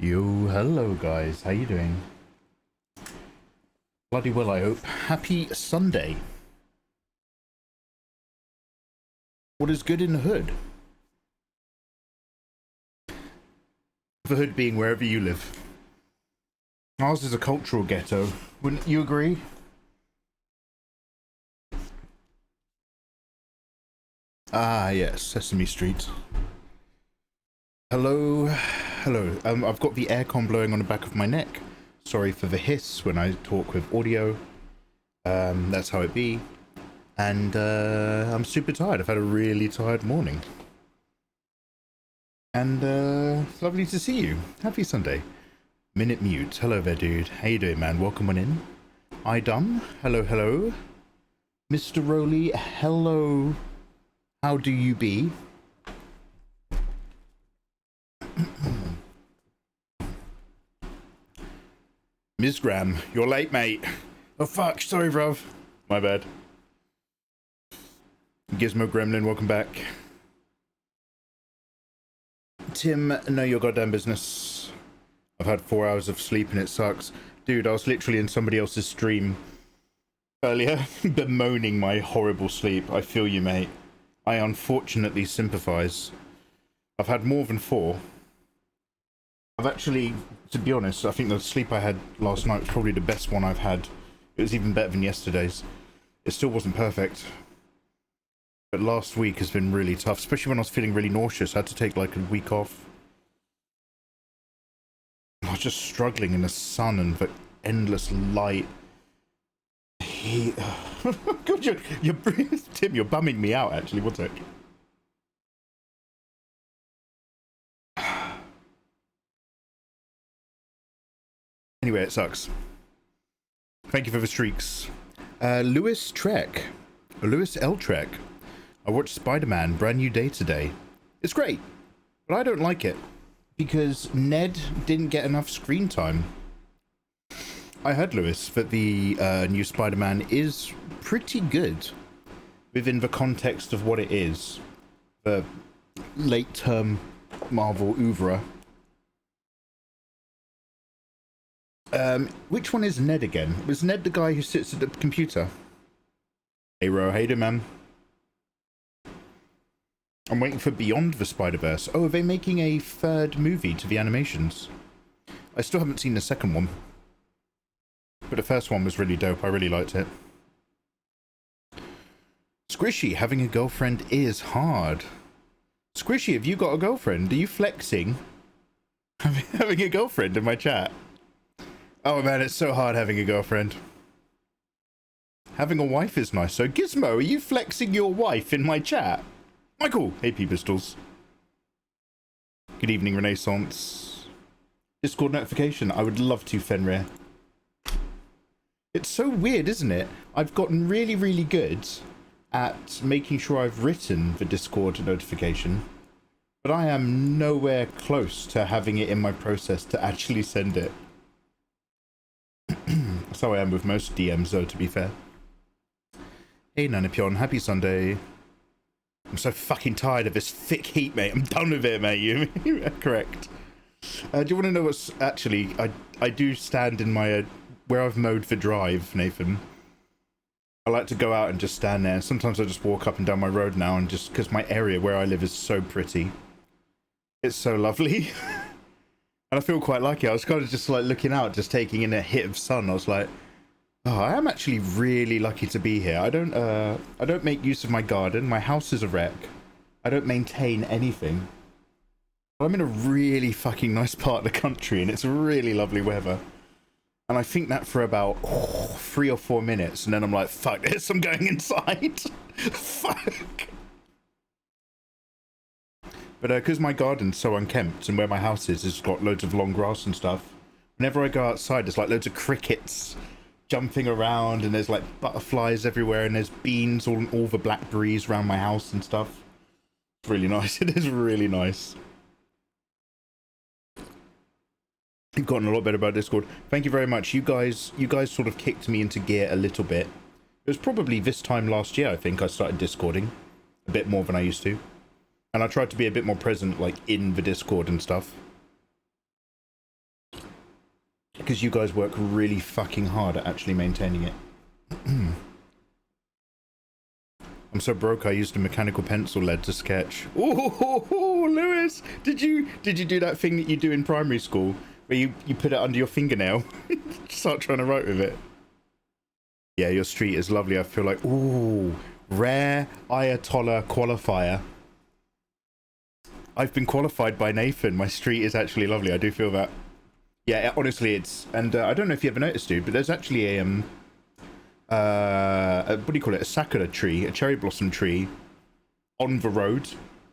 Yo, hello guys, how you doing? Bloody well, I hope. Happy Sunday. What is good in the hood? The hood being wherever you live. Ours is a cultural ghetto, wouldn't you agree? Ah, yes, Sesame Street. Hello, hello. I've got the aircon blowing on the back of my neck. Sorry for the hiss when I talk with audio. That's how it be. And I'm super tired. I've had a really tired morning. And it's lovely to see you. Happy Sunday. Minute Mute. Hello there, dude. How you doing, man? Welcome on in. I done. Hello, hello. Mr. Rowley, hello. How do you be? Ms. Graham, you're late, mate. Oh, fuck. Sorry, bruv. My bad. Gizmo Gremlin, welcome back. Tim, know your goddamn business. I've had 4 hours of sleep and it sucks. Dude, I was literally in somebody else's stream earlier, bemoaning my horrible sleep. I feel you, mate. I unfortunately sympathize. I've had more than 4. I've actually, to be honest, I think the sleep I had last night was probably the best one I've had. It was even better than yesterday's. It still wasn't perfect. But last week has been really tough, especially when I was feeling really nauseous. I had to take like a week off. I was just struggling in the sun and the endless light. Heat. God, you're Tim, you're bumming me out actually. One sec. Anyway, it sucks. Thank you for the streaks. Lewis Trek. Lewis L. Trek. I watched Spider-Man Brand New Day today. It's great, but I don't like it because Ned didn't get enough screen time. I heard, Lewis, that the new Spider-Man is pretty good within the context of what it is. The late-term Marvel oeuvre. Which one is Ned again? Was Ned the guy who sits at the computer? Hey, Ro, hey there, man. I'm waiting for Beyond the Spider-Verse. Oh, are they making a 3rd movie to the animations? I still haven't seen the 2nd one. But the first one was really dope. I really liked it. Squishy, having a girlfriend is hard. Squishy, have you got a girlfriend? Are you flexing? Having a girlfriend in my chat? Oh man, it's so hard having a girlfriend. Having a wife is nice. So Gizmo, are you flexing your wife in my chat? Michael, hey P-Pistols. Good evening, Renaissance. Discord notification. I would love to, Fenrir. It's so weird, isn't it? I've gotten really, really good at making sure I've written the Discord notification, but I am nowhere close to having it in my process to actually send it. That's how I am with most DMs, though, to be fair. Hey, Nanapion, happy Sunday. I'm so fucking tired of this thick heat, mate. I'm done with it, mate. You're correct. Do you want to know what's actually... I do stand in my... where I've mowed the drive, Nathan. I like to go out and just stand there. Sometimes I just walk up and down my road now, and just... because my area where I live is so pretty. It's so lovely. And I feel quite lucky. I was kind of just like looking out, just taking in a hit of sun. I was like, oh, I am actually really lucky to be here. I don't make use of my garden. My house is a wreck. I don't maintain anything. But I'm in a really fucking nice part of the country and it's really lovely weather. And I think that for about 3 or 4 minutes, and then I'm like, fuck this, I'm going inside. Fuck. But because my garden's so unkempt and where my house is, it's got loads of long grass and stuff. Whenever I go outside, there's like loads of crickets jumping around and there's like butterflies everywhere and there's beans, all the blackberries around my house and stuff. It's really nice. It is really nice. I've gotten a lot better about Discord. Thank you very much. You guys sort of kicked me into gear a little bit. It was probably this time last year, I think, I started Discording a bit more than I used to. And I tried to be a bit more present, like, in the Discord and stuff. because you guys work really fucking hard at actually maintaining it. I'm so broke I used a mechanical pencil lead to sketch. Oh, Lewis, did you do that thing that you do in primary school where you put it under your fingernail? Start trying to write with it. Yeah, your street is lovely. I feel like, ooh, rare Ayatollah qualifier. I've been qualified by Nathan. My street is actually lovely. I do feel that. Yeah, honestly, it's, and I don't know if you ever noticed, dude, but there's actually a what do you call it? A sakura tree, a cherry blossom tree, on the road,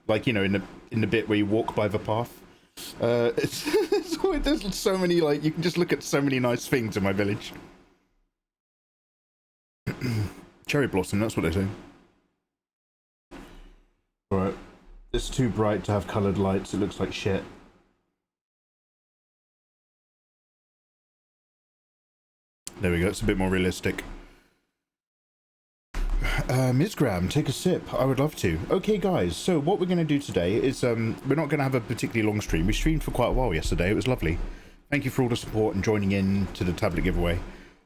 like, you know, in the bit where you walk by the path. There's so many, like, you can just look at so many nice things in my village. Cherry blossom, that's what they say. Alright, it's too bright to have coloured lights. It looks like shit. There we go. It's a bit more realistic. Ms. Graham, take a sip. I would love to. Okay, guys, so what we're going to do today is we're not going to have a particularly long stream. We streamed for quite a while yesterday. It was lovely. Thank you for all the support and joining in to the tablet giveaway.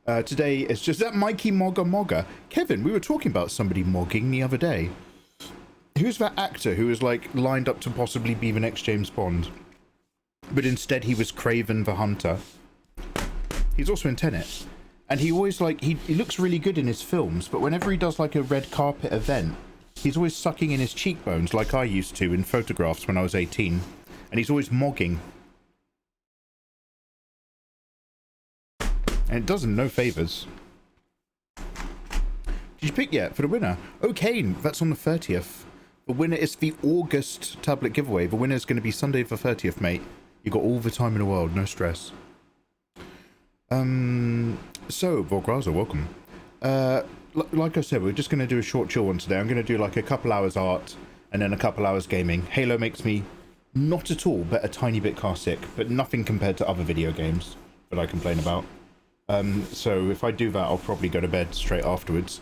Today it's just that Mikey Mogger. Kevin, we were talking about somebody mogging the other day. Who's that actor who was like lined up to possibly be the next James Bond, but instead he was Craven the Hunter? He's also in Tenet. And he always, like, he looks really good in his films, but whenever he does, like, a red carpet event, he's always sucking in his cheekbones like I used to in photographs when I was 18. And he's always mogging. And it does him no favours. Did you pick yet for the winner? Okay, that's on the 30th. The winner is the August tablet giveaway. The winner is going to be Sunday the 30th, mate. You got all the time in the world, no stress. So, Vorgraza, welcome. Like I said, we're just going to do a short chill one today. I'm going to do like a couple hours art and then a couple hours gaming. Halo makes me not at all, but a tiny bit car sick, but nothing compared to other video games that I complain about. So if I do that, I'll probably go to bed straight afterwards.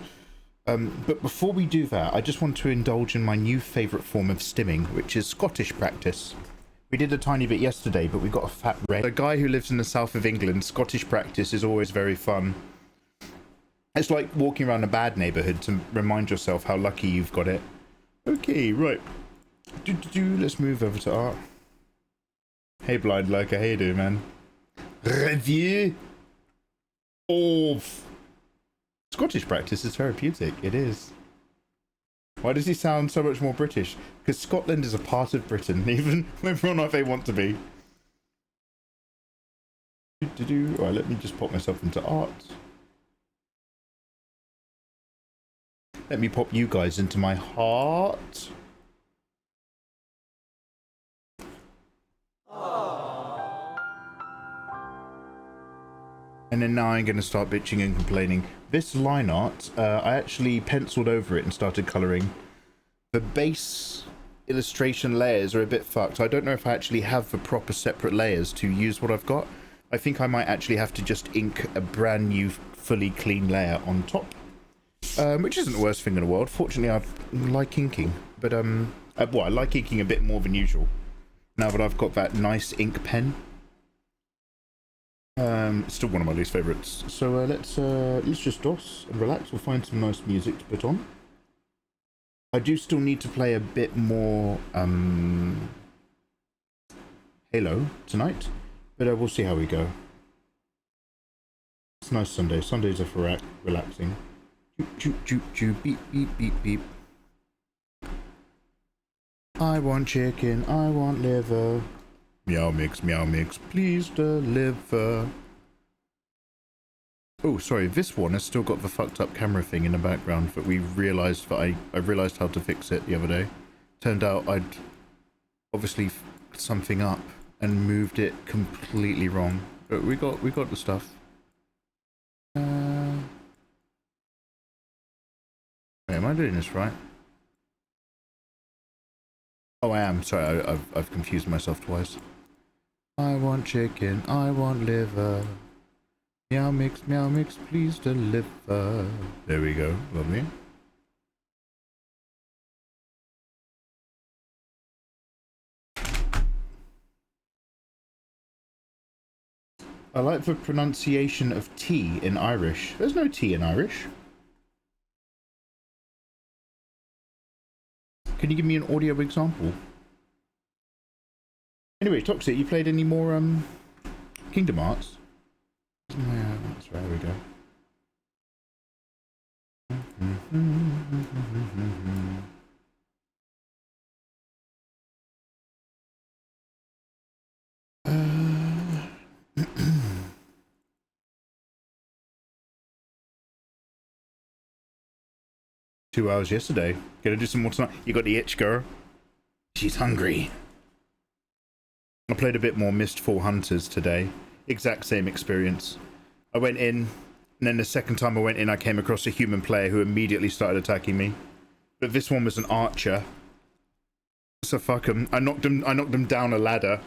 But before we do that, I just want to indulge in my new favourite form of stimming, which is Scottish practice. We did a tiny bit yesterday, but we got a fat red. A guy who lives in the south of England, Scottish practice is always very fun. It's like walking around a bad neighbourhood to remind yourself how lucky you've got it. Okay, right. Let's move over to art. Hey, Blind Lurker, how you doing, man? Review of Scottish practice is therapeutic. It is. Why does he sound so much more British? Because Scotland is a part of Britain, even whether or not they want to be. Alright, let me just pop myself into art. Let me pop you guys into my heart. And then now I'm going to start bitching and complaining. This line art, I actually penciled over it and started colouring. The base illustration layers are a bit fucked. I don't know if I actually have the proper separate layers to use what I've got. I think I might actually have to just ink a brand new, fully clean layer on top. Which isn't the worst thing in the world. Fortunately, I like inking. But, well, I like inking a bit more than usual. Now that I've got that nice ink pen. Still one of my least favourites. So let's just DOS and relax. We'll find some nice music to put on. I do still need to play a bit more Halo tonight, but we'll see how we go. It's a nice Sunday. Sundays are for relaxing. Beep beep beep beep. I want chicken. I want liver. Meow mix, please deliver. Oh, sorry, this one has still got the fucked up camera thing in the background, but we realised that I realised how to fix it the other day. Turned out I'd obviously fucked something up and moved it completely wrong. But we got the stuff. Wait, am I doing this right? Oh, I am. Sorry, I've confused myself twice. I want chicken, I want liver. Meow mix, please deliver. There we go, lovely. I like the pronunciation of T in Irish. There's no T in Irish. Can you give me an audio example? Anyway, Toxic, you played any more Kingdom Hearts? Yeah, that's right, there we go. 2 hours yesterday. Gonna do some more tonight. You got the itch, girl. She's hungry. I played a bit more Mistfall Hunters today. Exact same experience. I went in, and then the second time I went in, I came across a human player who immediately started attacking me. But this one was an archer. So fuck him. I knocked them down a ladder.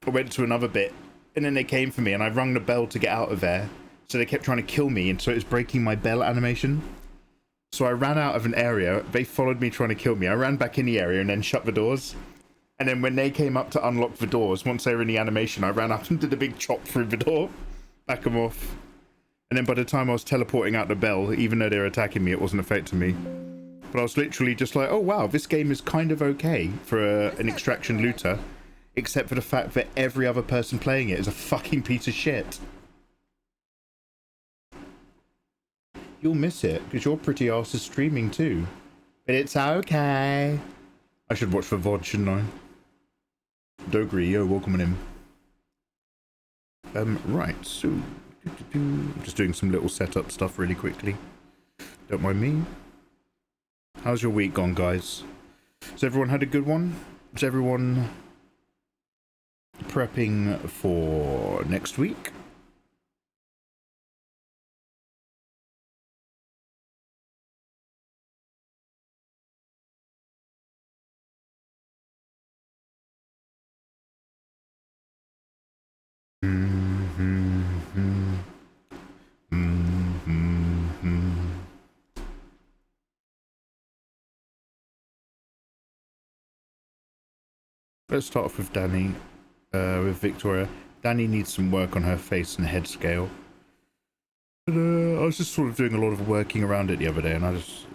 I went to another bit, and then they came for me, and I rung the bell to get out of there. So they kept trying to kill me, and so it was breaking my bell animation. So I ran out of an area. They followed me trying to kill me. I ran back in the area and then shut the doors. And then when they came up to unlock the doors, once they were in the animation, I ran up and did a big chop through the door. Back them off. And then by the time I was teleporting out the bell, even though they were attacking me, it wasn't affecting me. But I was literally just like, oh wow, this game is kind of okay for an extraction looter. Except for the fact that every other person playing it is a fucking piece of shit. You'll miss it, because your pretty ass is streaming too. But it's okay. I should watch the VOD, shouldn't I? Dogri, yo, welcome on in. Right, so... I'm just doing some little setup stuff really quickly. Don't mind me. How's your week gone, guys? Has everyone had a good one? Is everyone prepping for next week? Let's start off with Danny, with Victoria. Danny needs some work on her face and head scale. And, I was just sort of doing a lot of working around it the other day, and I just...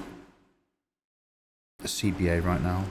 CBA right now.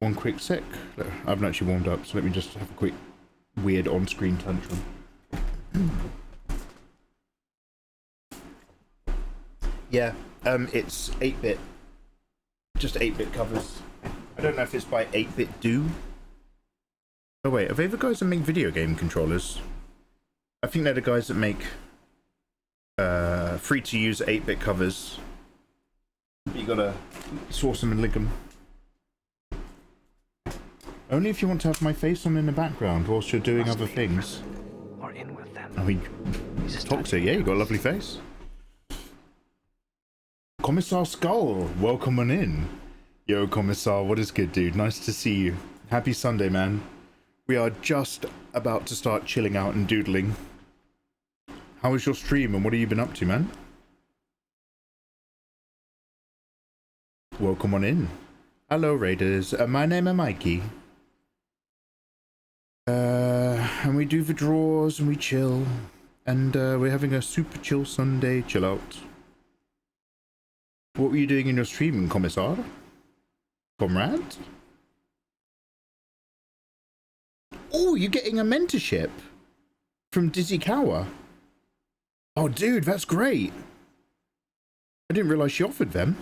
One quick sec. I haven't actually warmed up, so let me just have a quick weird on-screen tantrum. Yeah, it's 8-bit. Just 8-bit covers. I don't know if it's by 8-bit do. Oh wait, are they the guys that make video game controllers? I think they're the guys that make free-to-use 8-bit covers. You gotta source them and link them. Only if you want to have my face on in the background whilst you're doing other things. Or in with them. I mean, Toxic, yeah, you got a lovely face. Commissar Skull, welcome on in. Yo, Commissar, what is good, dude? Nice to see you. Happy Sunday, man. We are just about to start chilling out and doodling. How was your stream and what have you been up to, man? Welcome on in. Hello, Raiders. My name is Mikey. And we do the draws and we chill. And we're having a super chill Sunday chill out. What were you doing in your stream, Commissar? Comrade? Oh, you're getting a mentorship from Dizzy Kawa. Oh, dude, that's great. I didn't realise she offered them.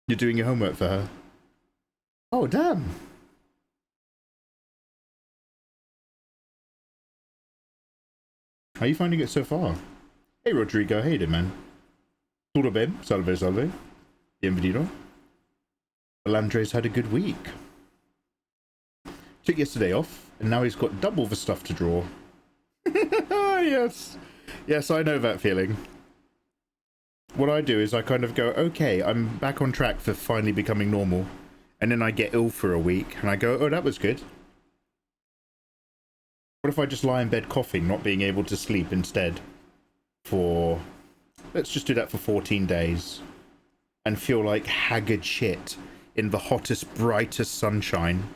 You're doing your homework for her. Oh, damn. How are you finding it so far? Hey, Rodrigo. Hey, there, man. Todo bem? Salve, salve. Bienvenido. Alandre's had a good week. Took yesterday off, and now he's got double the stuff to draw. Yes. Yes, I know that feeling. What I do is I kind of go, okay, I'm back on track for finally becoming normal. And then I get ill for a week and I go, oh, that was good. What if I just lie in bed coughing, not being able to sleep instead? For, let's just do that for 14 days. And feel like haggard shit in the hottest, brightest sunshine.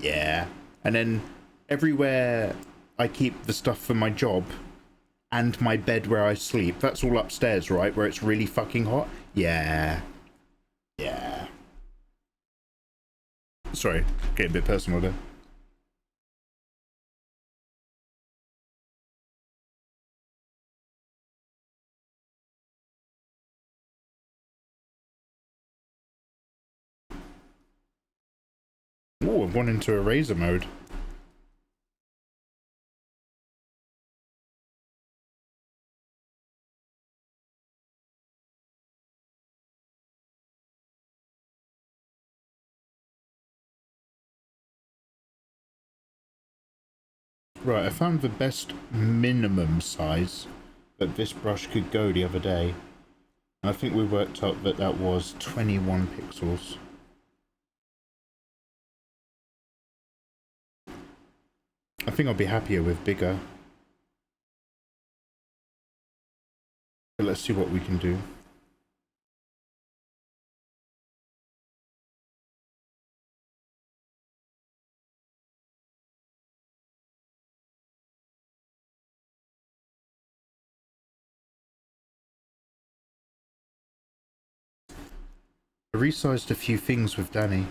Yeah. And then everywhere I keep the stuff for my job and my bed where I sleep, that's all upstairs, right? Where it's really fucking hot. Yeah. Yeah. Sorry, getting a bit personal there. Oh, I've gone into eraser mode. Right, I found the best minimum size that this brush could go the other day. And I think we worked out that that was 21 pixels. I think I'll be happier with bigger. But let's see what we can do. I resized a few things with Danny.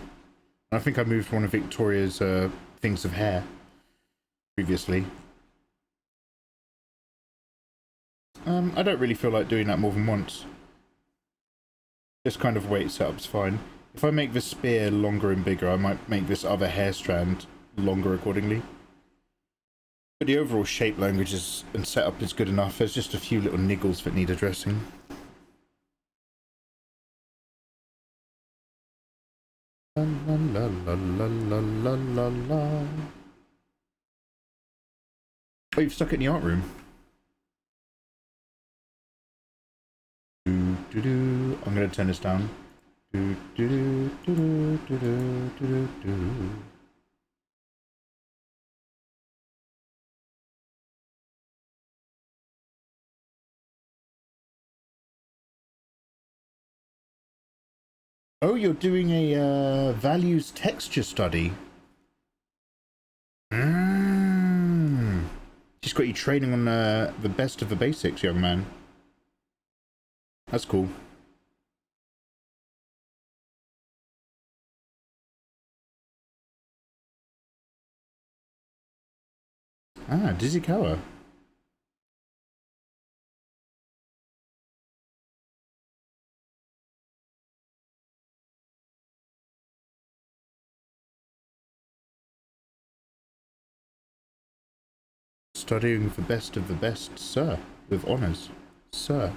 I think I moved one of Victoria's things of hair previously. I don't really feel like doing that more than once. This kind of weight setup's fine. If I make the spear longer and bigger, I might make this other hair strand longer accordingly. But the overall shape language and setup is good enough. There's just a few little niggles that need addressing. La la la la la la la la. Oh, you've stuck it in the art room. I'm gonna turn this down. Oh, you're doing a values texture study. Just got you training on the best of the basics, young man. That's cool. Ah, Dizzy Kawa. Studying the best of the best, sir. With honours, sir.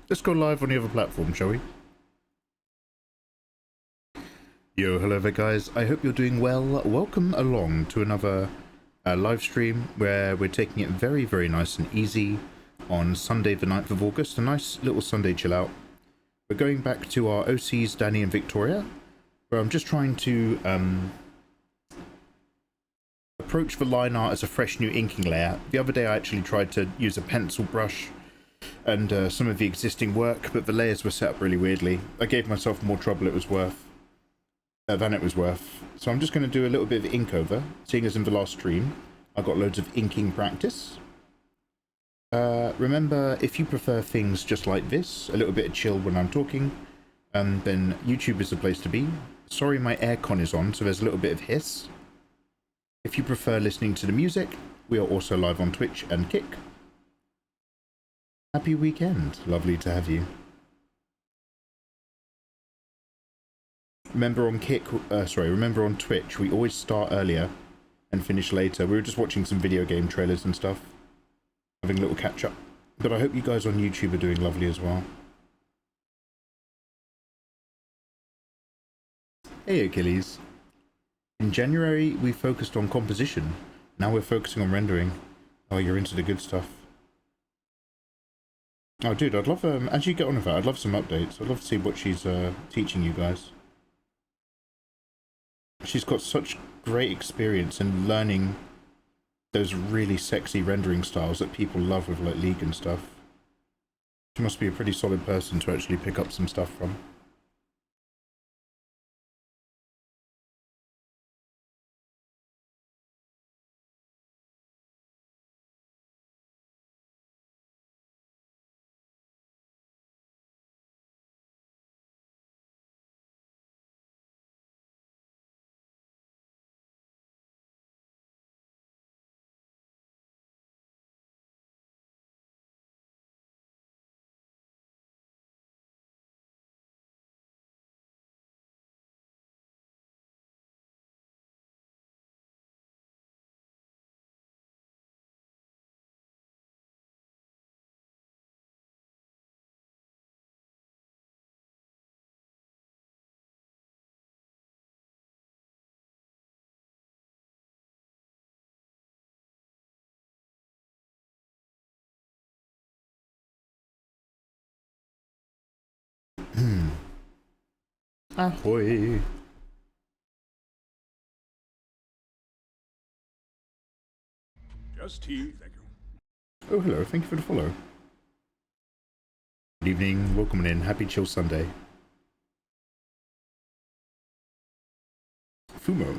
Let's go live on the other platform, shall we? Yo, hello there guys, I hope you're doing well. Welcome along to another live stream where we're taking it very, very nice and easy on Sunday the 9th of August, a nice little Sunday chill out. We're going back to our OCs, Danny and Victoria, where I'm just trying to approach the line art as a fresh new inking layer. The other day I actually tried to use a pencil brush and some of the existing work, but the layers were set up really weirdly. I gave myself more trouble it was worth. than it was worth. So I'm just going to do a little bit of ink over, seeing as in the last stream I got loads of inking practice. Remember, if you prefer things just like this, a little bit of chill when I'm talking, then YouTube is the place to be. Sorry, my aircon is on, so there's a little bit of hiss. If you prefer listening to the music, we are also live on Twitch and Kick. Happy weekend. Lovely to have you. Remember on remember on Twitch, we always start earlier and finish later. We were just watching some video game trailers and stuff, having a little catch up. But I hope you guys on YouTube are doing lovely as well. Hey Achilles. In January, we focused on composition. Now we're focusing on rendering. Oh, you're into the good stuff. Oh, dude, I'd love, as you get on with that, I'd love some updates. I'd love to see what she's teaching you guys. She's got such great experience in learning those really sexy rendering styles that people love with like League and stuff. She must be a pretty solid person to actually pick up some stuff from. Ahoy! Just tea, thank you. Oh, hello, thank you for the follow. Good evening, welcome in, happy chill Sunday. Fumo.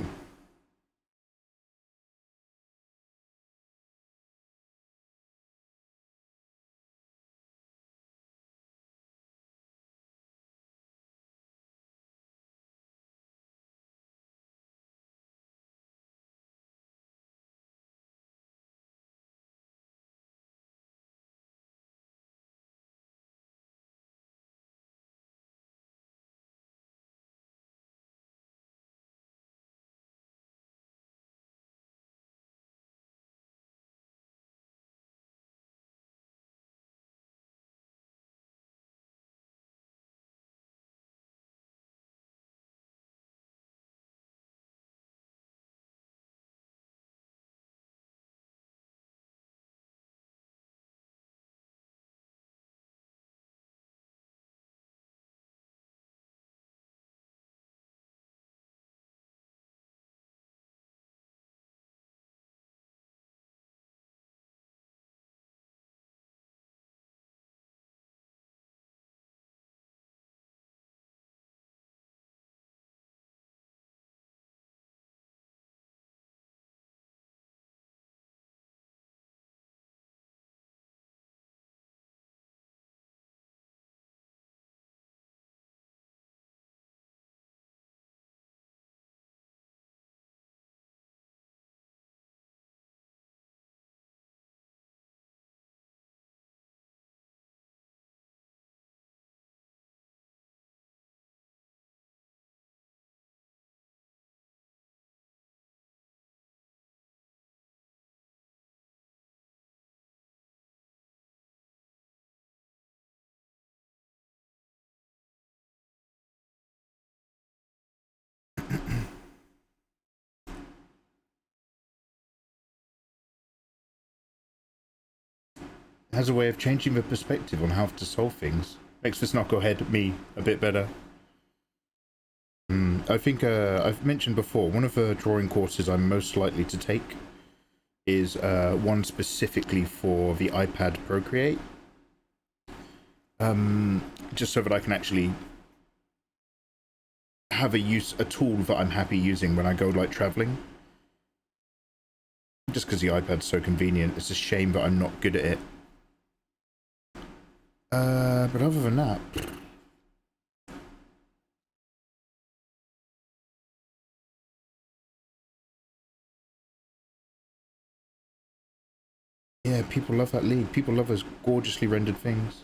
Has a way of changing the perspective on how to solve things. Makes this knucklehead me a bit better. I think I've mentioned before, one of the drawing courses I'm most likely to take is one specifically for the iPad Procreate. Just so that I can actually have a tool that I'm happy using when I go like traveling. Just because the iPad's so convenient, it's a shame that I'm not good at it. But other than that, yeah, people love that league. People love those gorgeously rendered things.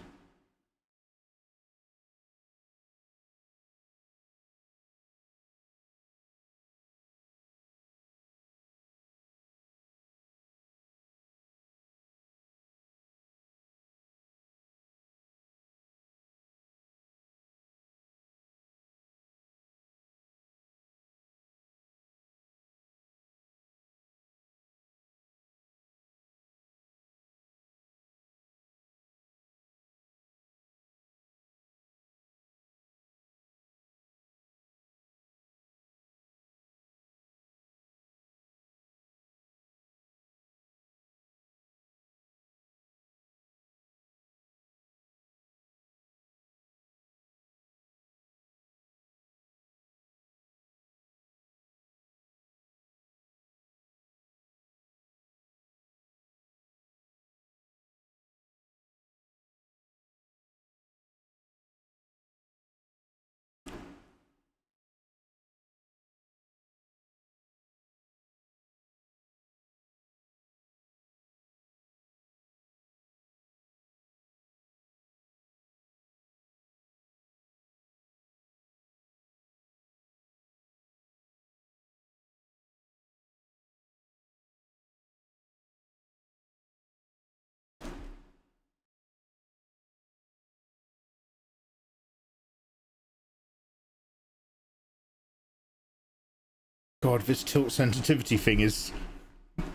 God, this tilt sensitivity thing is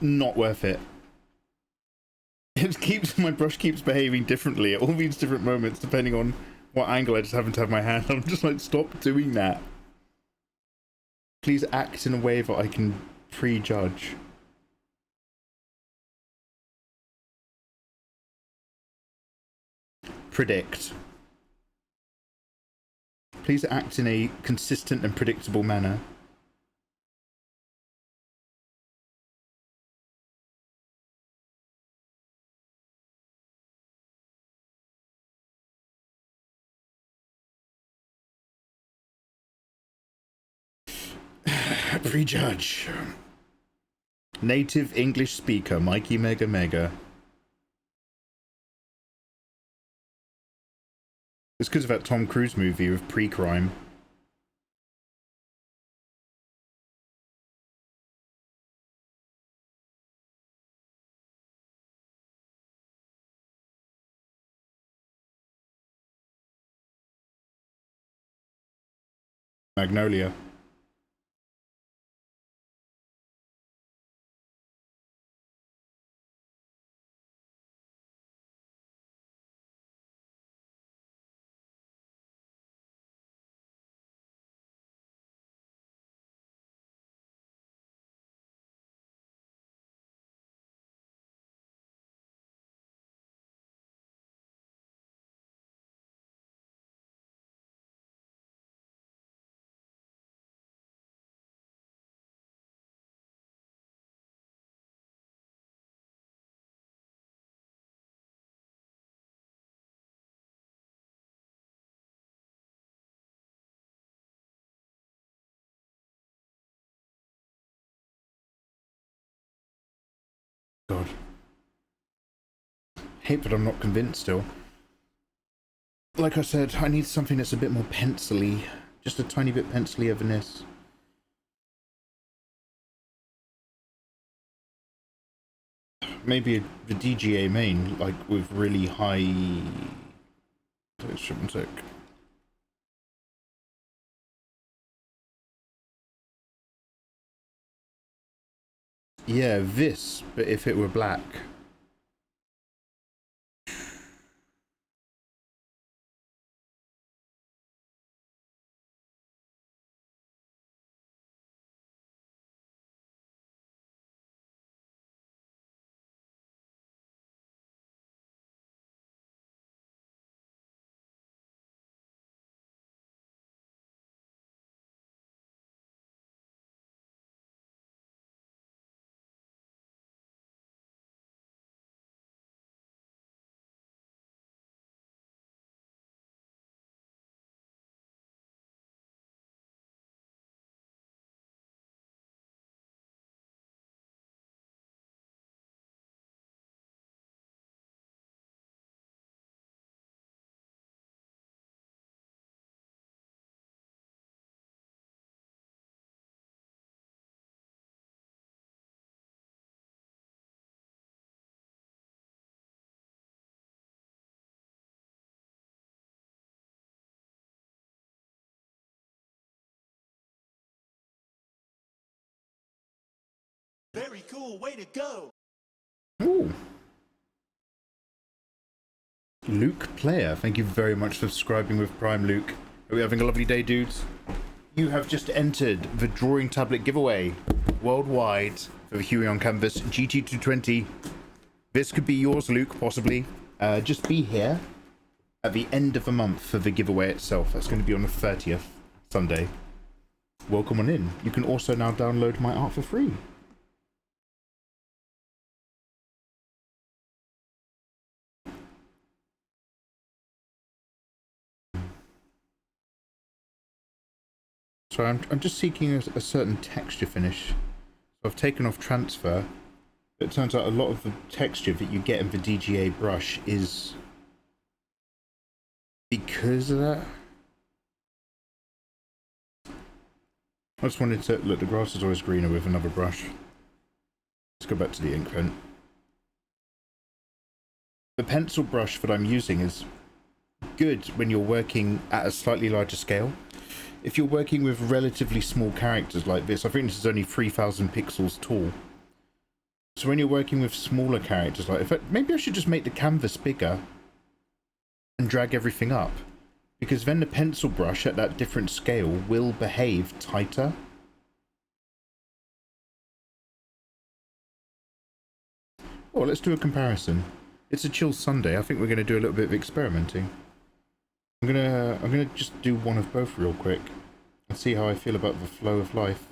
not worth it. My brush keeps behaving differently at all these different moments depending on what angle I just happen to have my hand. I'm just like, stop doing that. Please act in a way that I can prejudge. Predict. Please act in a consistent and predictable manner. Prejudge. Native English speaker, Mikey Mega Mega. It's because of that Tom Cruise movie with pre-crime. Magnolia. God. Hate that I'm not convinced still. Like I said, I need something that's a bit more pencil-y. Just a tiny bit pencil-y than this. Maybe the DGA main, like with really high... Yeah, this, but if it were black. Very cool. Way to go. Ooh. Luke Player, thank you very much for subscribing with Prime, Luke. Are we having a lovely day, dudes? You have just entered the drawing tablet giveaway worldwide for the Huey on Canvas GT220. This could be yours, Luke, possibly. Just be here at the end of the month for the giveaway itself. That's going to be on the 30th, Sunday. Welcome on in. You can also now download my art for free. So I'm just seeking a certain texture finish. So I've taken off transfer. It turns out a lot of the texture that you get in the DGA brush is because of that. I just wanted to look, the grass is always greener with another brush. Let's go back to the ink pen. The pencil brush that I'm using is good when you're working at a slightly larger scale. If you're working with relatively small characters like this, I think this is only 3000 pixels tall. So when you're working with smaller characters like, maybe I should just make the canvas bigger and drag everything up, because then the pencil brush at that different scale will behave tighter. Oh, let's do a comparison. It's a chill Sunday. I think we're going to do a little bit of experimenting. I'm gonna just do one of both real quick and see how I feel about the flow of life.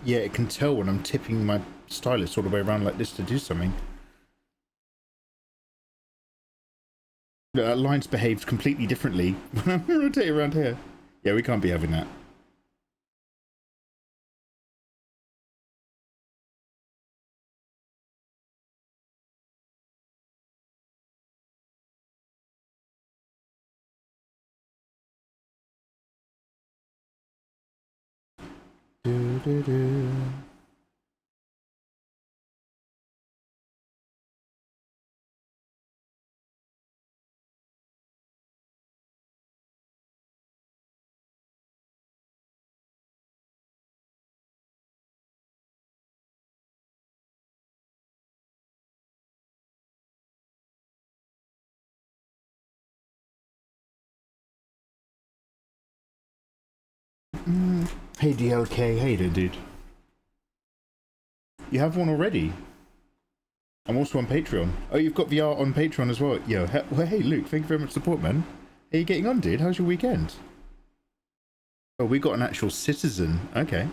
Yeah, it can tell when I'm tipping my stylus all the way around like this to do something. That line's behaved completely differently when I rotate around here. Yeah, we can't be having that. Hey DLK, how you doing, dude? You have one already? I'm also on Patreon. Oh, you've got the art on Patreon as well. Yo, well, hey Luke, thank you very much for support, man. How you getting on, dude? How's your weekend? Oh, we got an actual citizen. Okay.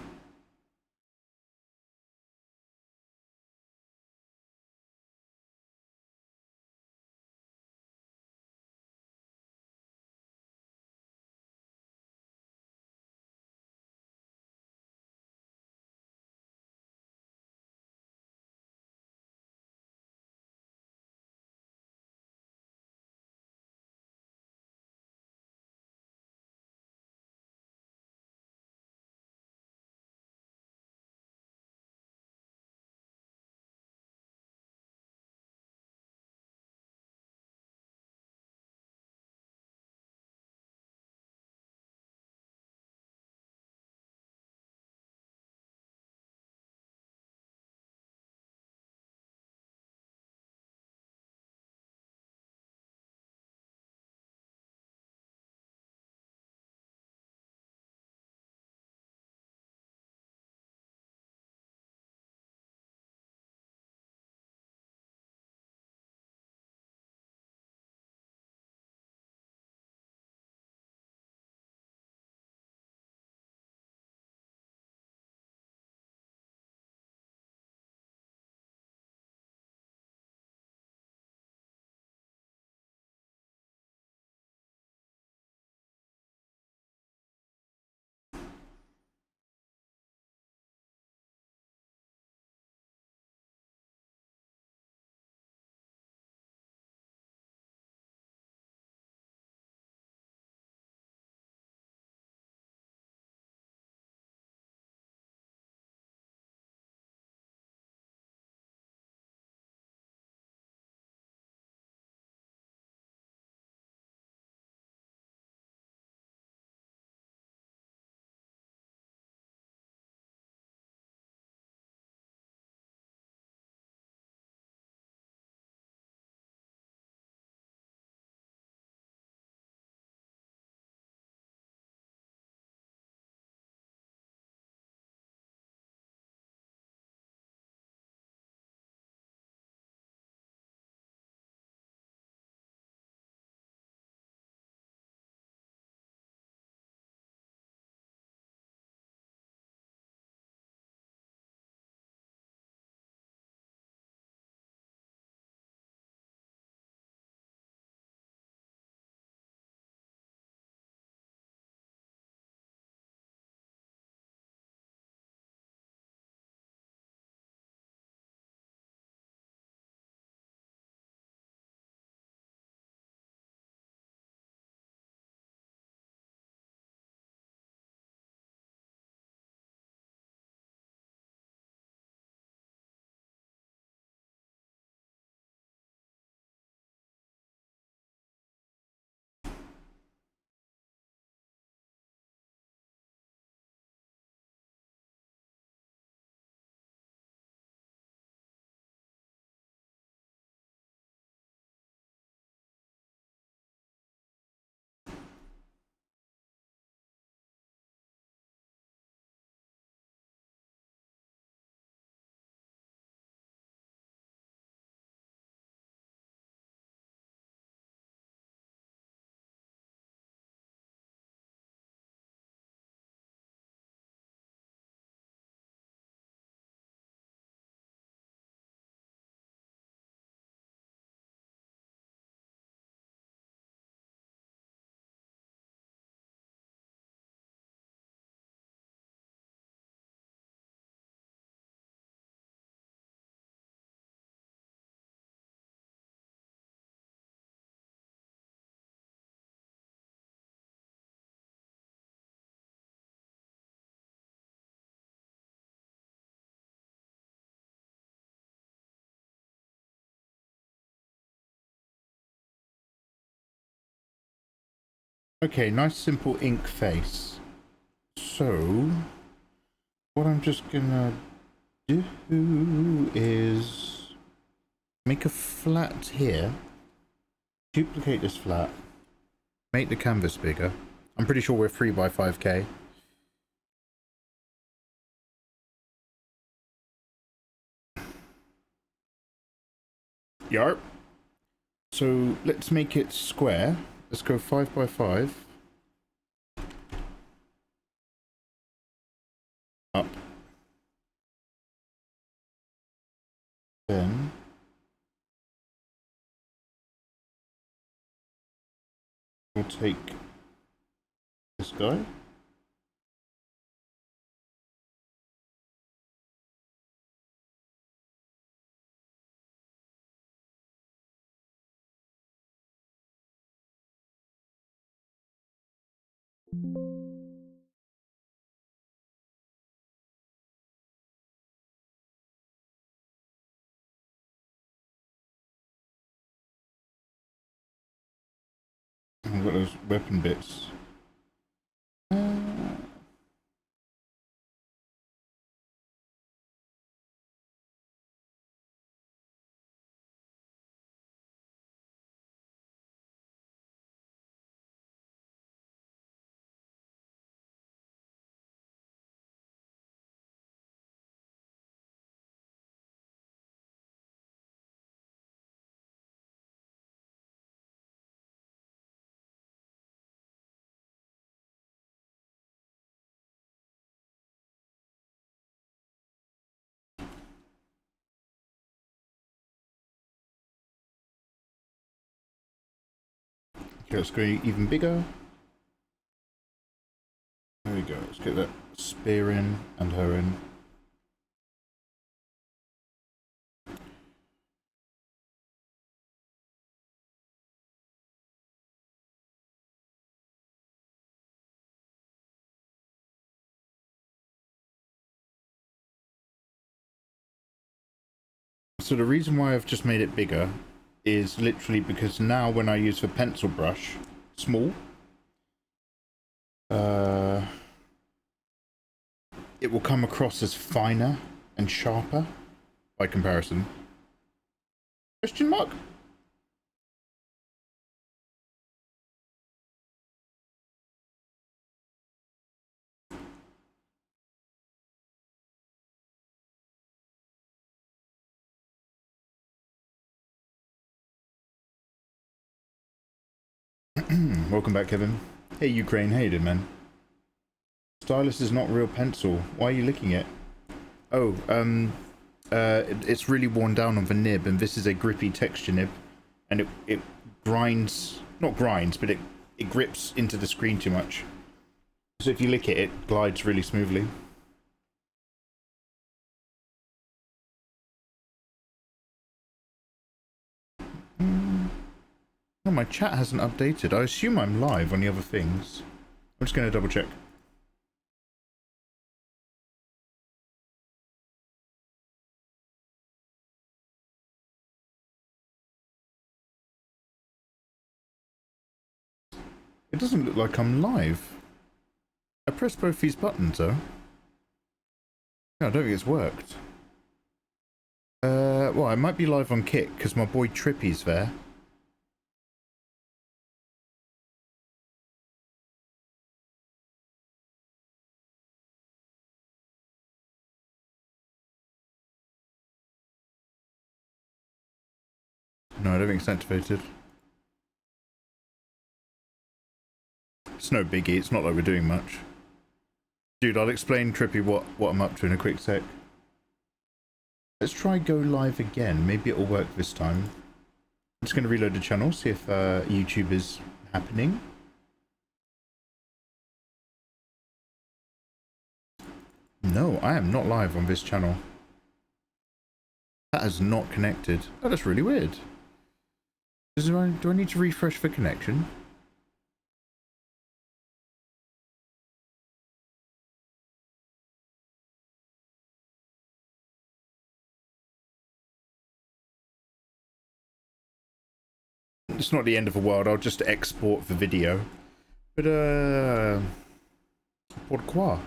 Okay, nice simple ink face. So, what I'm just gonna do is make a flat here, duplicate this flat, make the canvas bigger. I'm pretty sure we're 3 by 5K. Yarp. So let's make it square. Let's go 5 by 5. Up. Then we'll take this guy. I've got those weapon bits. Okay, let's go even bigger. There we go. Let's get that spear in and her in. So the reason why I've just made it bigger is literally because now when I use the pencil brush, small, it will come across as finer and sharper by comparison. Question mark? Welcome back, Kevin. Hey, Ukraine. How you doing, man? Stylus is not real pencil. Why are you licking it? Oh, it's really worn down on the nib, and this is a grippy texture nib, and it grinds, not grinds, but it grips into the screen too much. So if you lick it, it glides really smoothly. No, my chat hasn't updated. I assume I'm live on the other things. I'm just going to double check. It doesn't look like I'm live. I pressed both these buttons though. No, I don't think it's worked. Well, I might be live on Kick because my boy Trippy's there. No, I don't think it's activated. It's no biggie, it's not like we're doing much. Dude, I'll explain Trippy what I'm up to in a quick sec. Let's try go live again. Maybe it'll work this time. I'm just going to reload the channel, see if YouTube is happening. No, I am not live on this channel. That is not connected. Oh, that's really weird. Do I need to refresh the connection? It's not the end of the world. I'll just export the video. But pourquoi?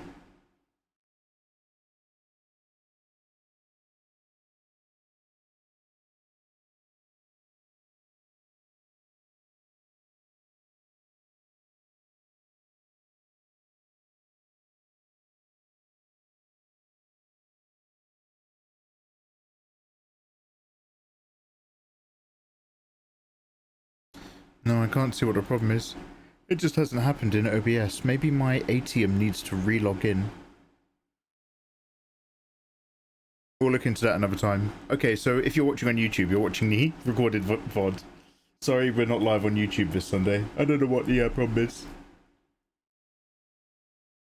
No, I can't see what the problem is. It just hasn't happened in OBS. Maybe my ATM needs to re-log in. We'll look into that another time. Okay, so if you're watching on YouTube, you're watching the recorded VOD. Sorry, we're not live on YouTube this Sunday. I don't know what the problem is.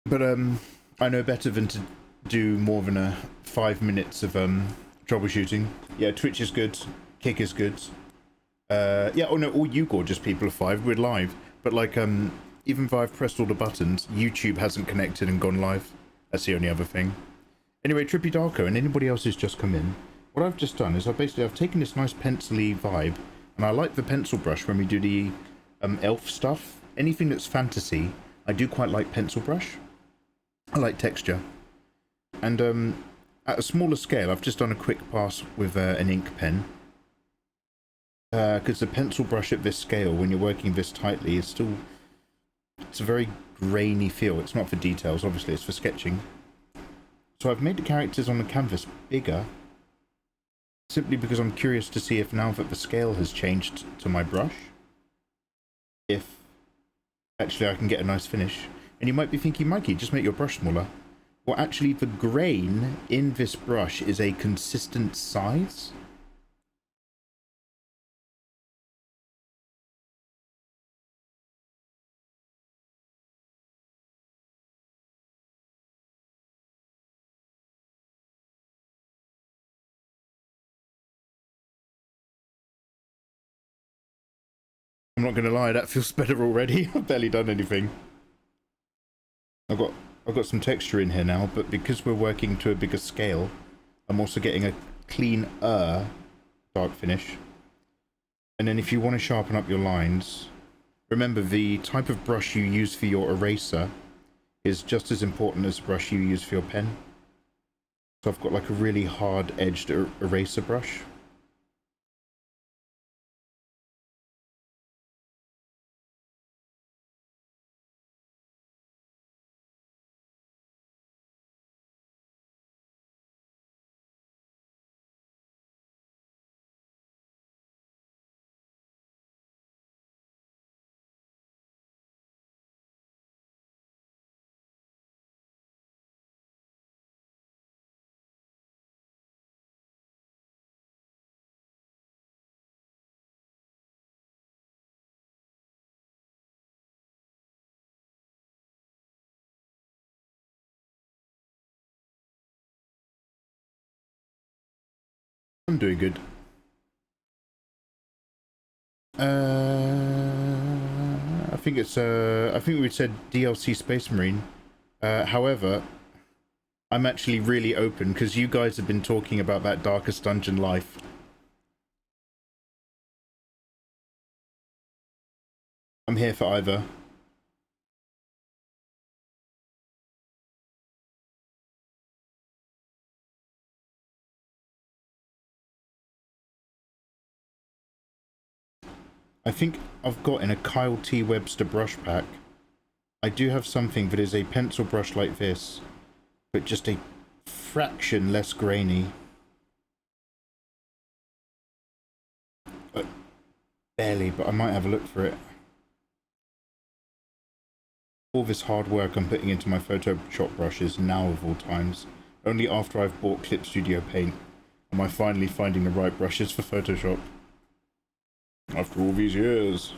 But I know better than to do more than 5 minutes of troubleshooting. Yeah, Twitch is good. Kick is good. Yeah, oh no, all you gorgeous people are 5. We're live. But like, even though I've pressed all the buttons, YouTube hasn't connected and gone live. That's the only other thing. Anyway, Trippy Darko and anybody else who's just come in, what I've just done is I've taken this nice pencil-y vibe, and I like the pencil brush when we do the elf stuff. Anything that's fantasy, I do quite like pencil brush. I like texture. And at a smaller scale, I've just done a quick pass with an ink pen. Because the pencil brush at this scale, when you're working this tightly, is still... It's a very grainy feel. It's not for details, obviously, it's for sketching. So I've made the characters on the canvas bigger, simply because I'm curious to see if now that the scale has changed to my brush, if actually I can get a nice finish. And you might be thinking, Mikey, just make your brush smaller. Well, actually, the grain in this brush is a consistent size. I'm not going to lie, that feels better already. I've barely done anything. I've got some texture in here now, but because we're working to a bigger scale, I'm also getting a cleaner dark finish. And then if you want to sharpen up your lines, remember the type of brush you use for your eraser is just as important as the brush you use for your pen. So I've got like a really hard-edged eraser brush. I'm doing good. I think it's I think we said DLC Space Marine. However, I'm actually really open because you guys have been talking about that Darkest Dungeon life. I'm here for either. I think I've got in a Kyle T. Webster brush pack. I do have something that is a pencil brush like this, but just a fraction less grainy. Barely, but I might have a look for it. All this hard work I'm putting into my Photoshop brushes now of all times, only after I've bought Clip Studio Paint, am I finally finding the right brushes for Photoshop. After all these years.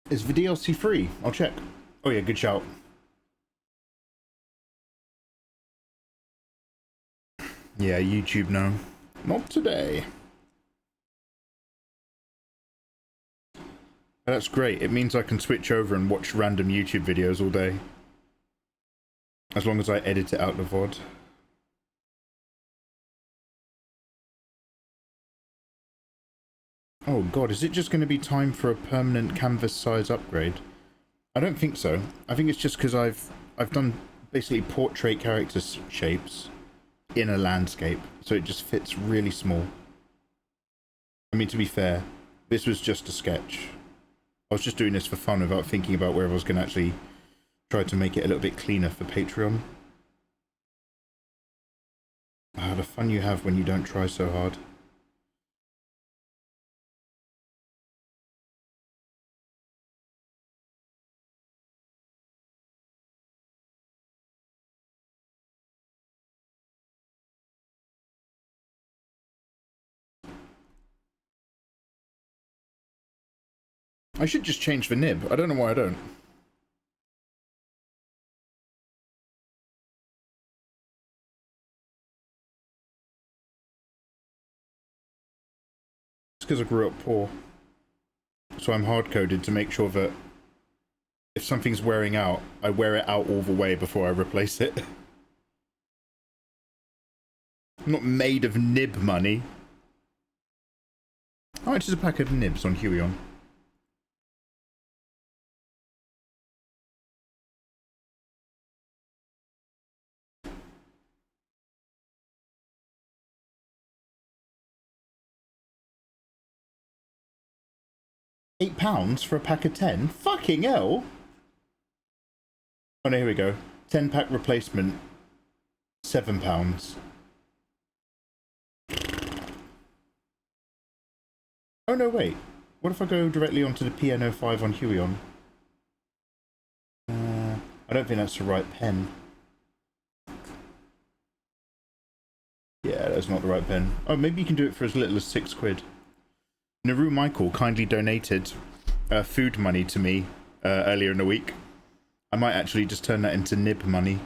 Is the DLC free? I'll check. Oh yeah, good shout. Yeah, YouTube, no. Not today. That's great. It means I can switch over and watch random YouTube videos all day. As long as I edit it out the VOD. Oh god, is it just going to be time for a permanent canvas size upgrade? I don't think so. I think it's just because I've done basically portrait character shapes in a landscape, so it just fits really small. I mean, to be fair, this was just a sketch. I was just doing this for fun without thinking about where I was going to actually try to make it a little bit cleaner for Patreon. Ah, the fun you have when you don't try so hard. I should just change the nib. I don't know why I don't. It's because I grew up poor. So I'm hard-coded to make sure that if something's wearing out, I wear it out all the way before I replace it. I'm not made of nib money. How much is a pack of nibs on Huion? £8 for a pack of 10? Fucking hell! Oh no, here we go. 10 pack replacement, £7. Oh no, wait. What if I go directly onto the PN05 on Huion? I don't think that's the right pen. Yeah, that's not the right pen. Oh, maybe you can do it for as little as £6. Naru Michael kindly donated food money to me earlier in the week. I might actually just turn that into nib money.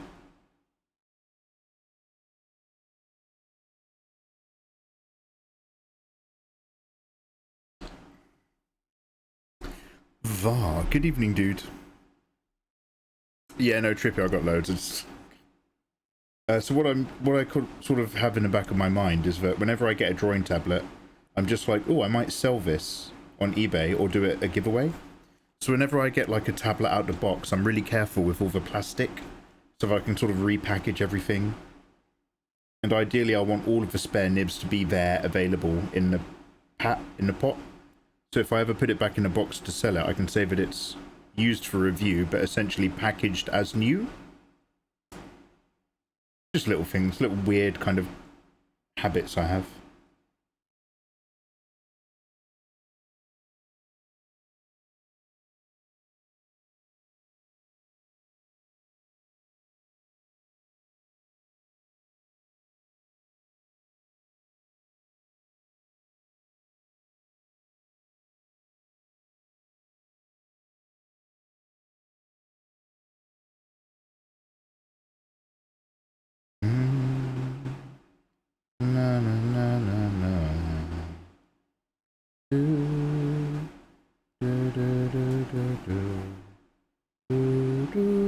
Var, good evening, dude. Yeah, no, Trippy, I got loads. It's... so what I could sort of have in the back of my mind is that whenever I get a drawing tablet, I'm just like, oh, I might sell this on eBay or do it a giveaway. So whenever I get like a tablet out the box, I'm really careful with all the plastic, so that I can sort of repackage everything. And ideally, I want all of the spare nibs to be there, available in the pot. So if I ever put it back in a box to sell it, I can say that it's used for review, but essentially packaged as new. Just little things, little weird kind of habits I have. Na, na, na, na, na. Do, do, do, do, do, do. Do, do.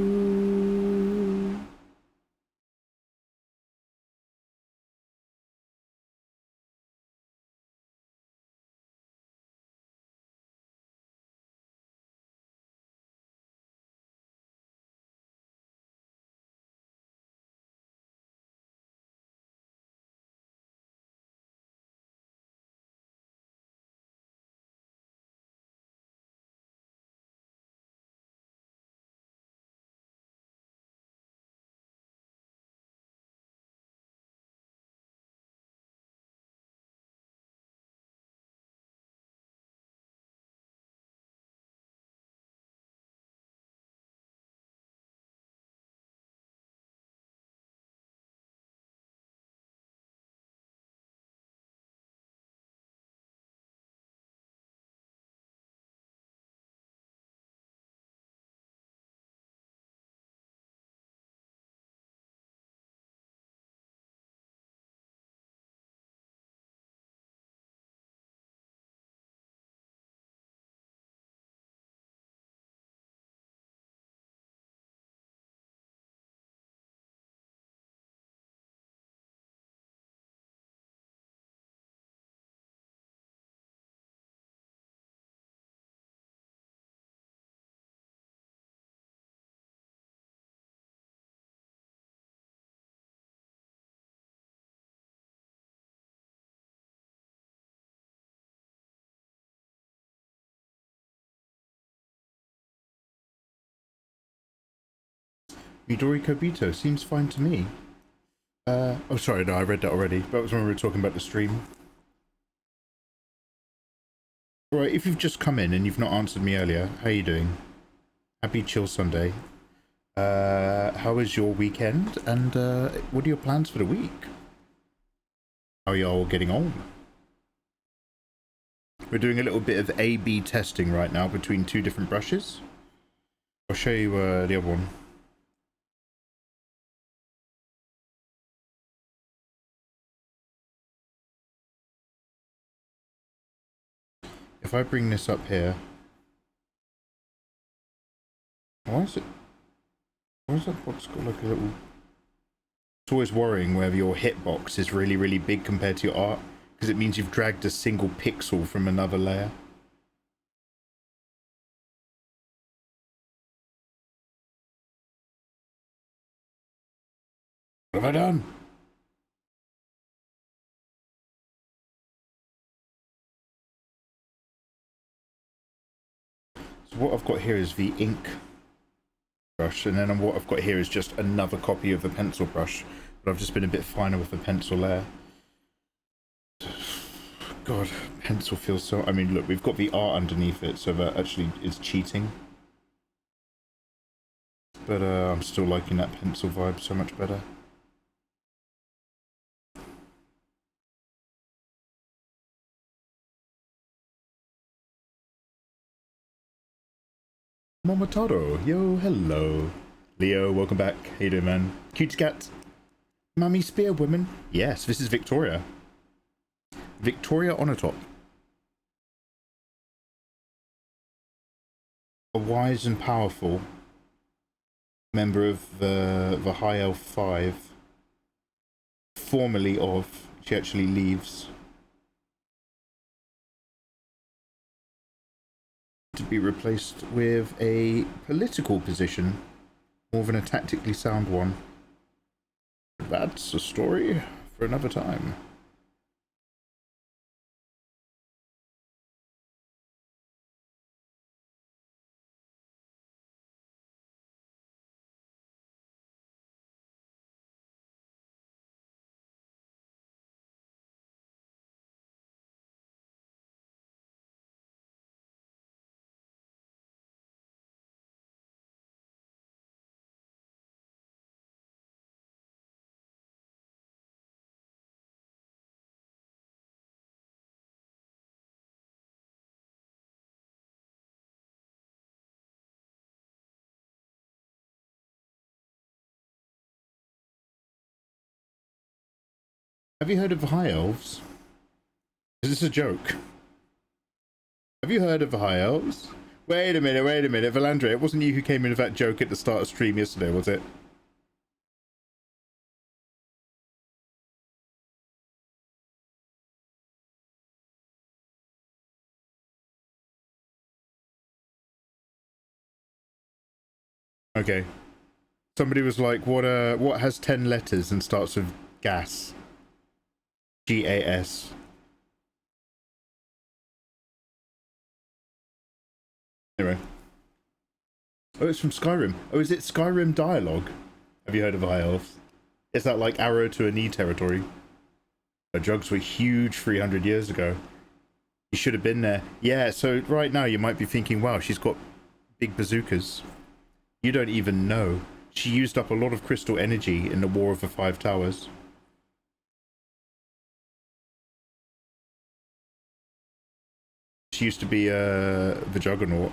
Midori Kobito seems fine to me. Oh, sorry, no, I read that already. That was when we were talking about the stream. Right, if you've just come in and you've not answered me earlier, how are you doing? Happy Chill Sunday. How was your weekend? And what are your plans for the week? How are y'all getting on? We're doing a little bit of A/B testing right now between two different brushes. I'll show you the other one. If I bring this up here, why is that box got like a little... It's always worrying whether your hitbox is really, really big compared to your art, because it means you've dragged a single pixel from another layer. What have I done? So what I've got here is the ink brush, and then what I've got here is just another copy of the pencil brush, but I've just been a bit finer with the pencil layer. God, pencil feels so... I mean, look, we've got the art underneath it, so that actually is cheating. But I'm still liking that pencil vibe so much better. Momotaro, yo, hello. Leo, welcome back. How you doing, man? Cute cat. Mummy spear woman. Yes, this is Victoria. Victoria on a top. A wise and powerful member of the High Elf 5. Formerly of. She actually leaves. To be replaced with a political position, more than a tactically sound one. That's a story for another time. Have you heard of the High Elves? Is this a joke? Have you heard of the High Elves? Wait a minute, Valandre, it wasn't you who came in with that joke at the start of stream yesterday, was it? Okay. Somebody was like, what has 10 letters and starts with gas? G-A-S. Anyway. Oh, it's from Skyrim. Oh, is it Skyrim dialogue? Have you heard of High Elves? Is that like arrow to a knee territory? The drugs were huge 300 years ago. You should have been there. Yeah, so right now you might be thinking, wow, she's got big bazookas. You don't even know. She used up a lot of crystal energy in the War of the Five Towers. She used to be the Juggernaut.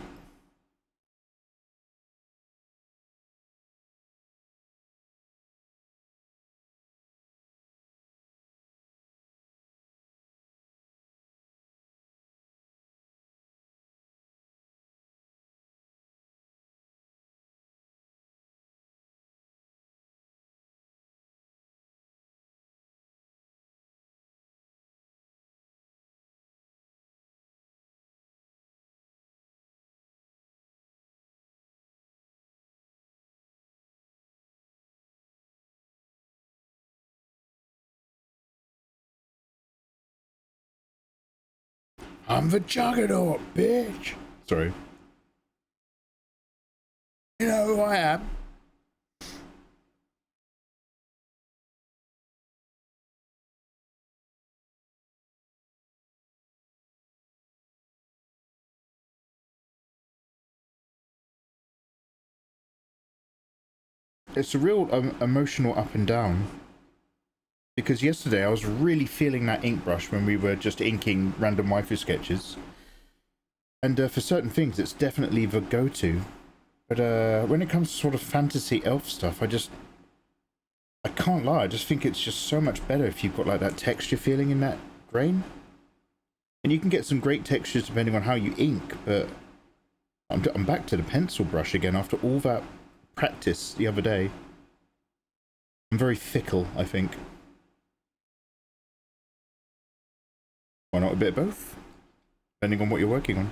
I'm the Juggernaut, bitch! Sorry. You know who I am? it's a real emotional up and down. Because yesterday I was really feeling that ink brush when we were just inking random waifu sketches. And for certain things, it's definitely the go-to. But when it comes to sort of fantasy elf stuff, I can't lie, I just think it's just so much better if you've got like that texture feeling in that grain. And you can get some great textures depending on how you ink, but I'm back to the pencil brush again after all that practice the other day. I'm very fickle, I think. Why not a bit of both? Depending on what you're working on.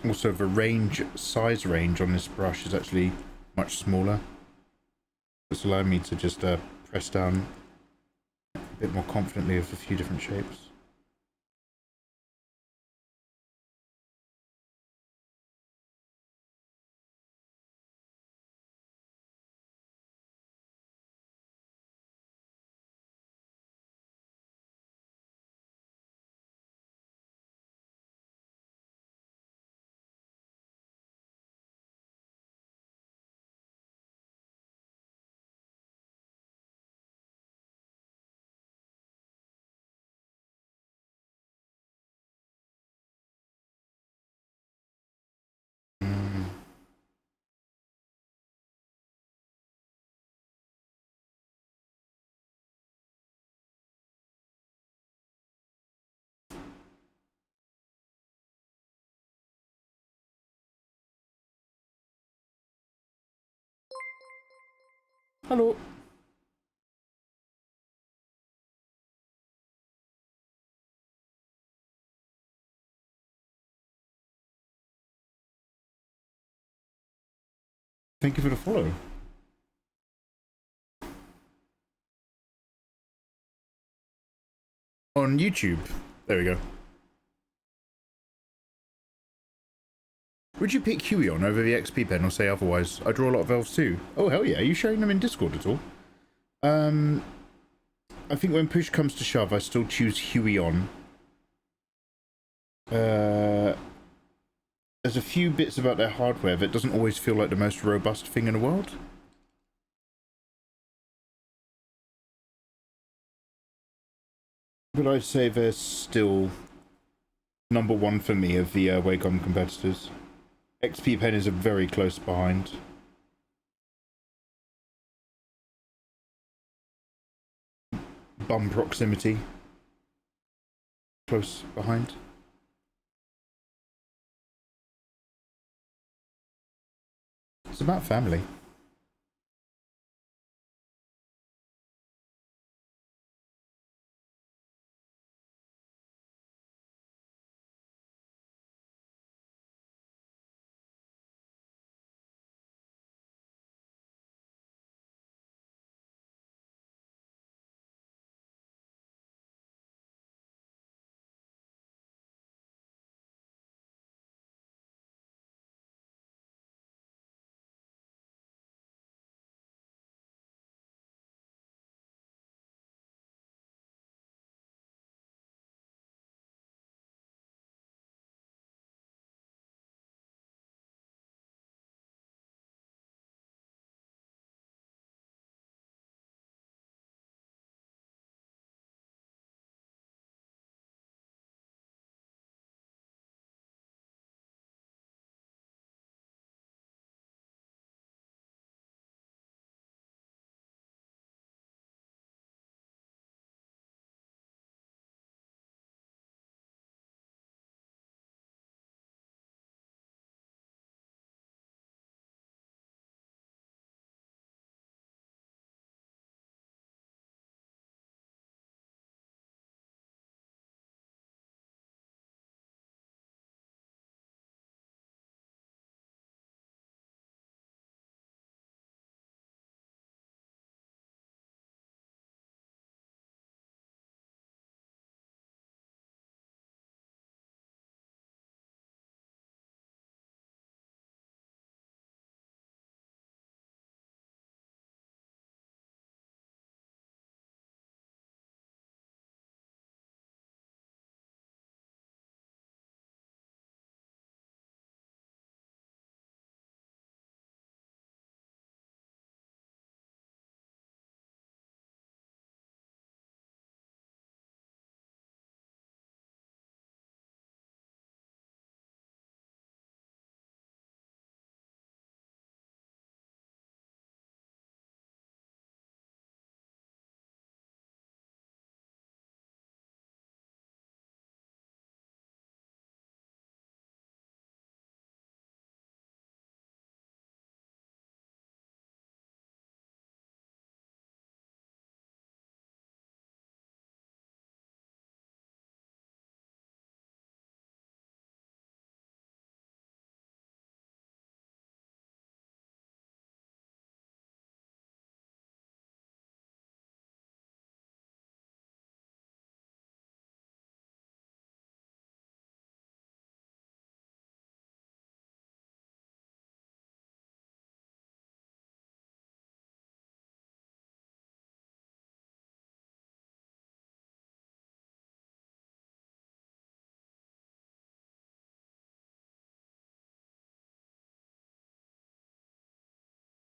Also, the size range on this brush is actually much smaller. It's allowing me to just press down a bit more confidently with a few different shapes. Hello. Thank you for the follow. On YouTube. There we go. Would you pick Huey on over the XP pen or say otherwise? I draw a lot of elves too. Oh hell yeah, are you showing them in Discord at all? I think when push comes to shove, I still choose Huey on. There's a few bits about their hardware that doesn't always feel like the most robust thing in the world. But I'd say they're still number one for me of the Wacom competitors. XP Pen is a very close behind. Bum proximity. Close behind. It's about family.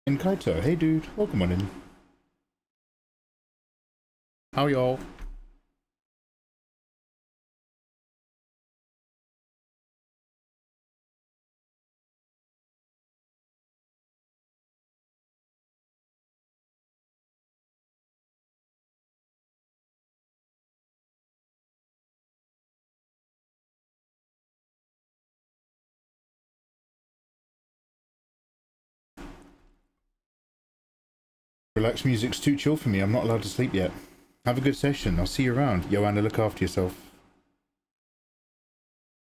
In Kaito, hey dude, welcome on in. How y'all? Relax music's too chill for me. I'm not allowed to sleep yet. Have a good session. I'll see you around. Joanna, look after yourself.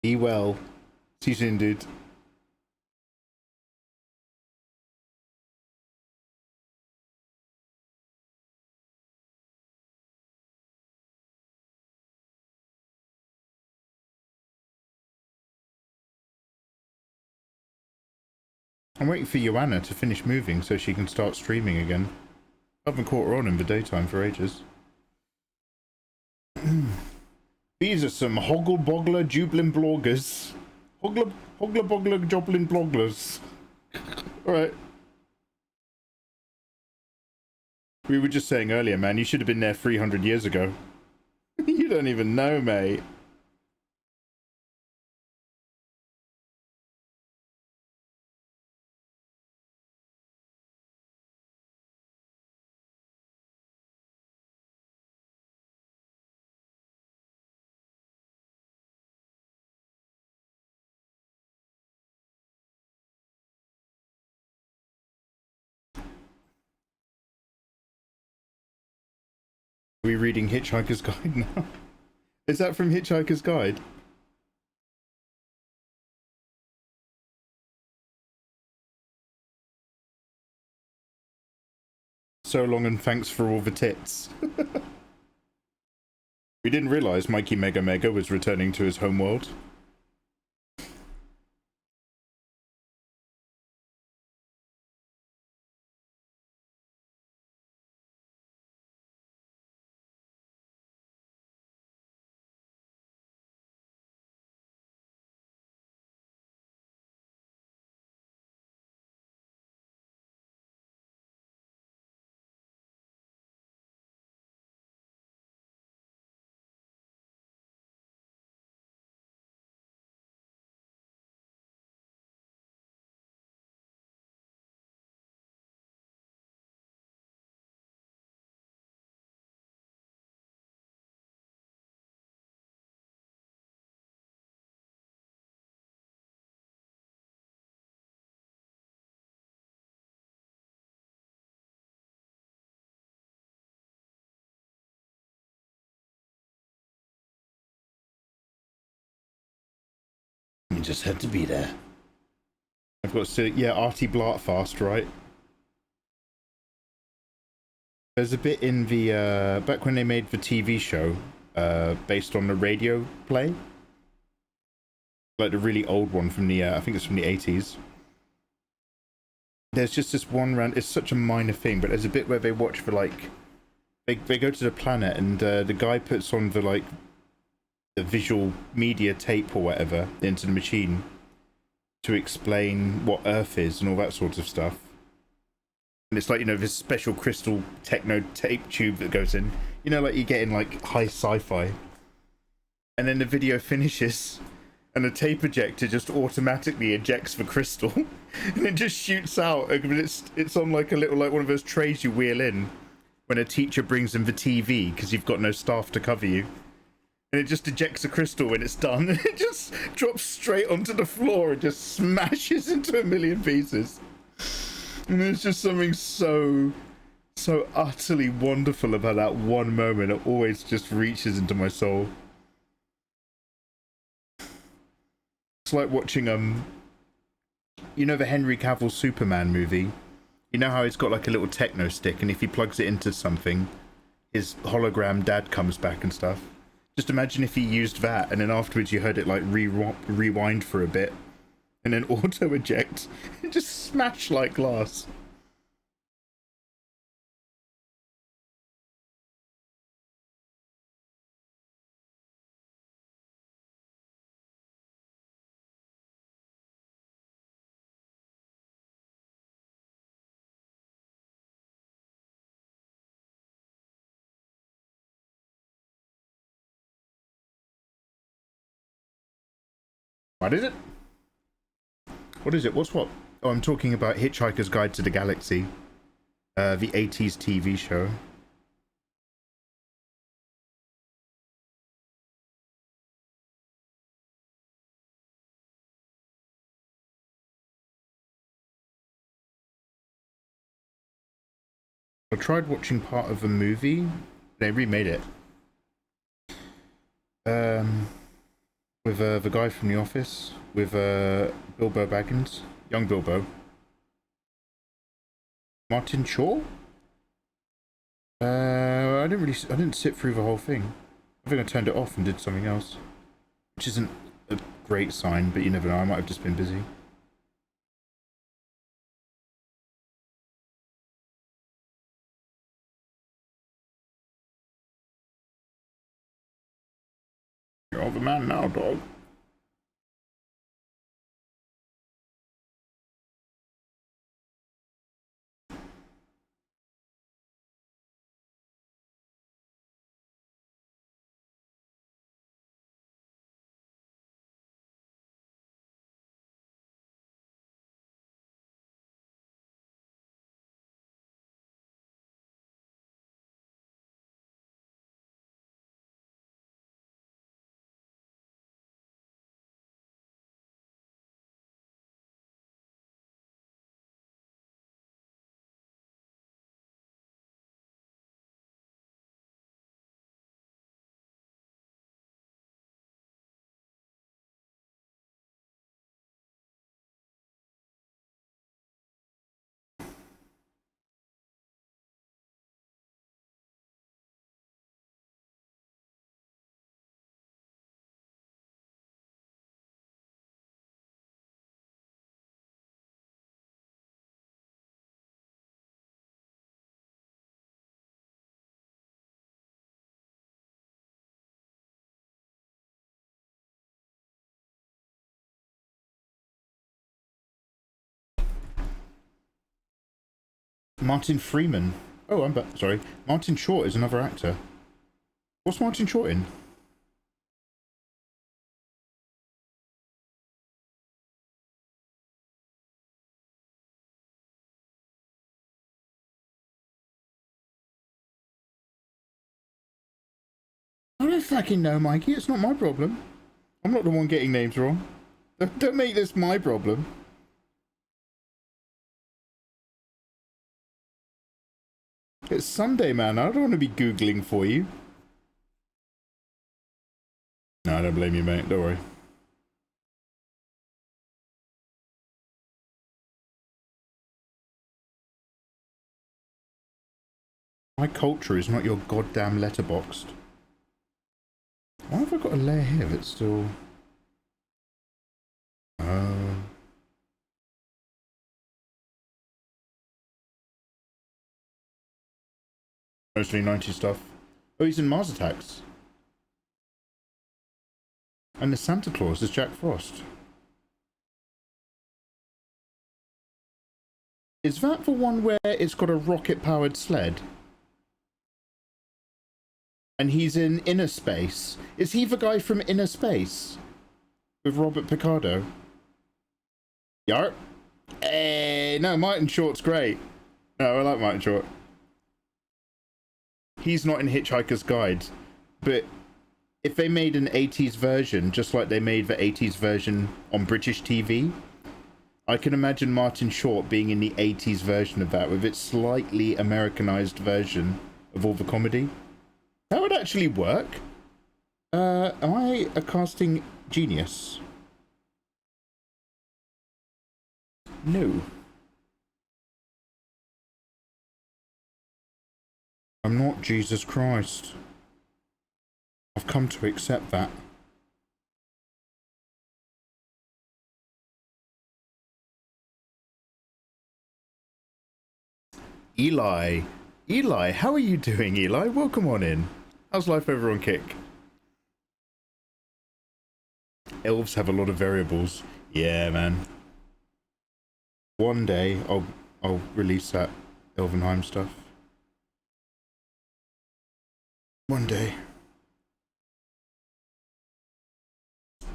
Be well. See you soon, dude. I'm waiting for Joanna to finish moving so she can start streaming again. I haven't caught her on in the daytime for ages. These are some hoggle-boggler jublin bloggers. Hoggler-boggler joblin blogglers. Alright. We were just saying earlier, man, you should have been there 300 years ago. You don't even know, mate. Are we reading Hitchhiker's Guide now? Is that from Hitchhiker's Guide? So long and thanks for all the tits. We didn't realise Mikey Mega Mega was returning to his homeworld. You just had to be there. I've got to, yeah, Artie Blartfast, right? There's a bit in the, back when they made the TV show, based on the radio play. Like the really old one from the, I think it's from the 80s. There's just this one round, it's such a minor thing, but there's a bit where they watch for like, they go to the planet and the guy puts on the like, the visual media tape or whatever into the machine to explain what Earth is and all that sort of stuff. And it's like, you know, this special crystal techno tape tube that goes in, you know, like you get in like high sci-fi. And then the video finishes and the tape ejector just automatically ejects the crystal and it just shoots out. It's on like a little, like one of those trays you wheel in when a teacher brings in the TV because you've got no staff to cover you. And it just ejects a crystal when it's done. And it just drops straight onto the floor and just smashes into a million pieces. And there's just something so utterly wonderful about that one moment. It always just reaches into my soul. It's like watching, you know the Henry Cavill Superman movie? You know how he's got like a little techno stick and if he plugs it into something, his hologram dad comes back and stuff? Just imagine if he used that and then afterwards you heard it like rewind for a bit and then auto eject and just smash like glass. What is it? What is it? What's what? Oh, I'm talking about Hitchhiker's Guide to the Galaxy. The 80s TV show. I tried watching part of a movie. They remade it. With the guy from The Office, with Bilbo Baggins, young Bilbo. Martin Shaw? I didn't sit through the whole thing. I think I turned it off and did something else. Which isn't a great sign, but you never know, I might have just been busy. You're the man now, dog. Martin Freeman. Oh, I'm back. Sorry. Martin Short is another actor. What's Martin Short in? I don't fucking know, Mikey. It's not my problem. I'm not the one getting names wrong. Don't make this my problem. It's Sunday, man. I don't want to be Googling for you. No, I don't blame you, mate. Don't worry. My culture is not your goddamn letterboxed. Why have I got a layer here that's still... Mostly 90s stuff. Oh, he's in Mars Attacks. And the Santa Claus is Jack Frost. Is that the one where it's got a rocket-powered sled? And he's in Inner Space. Is he the guy from Inner Space? With Robert Picardo? Yarp. Hey, no, Martin Short's great. No, I like Martin Short. He's not in Hitchhiker's Guide. But if they made an 80s version, just like they made the 80s version on British TV, I can imagine Martin Short being in the 80s version of that, with its slightly Americanized version of all the comedy. That would actually work. Am I a casting genius? No. I'm not Jesus Christ. I've come to accept that. Eli. Eli, how are you doing, Eli? Welcome on in. How's life over on Kick? Elves have a lot of variables. Yeah, man. One day I'll release that Elvenheim stuff. One day.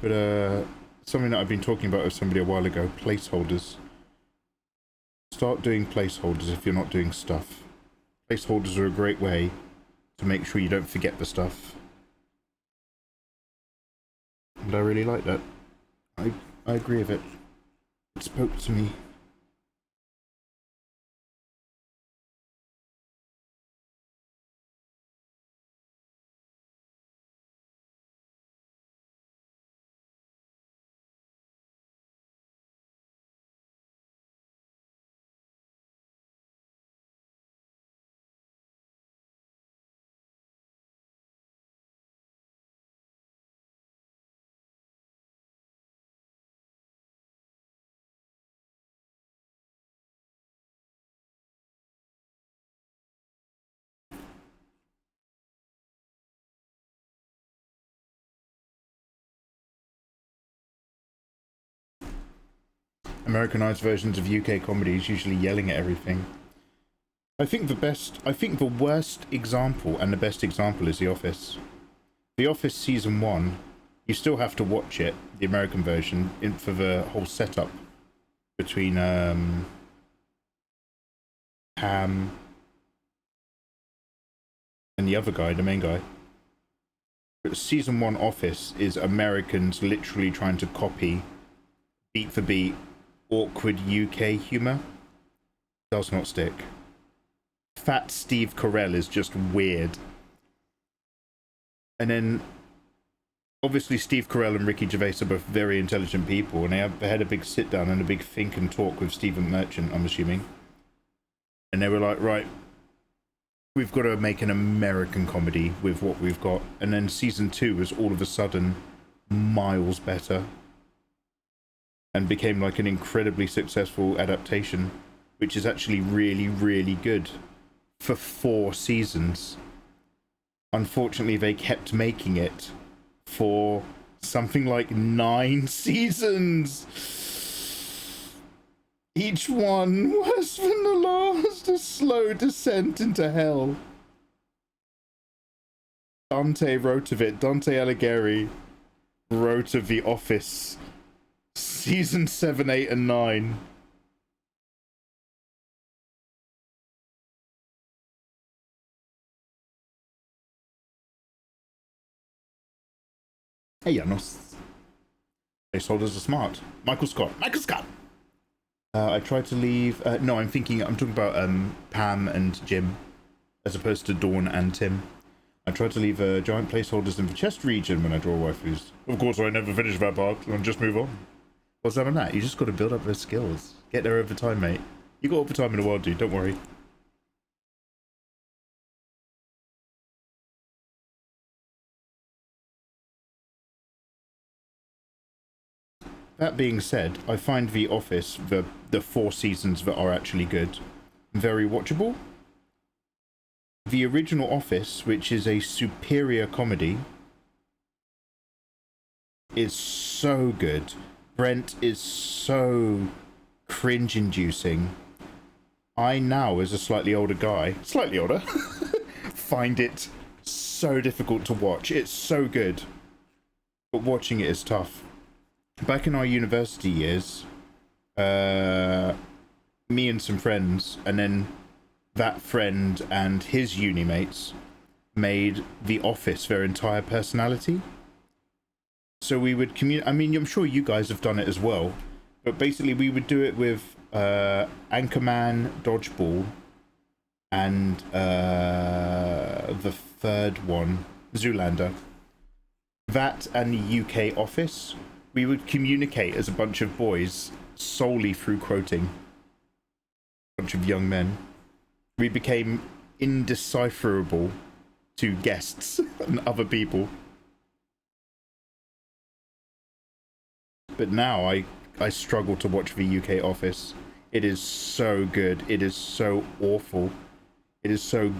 But something that I've been talking about with somebody a while ago. Placeholders. Start doing placeholders if you're not doing stuff. Placeholders are a great way to make sure you don't forget the stuff. And I really like that. I agree with it. It spoke to me. Americanized versions of UK comedies usually yelling at everything. I think the worst example and the best example is The Office. The Office season 1, you still have to watch it, the American version, for the whole setup between Pam and the other guy, the main guy. But season 1 Office is Americans literally trying to copy, beat for beat, awkward UK humour. Does not stick. Fat Steve Carell is just weird. And then obviously Steve Carell and Ricky Gervais are both very intelligent people, and they had a big sit down and a big think and talk with Stephen Merchant, I'm assuming. And they were like, right, we've got to make an American comedy with what we've got. And then season 2 was all of a sudden miles better and became like an incredibly successful adaptation, which is actually really, really good for 4 seasons. Unfortunately, they kept making it for something like 9 seasons. Each one worse than the last, a slow descent into hell. Dante wrote of it. Dante Alighieri wrote of The Office. Season 7, 8, and 9. Hey, Janos. Placeholders are smart. Michael Scott. Michael Scott! I tried to leave... no, I'm talking about Pam and Jim, as opposed to Dawn and Tim. I tried to leave giant placeholders in the chest region when I draw waifus. Of course, I never finish that part, and just move on. What's that on that? You just got to build up those skills. Get there over time, mate. You got all the time in the world, dude. Don't worry. That being said, I find The Office, the 4 seasons that are actually good, very watchable. The original Office, which is a superior comedy, is so good. Brent is so cringe-inducing. I now, as a slightly older guy, find it so difficult to watch. It's so good, but watching it is tough. Back in our university years, me and some friends, and then that friend and his uni mates made The Office their entire personality. So we would communicate. I mean, I'm sure you guys have done it as well, but basically we would do it with Anchorman, Dodgeball, and the third one, Zoolander. That and the UK Office. We would communicate as a bunch of boys solely through quoting. A bunch of young men. We became indecipherable to guests and other people. But now I struggle to watch the UK Office. It is so good. It is so awful. It is so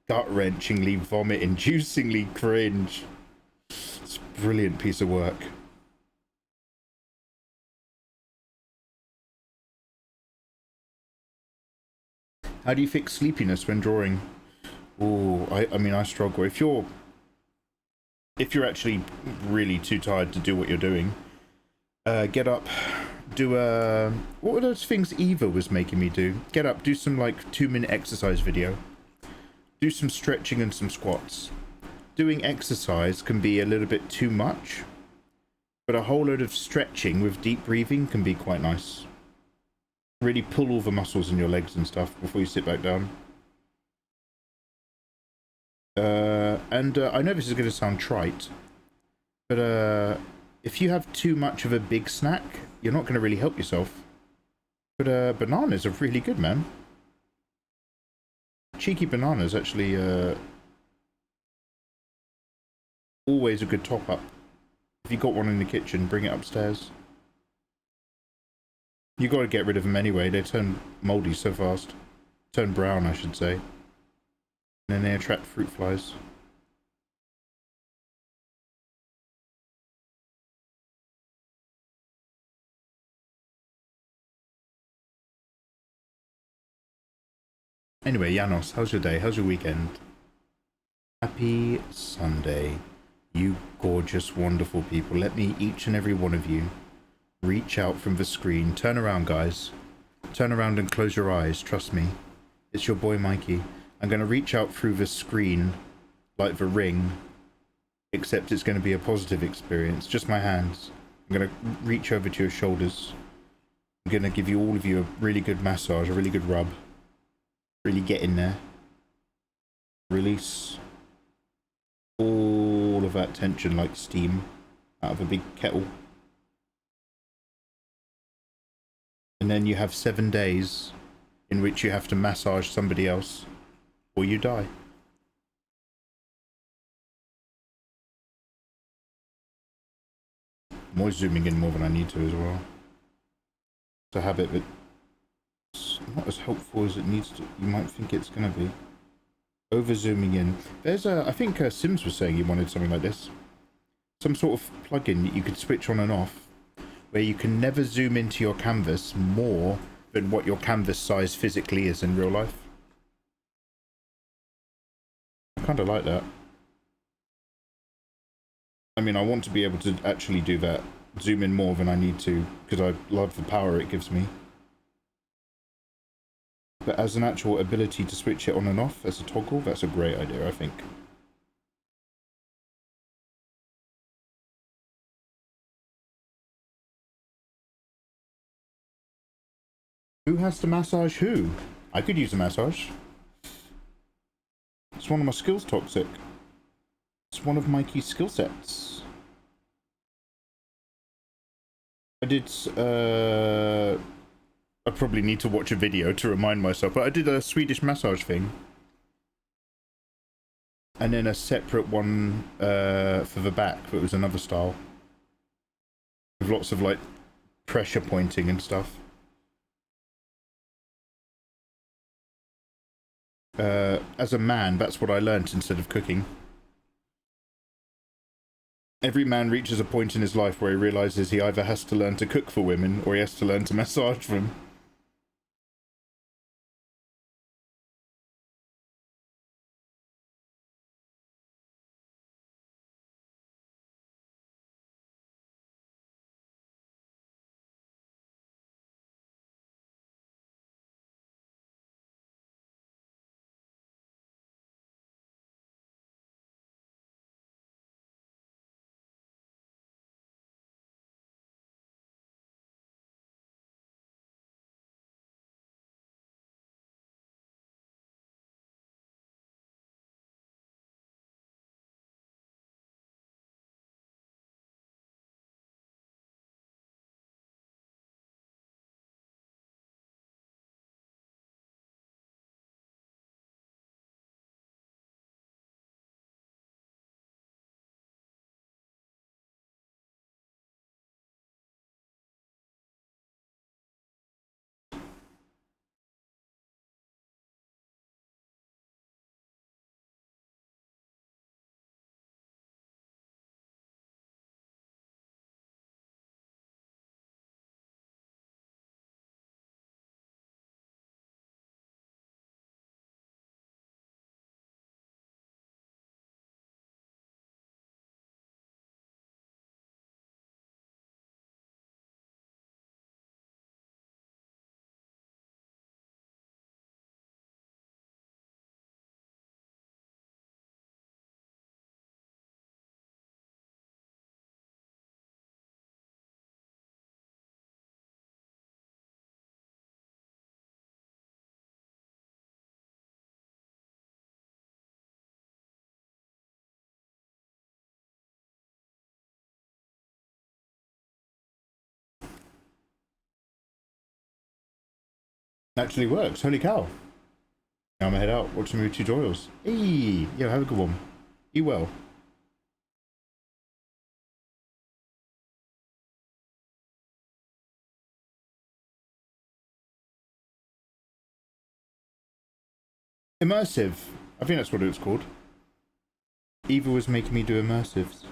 gut-wrenchingly, vomit-inducingly cringe. It's a brilliant piece of work. How do you fix sleepiness when drawing? Oh, I mean, I struggle. If you're actually really too tired to do what you're doing, Get up, do what were those things Eva was making me do? Get up, do some like 2-minute exercise video. Do some stretching and some squats. Doing exercise can be a little bit too much, but a whole load of stretching with deep breathing can be quite nice. Really pull all the muscles in your legs and stuff before you sit back down. I know this is going to sound trite, but if you have too much of a big snack, you're not going to really help yourself. But bananas are really good, man. Cheeky bananas actually always a good top up. If you got one in the kitchen, bring it upstairs. You got to get rid of them anyway. They turn moldy so fast. Turn brown, I should say. And then they attract fruit flies. Anyway, Janos, how's your day? How's your weekend? Happy Sunday, you gorgeous, wonderful people. Let me, each and every one of you, reach out from the screen. Turn around, guys. Turn around and close your eyes. Trust me. It's your boy, Mikey. I'm going to reach out through the screen like the ring, except it's going to be a positive experience. Just my hands. I'm going to reach over to your shoulders. I'm going to give you, all of you, a really good massage, a really good rub. Really get in there. Release all of that tension like steam out of a big kettle. And then you have 7 days in which you have to massage somebody else or you die. I'm always zooming in more than I need to as well. It's a habit that's not as helpful as it needs to. You might think it's going to be. Over zooming in. There's a, I think Sims was saying he wanted something like this. Some sort of plugin that you could switch on and off, where you can never zoom into your canvas more than what your canvas size physically is in real life. I kind of like that. I mean, I want to be able to actually do that. Zoom in more than I need to, because I love the power it gives me. But as an actual ability to switch it on and off as a toggle, that's a great idea, I think. Who has to massage who? I could use a massage. It's one of my skills, Toxic. It's one of Mikey's skill sets. I did, I probably need to watch a video to remind myself, but I did a Swedish massage thing. And then a separate one for the back, but it was another style. With lots of, like, pressure pointing and stuff. As a man, that's what I learnt instead of cooking. Every man reaches a point in his life where he realizes he either has to learn to cook for women or he has to learn to massage them. Actually works. Holy cow. Now I'm gonna head out, watch some movie tutorials. Hey, yo, have a good one. Be well. Immersive. I think that's what it was called. Eva was making me do immersives.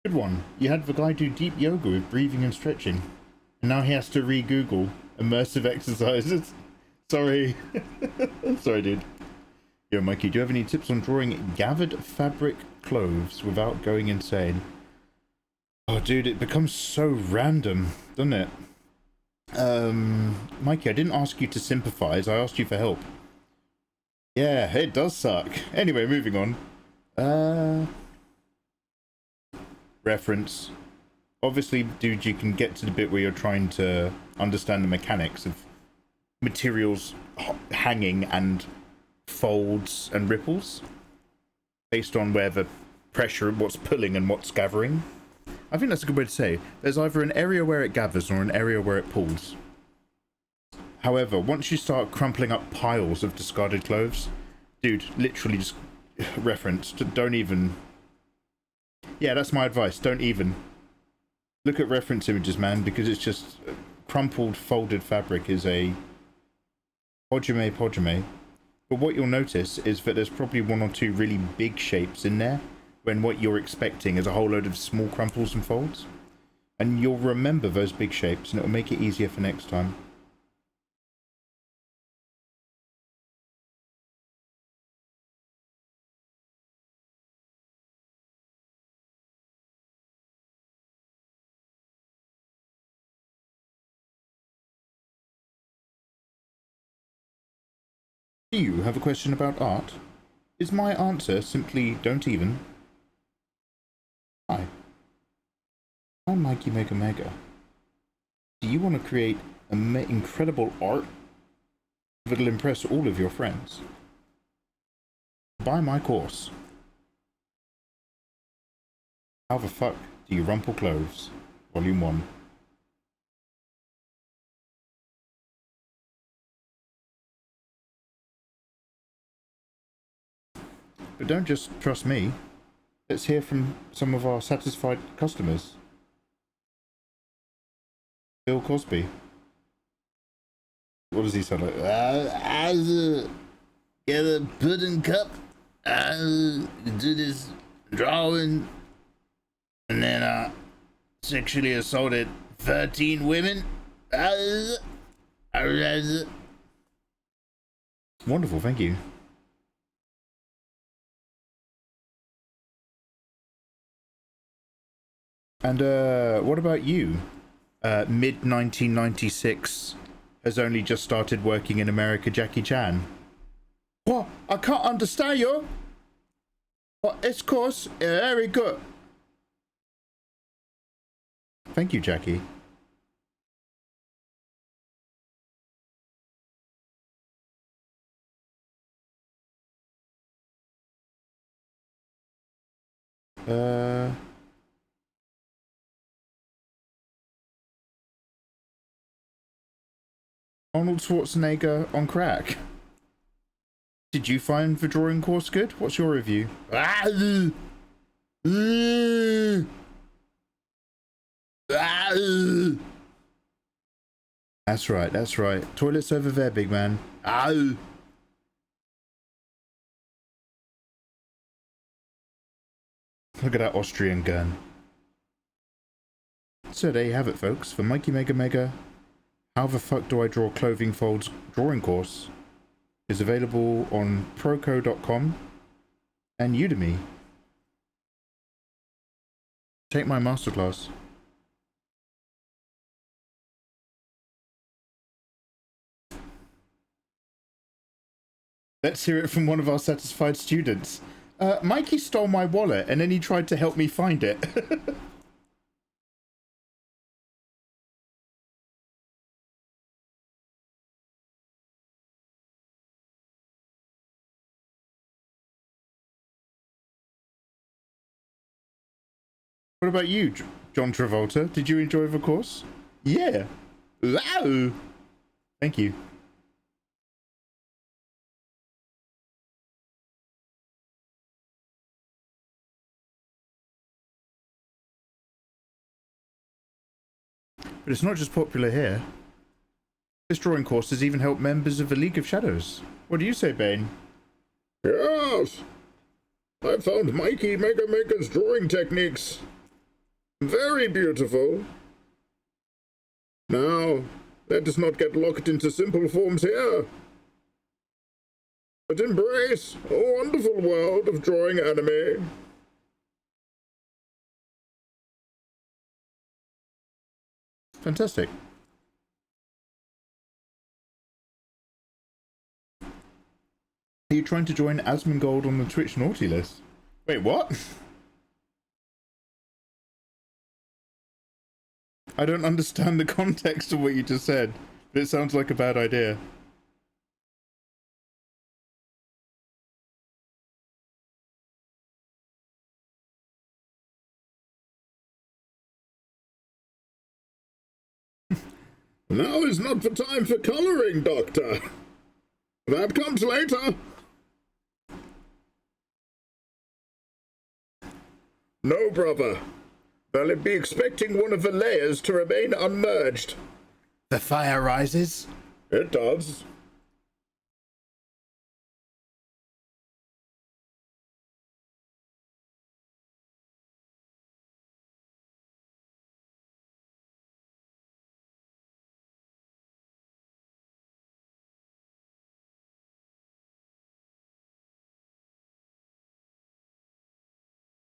Good one. You had the guy do deep yoga with breathing and stretching. And now he has to re-Google immersive exercises. Sorry. Sorry, dude. Yo, Mikey, do you have any tips on drawing gathered fabric clothes without going insane? Oh, dude, it becomes so random, doesn't it? Mikey, I didn't ask you to sympathize. I asked you for help. Yeah, it does suck. Anyway, moving on. Reference. Obviously, dude, you can get to the bit where you're trying to understand the mechanics of materials hanging and folds and ripples based on where the pressure, what's pulling and what's gathering. I think that's a good way to say. There's either an area where it gathers or an area where it pulls. However, once you start crumpling up piles of discarded clothes, dude, literally just reference to don't even. Yeah, that's my advice. Don't even look at reference images, man, because it's just crumpled, folded fabric is a pojame. But what you'll notice is that there's probably one or two really big shapes in there, when what you're expecting is a whole load of small crumples and folds. And you'll remember those big shapes, and it'll make it easier for next time. Do you have a question about art? Is my answer simply don't even? Hi. I'm Mikey Mega Mega. Do you want to create incredible art that'll impress all of your friends? Buy my course. How the fuck do you rumple clothes? Volume 1. But don't just trust me. Let's hear from some of our satisfied customers. Bill Cosby. What does he sound like? Get a pudding cup. Do this drawing. And then sexually assaulted 13 women. Wonderful, thank you. And what about you? Mid 1996 has only just started working in America, Jackie Chan. What? I can't understand you. What? It's course very good. Thank you, Jackie. Arnold Schwarzenegger on crack. Did you find the drawing course good? What's your review? That's right, that's right. Toilet's over there, big man. Look at that Austrian gun. So there you have it, folks. For Mikey Mega Mega, How the Fuck Do I Draw Clothing Folds drawing course is available on proco.com and Udemy. Take my masterclass. Let's hear it from one of our satisfied students. Mikey stole my wallet and then he tried to help me find it. What about you, John Travolta? Did you enjoy the course? Yeah. Wow. Thank you. But it's not just popular here. This drawing course has even helped members of the League of Shadows. What do you say, Bane? Yes! I found Mikey Mega Mega's drawing techniques. Very beautiful. Now, let us not get locked into simple forms here, but embrace a wonderful world of drawing anime. Fantastic. Are you trying to join Asmongold on the Twitch naughty list? Wait, what? I don't understand the context of what you just said, but it sounds like a bad idea. Now is not the time for colouring, Doctor. That comes later. No, brother. They'll be expecting one of the layers to remain unmerged. The fire rises? It does.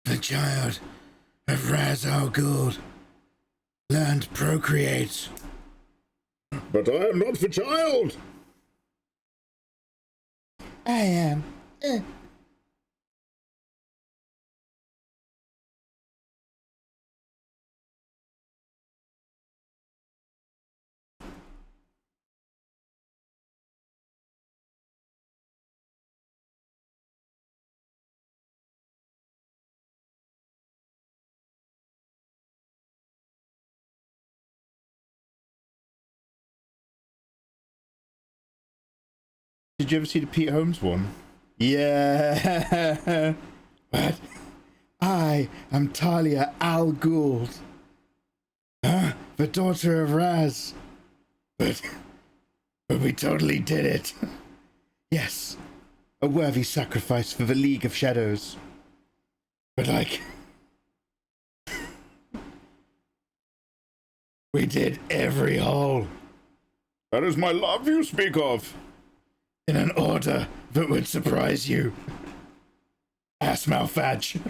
The child of Rajzolj learned to procreate. But I am not the child. I am. Did you ever see the Pete Holmes one? Yeah. What? I am Talia Al Ghul, the daughter of Raz. But we totally did it. Yes, a worthy sacrifice for the League of Shadows. But like, we did every hole. That is my love you speak of. In an order that would surprise you. Ass mouthfadge.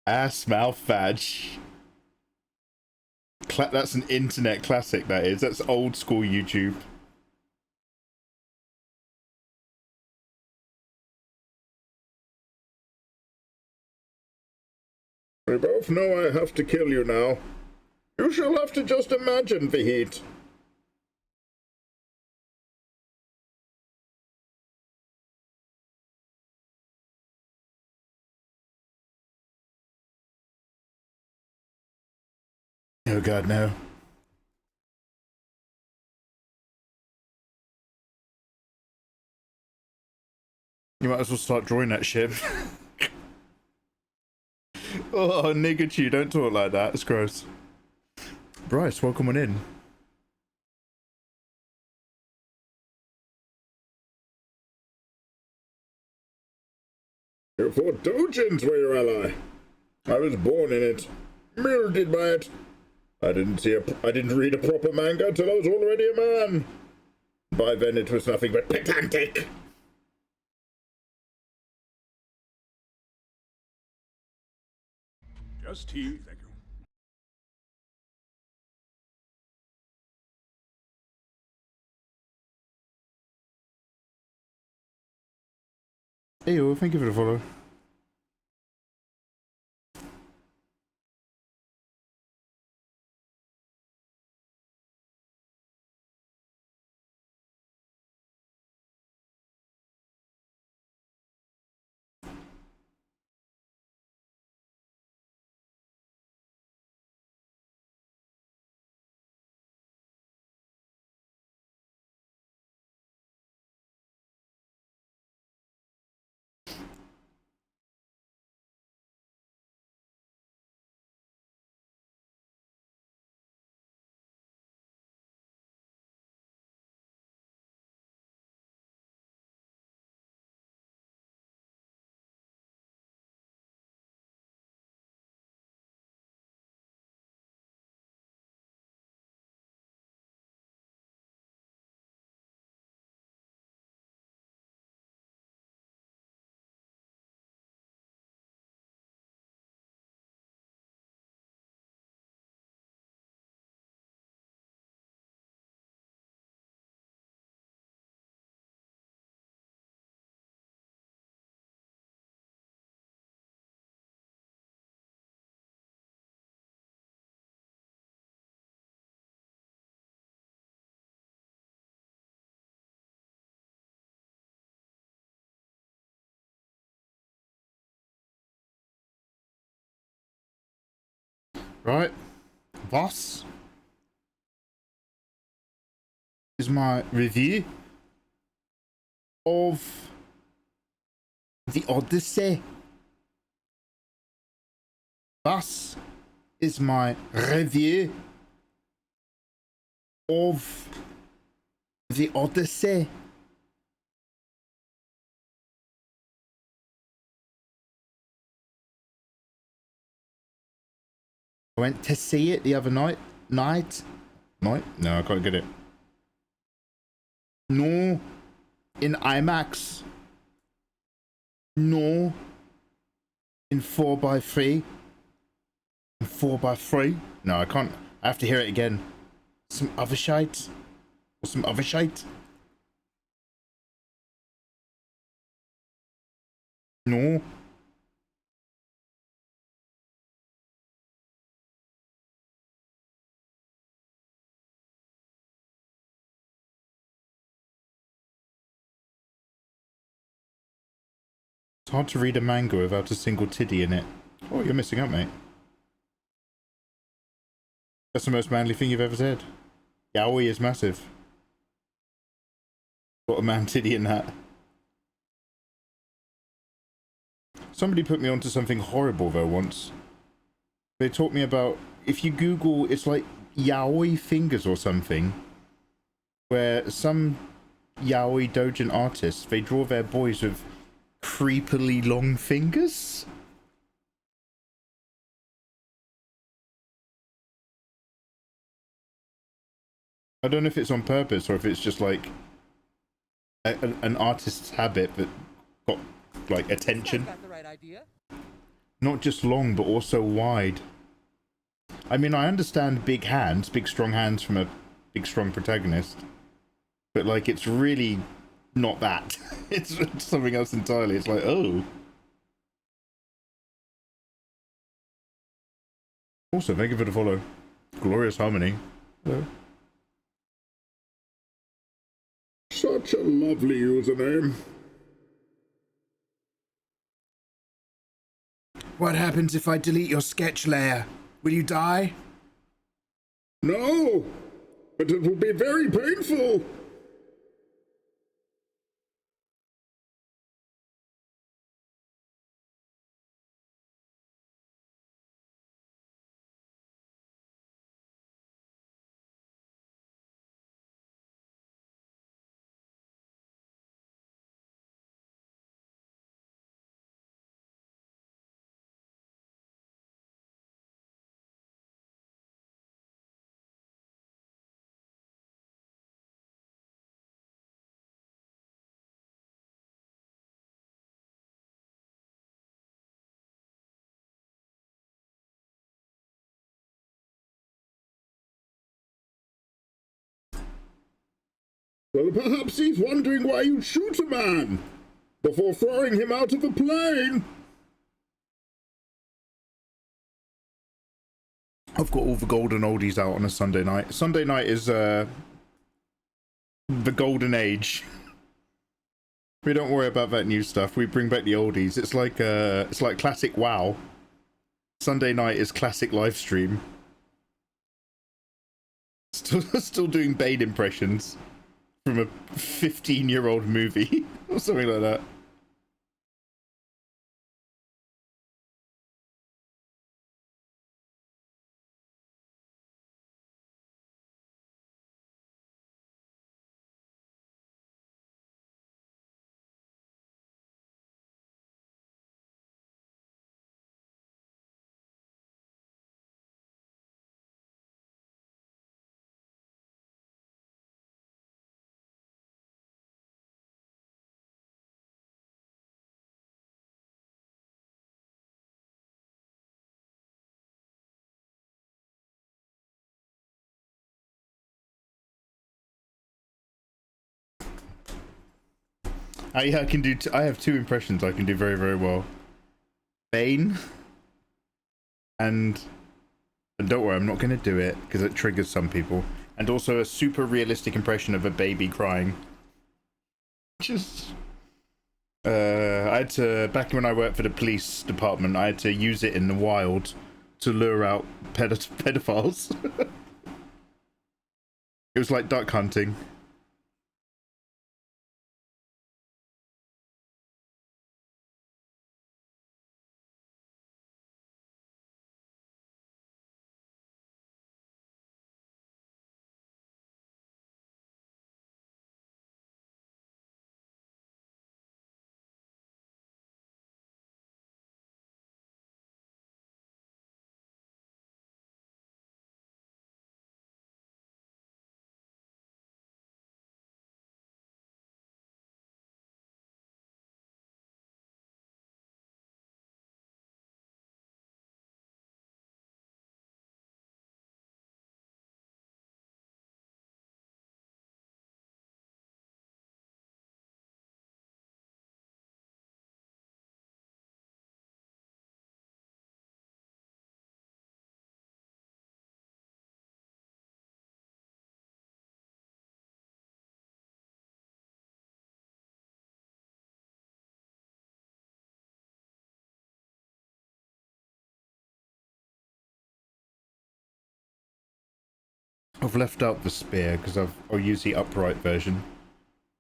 Ass mouthfadge. That's an internet classic, that is. That's old school YouTube. We both know I have to kill you now. You shall have to just imagine the heat. Oh god, no. You might as well start drawing that shit. Oh, Nigachu, don't talk like that. It's gross. Bryce, welcome on in. You thought Dojins were your ally. I was born in it, mildewed by it. I didn't read a proper manga till I was already a man. By then it was nothing but pedantic. Just tea, thank you. Hey, yo, thank you for the follow. right? Was is my review of the Odyssey. Was is my review of the Odyssey. I went to see it the other night. Night? No, I can't get it. No. In IMAX. No. In 4x3. In 4x3. No, I can't. I have to hear it again. Some other shite. Or some other shite. No. It's hard to read a manga without a single titty in it. Oh, you're missing out, mate. That's the most manly thing you've ever said. Yaoi is massive. Got a man titty in that. Somebody put me onto something horrible though once. They taught me about, if you Google, it's like yaoi fingers or something, where some yaoi doujin artists, they draw their boys with creepily long fingers. I don't know if it's on purpose or if it's just like an artist's habit that got like attention. Got the right idea. Not just long, but also wide. I mean, I understand big hands, big strong hands from a big strong protagonist, but like it's really not that. It's something else entirely. It's like, oh. Also, thank you for the follow. Glorious Harmony. Hello. Such a lovely username. What happens if I delete your sketch layer? Will you die? No, but it will be very painful. Well, perhaps he's wondering why you shoot a man before throwing him out of a plane. I've got all the golden oldies out on a Sunday night. Sunday night is the golden age. We don't worry about that new stuff. We bring back the oldies. It's like classic WoW. Sunday night is classic live stream. Still doing Bane impressions from a 15-year-old movie or something like that. I can do. I have two impressions I can do very, very well. Bane, and don't worry, I'm not going to do it because it triggers some people. And also a super realistic impression of a baby crying. Just, I had to, back when I worked for the police department, I had to use it in the wild to lure out pedophiles. It was like duck hunting. I've left out the spear because I'll use the upright version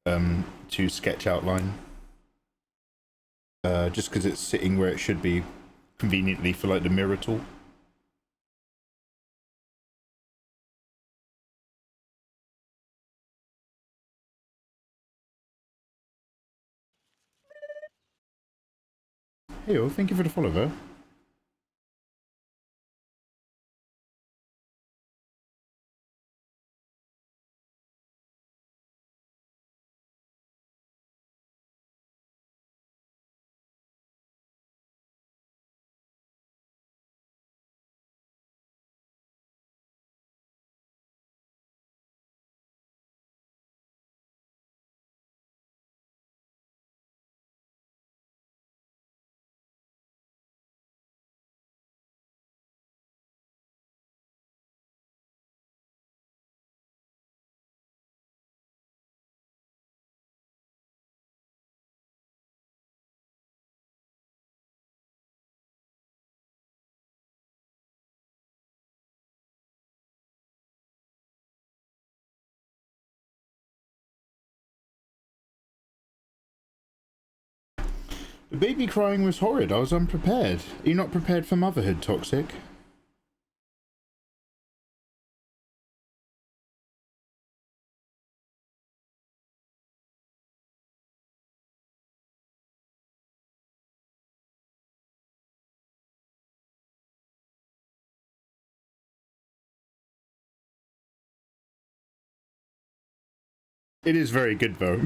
to sketch outline. Just because it's sitting where it should be conveniently for like the mirror tool. Hey, thank you for the follow though. The baby crying was horrid. I was unprepared. Are you not prepared for motherhood, Toxic? It is very good though.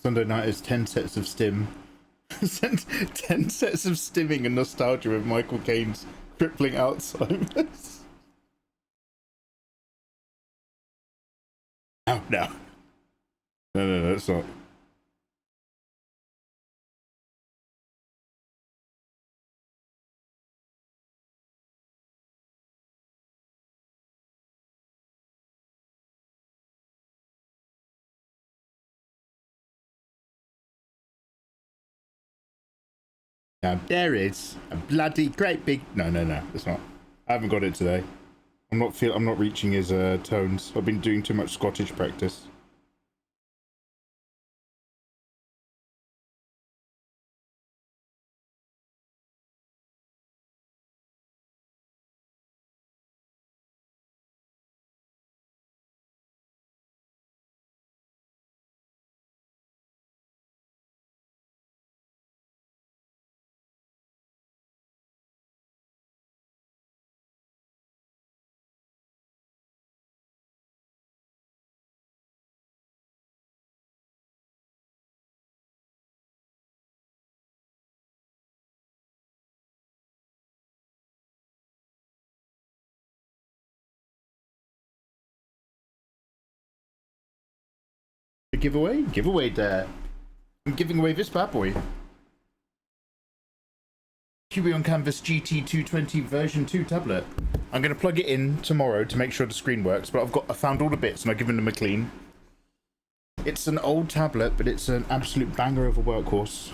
Sunday night is 10 sets of stim. 10 sets of stimming and nostalgia with Michael Caine's crippling Alzheimer's. No, it's not. Now there is a bloody great big no, it's not. I haven't got it today. I'm not reaching his tones. I've been doing too much Scottish practice. Giveaway there. I'm giving away this bad boy. QB on Canvas GT220 version 2 tablet. I'm going to plug it in tomorrow to make sure the screen works, but I found all the bits and I've given them a clean. It's an old tablet, but it's an absolute banger of a workhorse.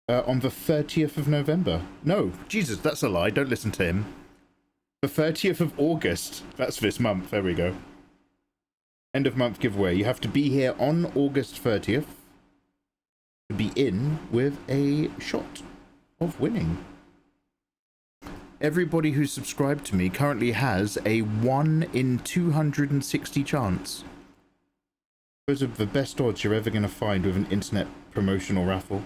On the 30th of November. No, Jesus, that's a lie. Don't listen to him. The 30th of August. That's this month. There we go. End of month giveaway. You have to be here on August 30th to be in with a shot of winning. Everybody who's subscribed to me currently has a 1 in 260 chance. Those are the best odds you're ever going to find with an internet promotional raffle.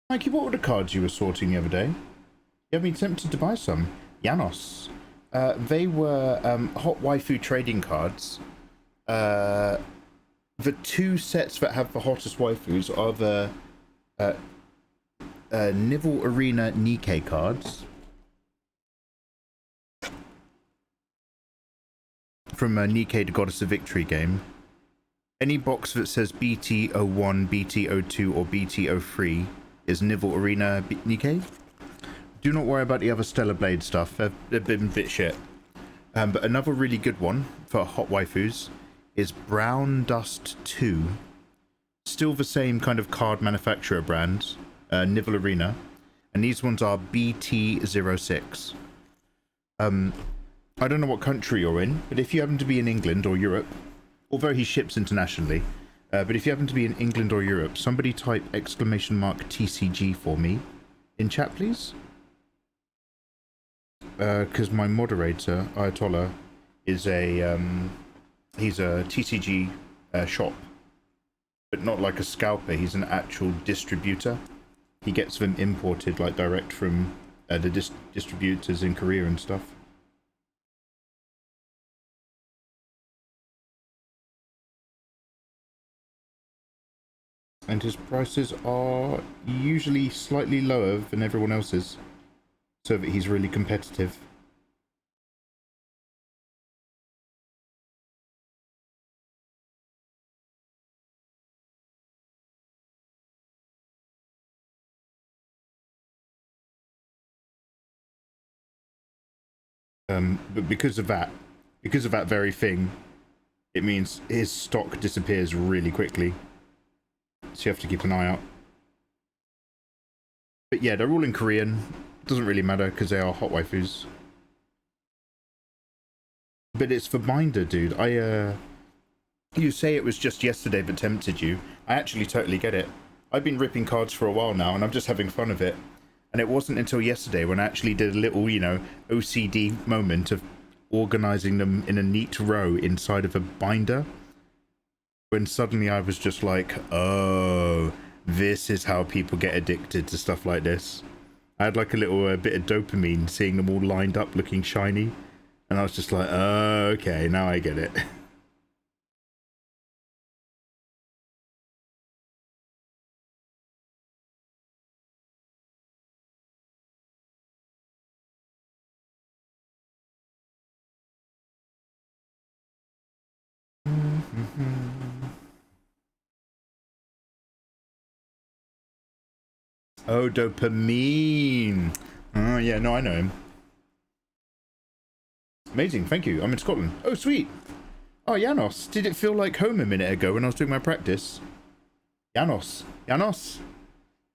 Mikey, what were the cards you were sorting the other day? You have been tempted to buy some. Janos. They were hot waifu trading cards. The two sets that have the hottest waifus are the Nivel Arena Nikkei cards from Nikkei, the Goddess of Victory game. Any box that says BT01, BT02 or BT03 is Nivel Arena Nikkei. Do not worry about the other Stellar Blade stuff, they've been a bit shit. But another really good one for hot waifus is Brown Dust 2. Still the same kind of card manufacturer brand, Nivel Arena. And these ones are BT06. I don't know what country you're in, but if you happen to be in England or Europe, although he ships internationally, but if you happen to be in England or Europe, somebody type !TCG for me in chat, please. Because my moderator, Ayatollah, is he's a TCG shop, but not like a scalper. He's an actual distributor. He gets them imported like direct from the distributors in Korea and stuff. And his prices are usually slightly lower than everyone else's, so that he's really competitive. But because of that very thing, it means his stock disappears really quickly. So you have to keep an eye out. But yeah, they're all in Korean. Doesn't really matter because they are hot waifus. But it's for binder, dude. You say it was just yesterday that tempted you. I actually totally get it. I've been ripping cards for a while now and I'm just having fun of it. And it wasn't until yesterday when I actually did a little, you know, OCD moment of organizing them in a neat row inside of a binder. When suddenly I was just like, oh, this is how people get addicted to stuff like this. I had like a little bit of dopamine seeing them all lined up looking shiny. And I was just like, oh, okay, now I get it. Oh, dopamine. Oh, yeah, no, I know him. Amazing, thank you. I'm in Scotland. Oh, sweet. Oh, Janos, did it feel like home a minute ago when I was doing my practice? Janos,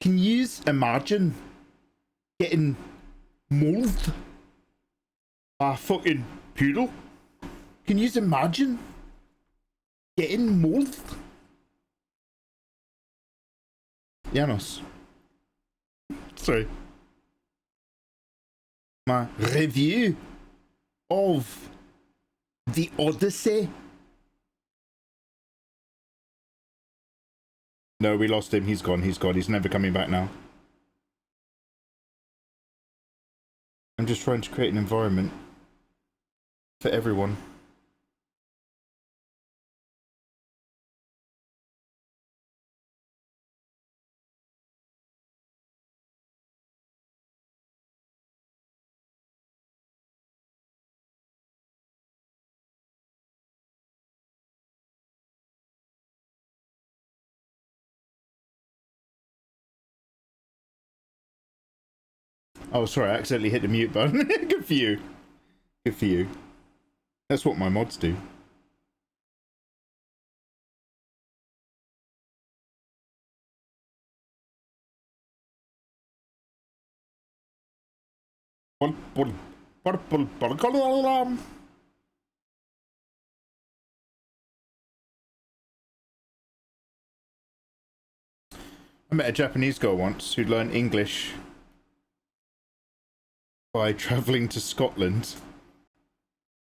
can you imagine getting mauled by a fucking poodle? Can you imagine getting mauled? Janos. Sorry. My review of the Odyssey. No, we lost him. He's gone. He's never coming back now. I'm just trying to create an environment for everyone. Oh, sorry, I accidentally hit the mute button. Good for you. Good for you. That's what my mods do. I met a Japanese girl once who learned English by travelling to Scotland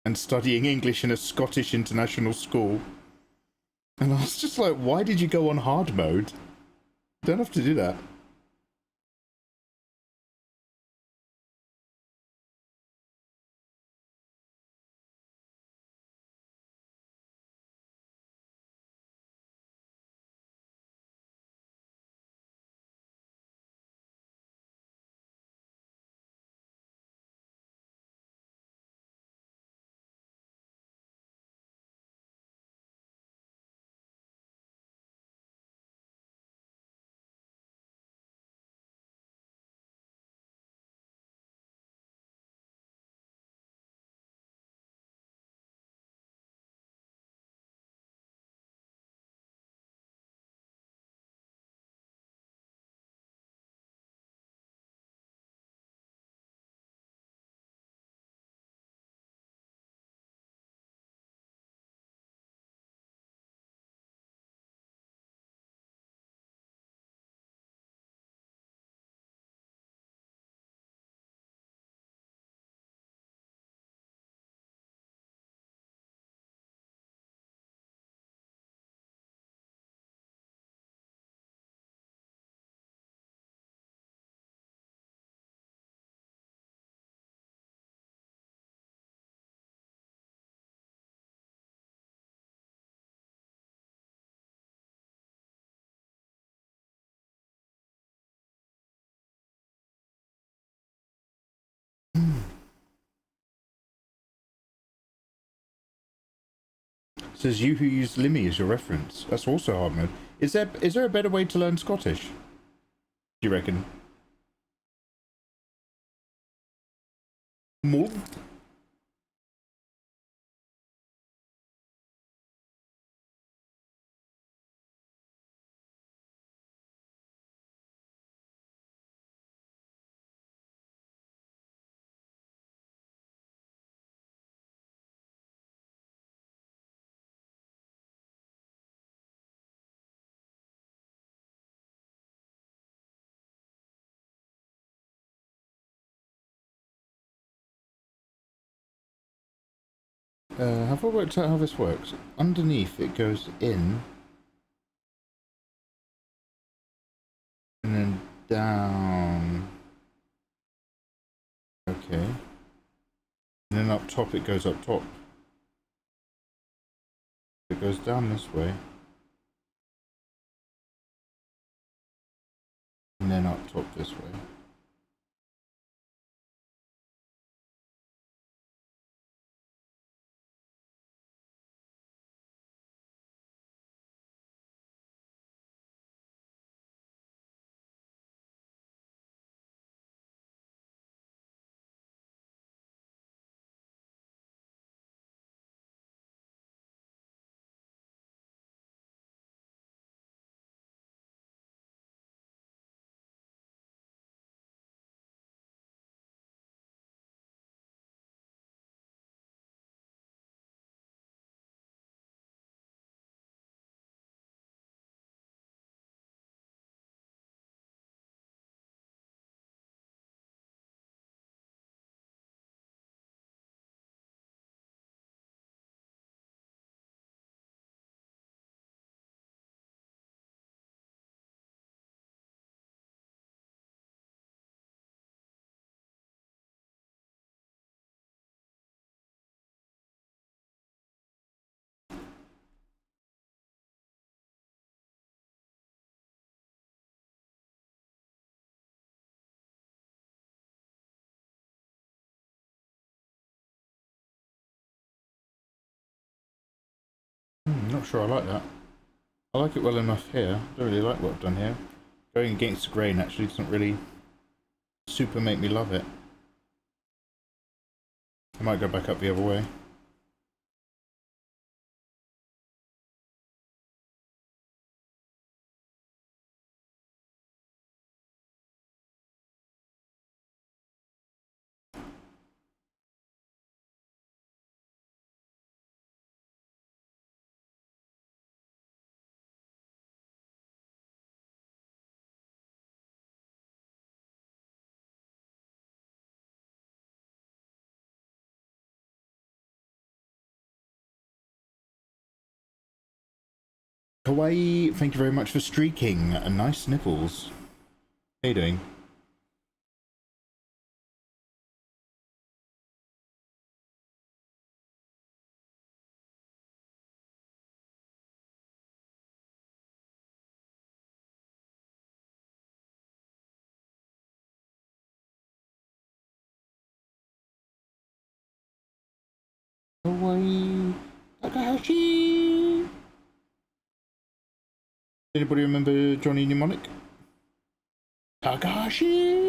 and studying English in a Scottish international school. And I was just like, why did you go on hard mode? Don't have to do that. Says you who used Limmy as your reference. That's also hard mode. Is there a better way to learn Scottish? Do you reckon? More? Have I worked out how this works? Underneath it goes in and then down. Okay. And then up top it goes up top. It goes down this way. And then up top this way. Not sure I like that. I like it well enough here. I don't really like what I've done here. Going against the grain actually doesn't really super make me love it. I might go back up the other way. Kawaii, thank you very much for streaking. Nice nipples. How you doing? Kawaii Takahashi. Anybody remember Johnny Mnemonic? Takahashi.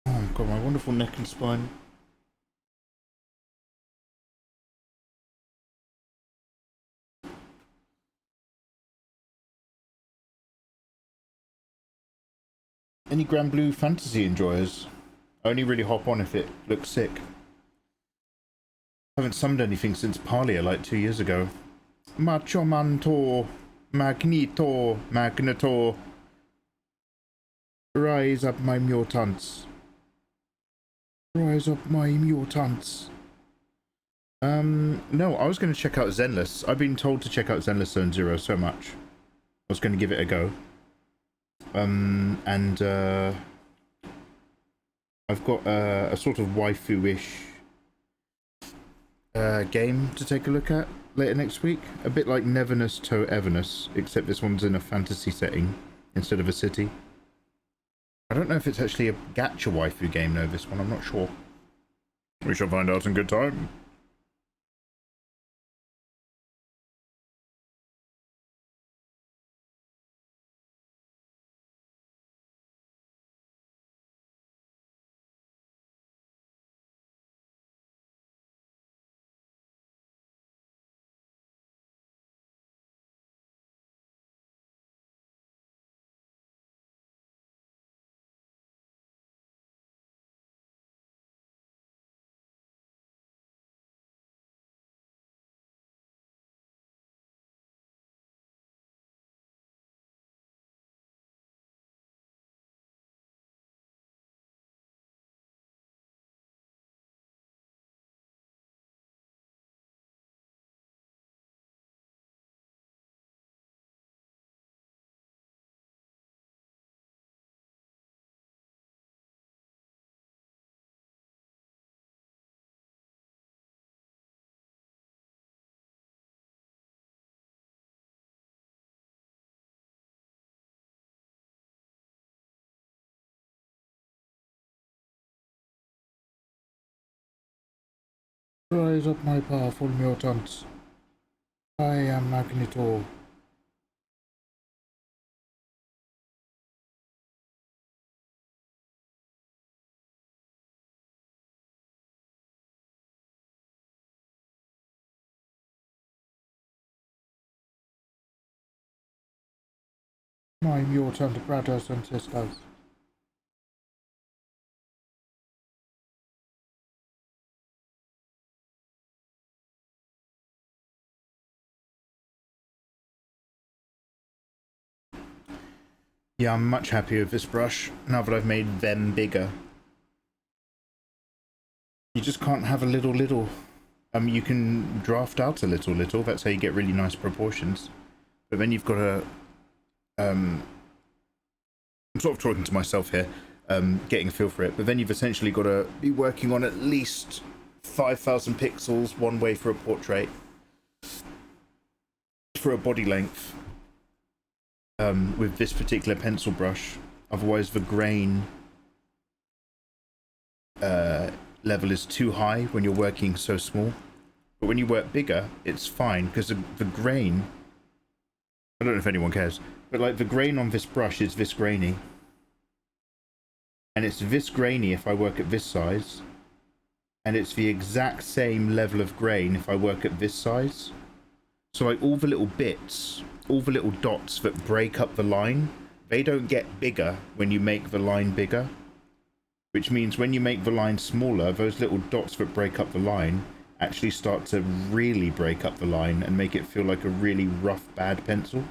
Oh, I've got my wonderful neck and spine. Any Grand Blue Fantasy enjoyers? I only really hop on if it looks sick. Haven't summoned anything since Palia like 2 years ago. Macho Mantor, Magneto, Magneto. Rise up my mutants. Rise up my mutants. No, I was going to check out Zenless. I've been told to check out Zenless Zone Zero so much. I was going to give it a go. I've got a sort of waifu-ish game to take a look at later next week. A bit like Neverness to Everness, except this one's in a fantasy setting instead of a city. I don't know if it's actually a gacha waifu game though, this one, I'm not sure. We shall find out in good time. Rise up my powerful mutants. I am Magneto. I'm your turn to brothers and sisters. Yeah, I'm much happier with this brush now that I've made them bigger. You just can't have a little. You can draft out a little. That's how you get really nice proportions. But then you've got to. I'm sort of talking to myself here, getting a feel for it. But then you've essentially got to be working on at least 5,000 pixels one way for a portrait, for a body length, with this particular pencil brush. Otherwise, the grain level is too high when you're working so small. But when you work bigger, it's fine because the grain. I don't know if anyone cares, but like the grain on this brush is this grainy. And it's this grainy if I work at this size. And it's the exact same level of grain if I work at this size. So like all the little bits, all the little dots that break up the line, they don't get bigger when you make the line bigger. Which means when you make the line smaller, those little dots that break up the line actually start to really break up the line and make it feel like a really rough, bad pencil.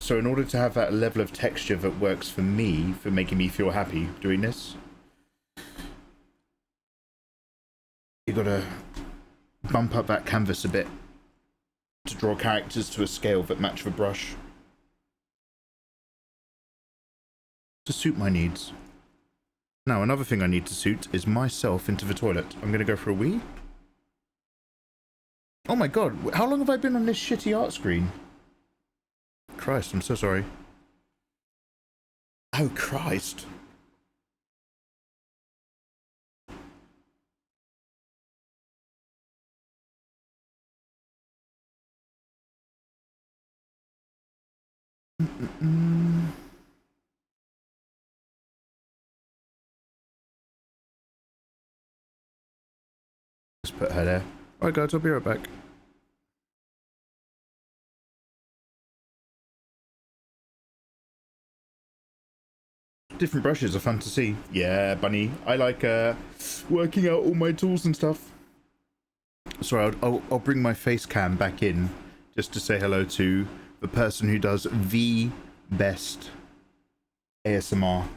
So in order to have that level of texture that works for me, for making me feel happy doing this, you gotta bump up that canvas a bit to draw characters to a scale that match the brush to suit my needs. Now, another thing I need to suit is myself into the toilet. I'm gonna go for a wee. Oh my god, how long have I been on this shitty art screen? Christ, I'm so sorry. Oh, Christ. Just put her there. Alright guys, I'll be right back. Different brushes are fun to see. Yeah, bunny. I like working out all my tools and stuff. Sorry, I'll bring my face cam back in just to say hello to the person who does the best ASMR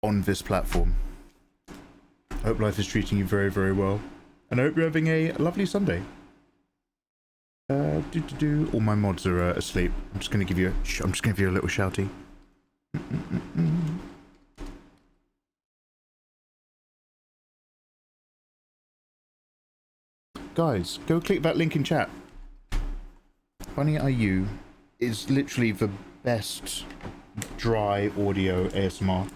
on this platform. I hope life is treating you very, very well. And I hope you're having a lovely Sunday. All my mods are asleep. I'm just gonna give you a little shouty. Guys, go click that link in chat. Bunny IU is literally the best dry audio ASMR.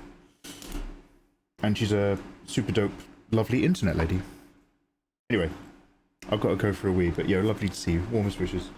And she's a super dope, lovely internet lady. Anyway, I've got to go for a wee, but yeah, lovely to see you. Warmest wishes.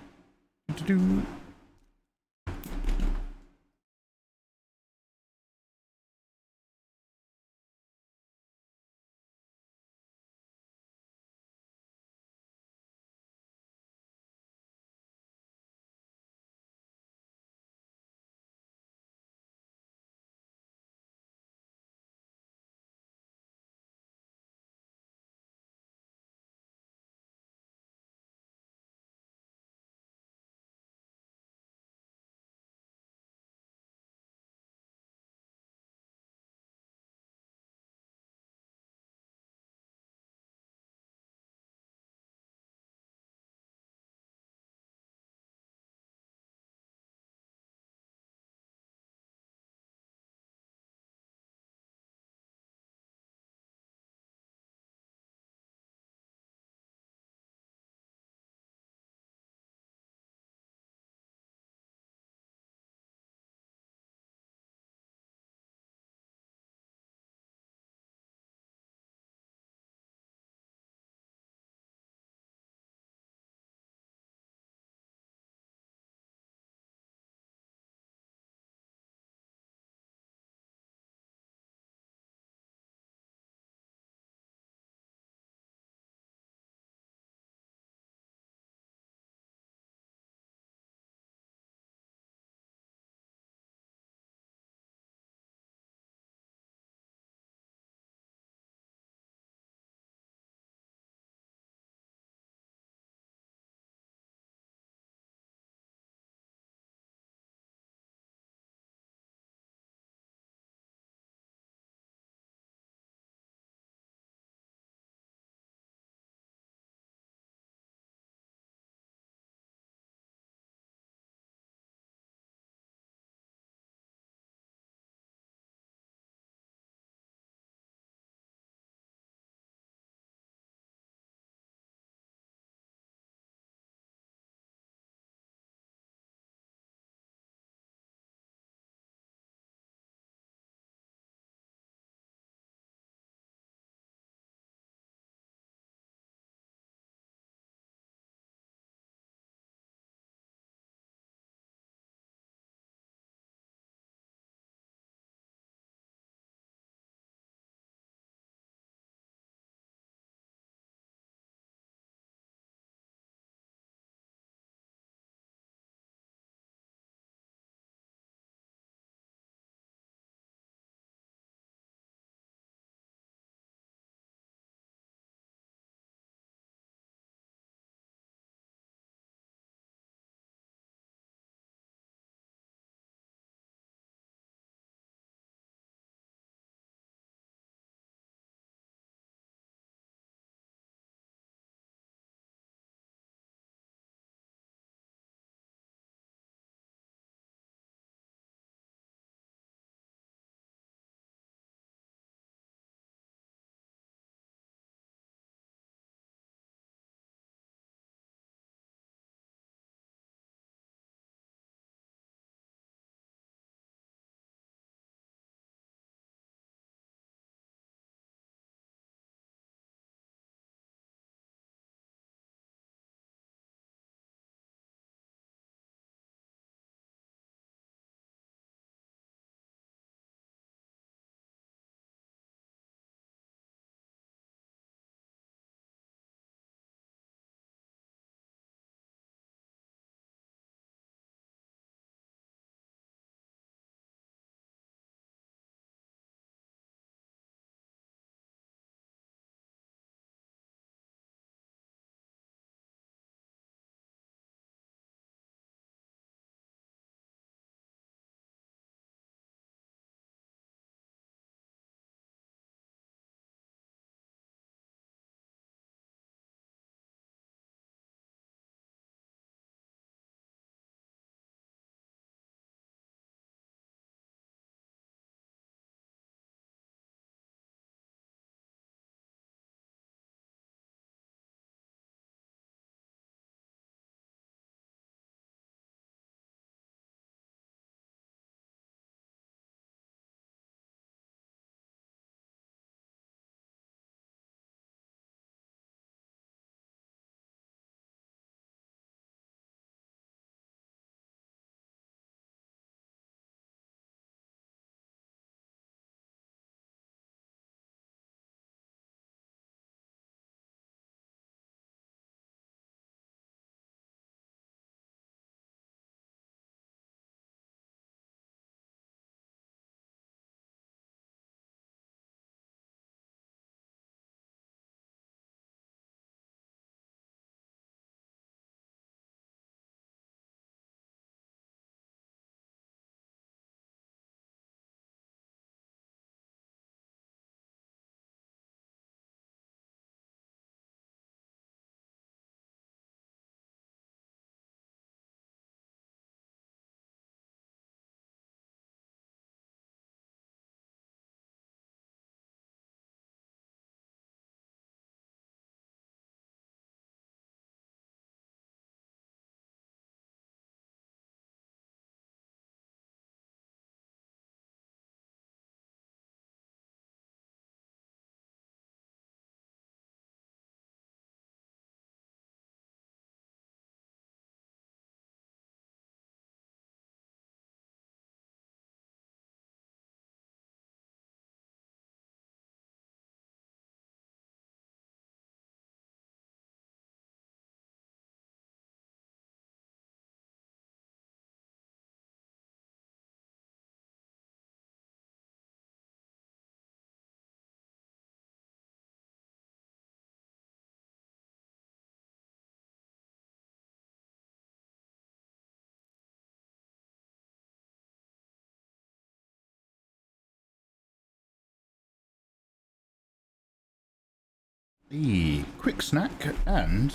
the quick snack and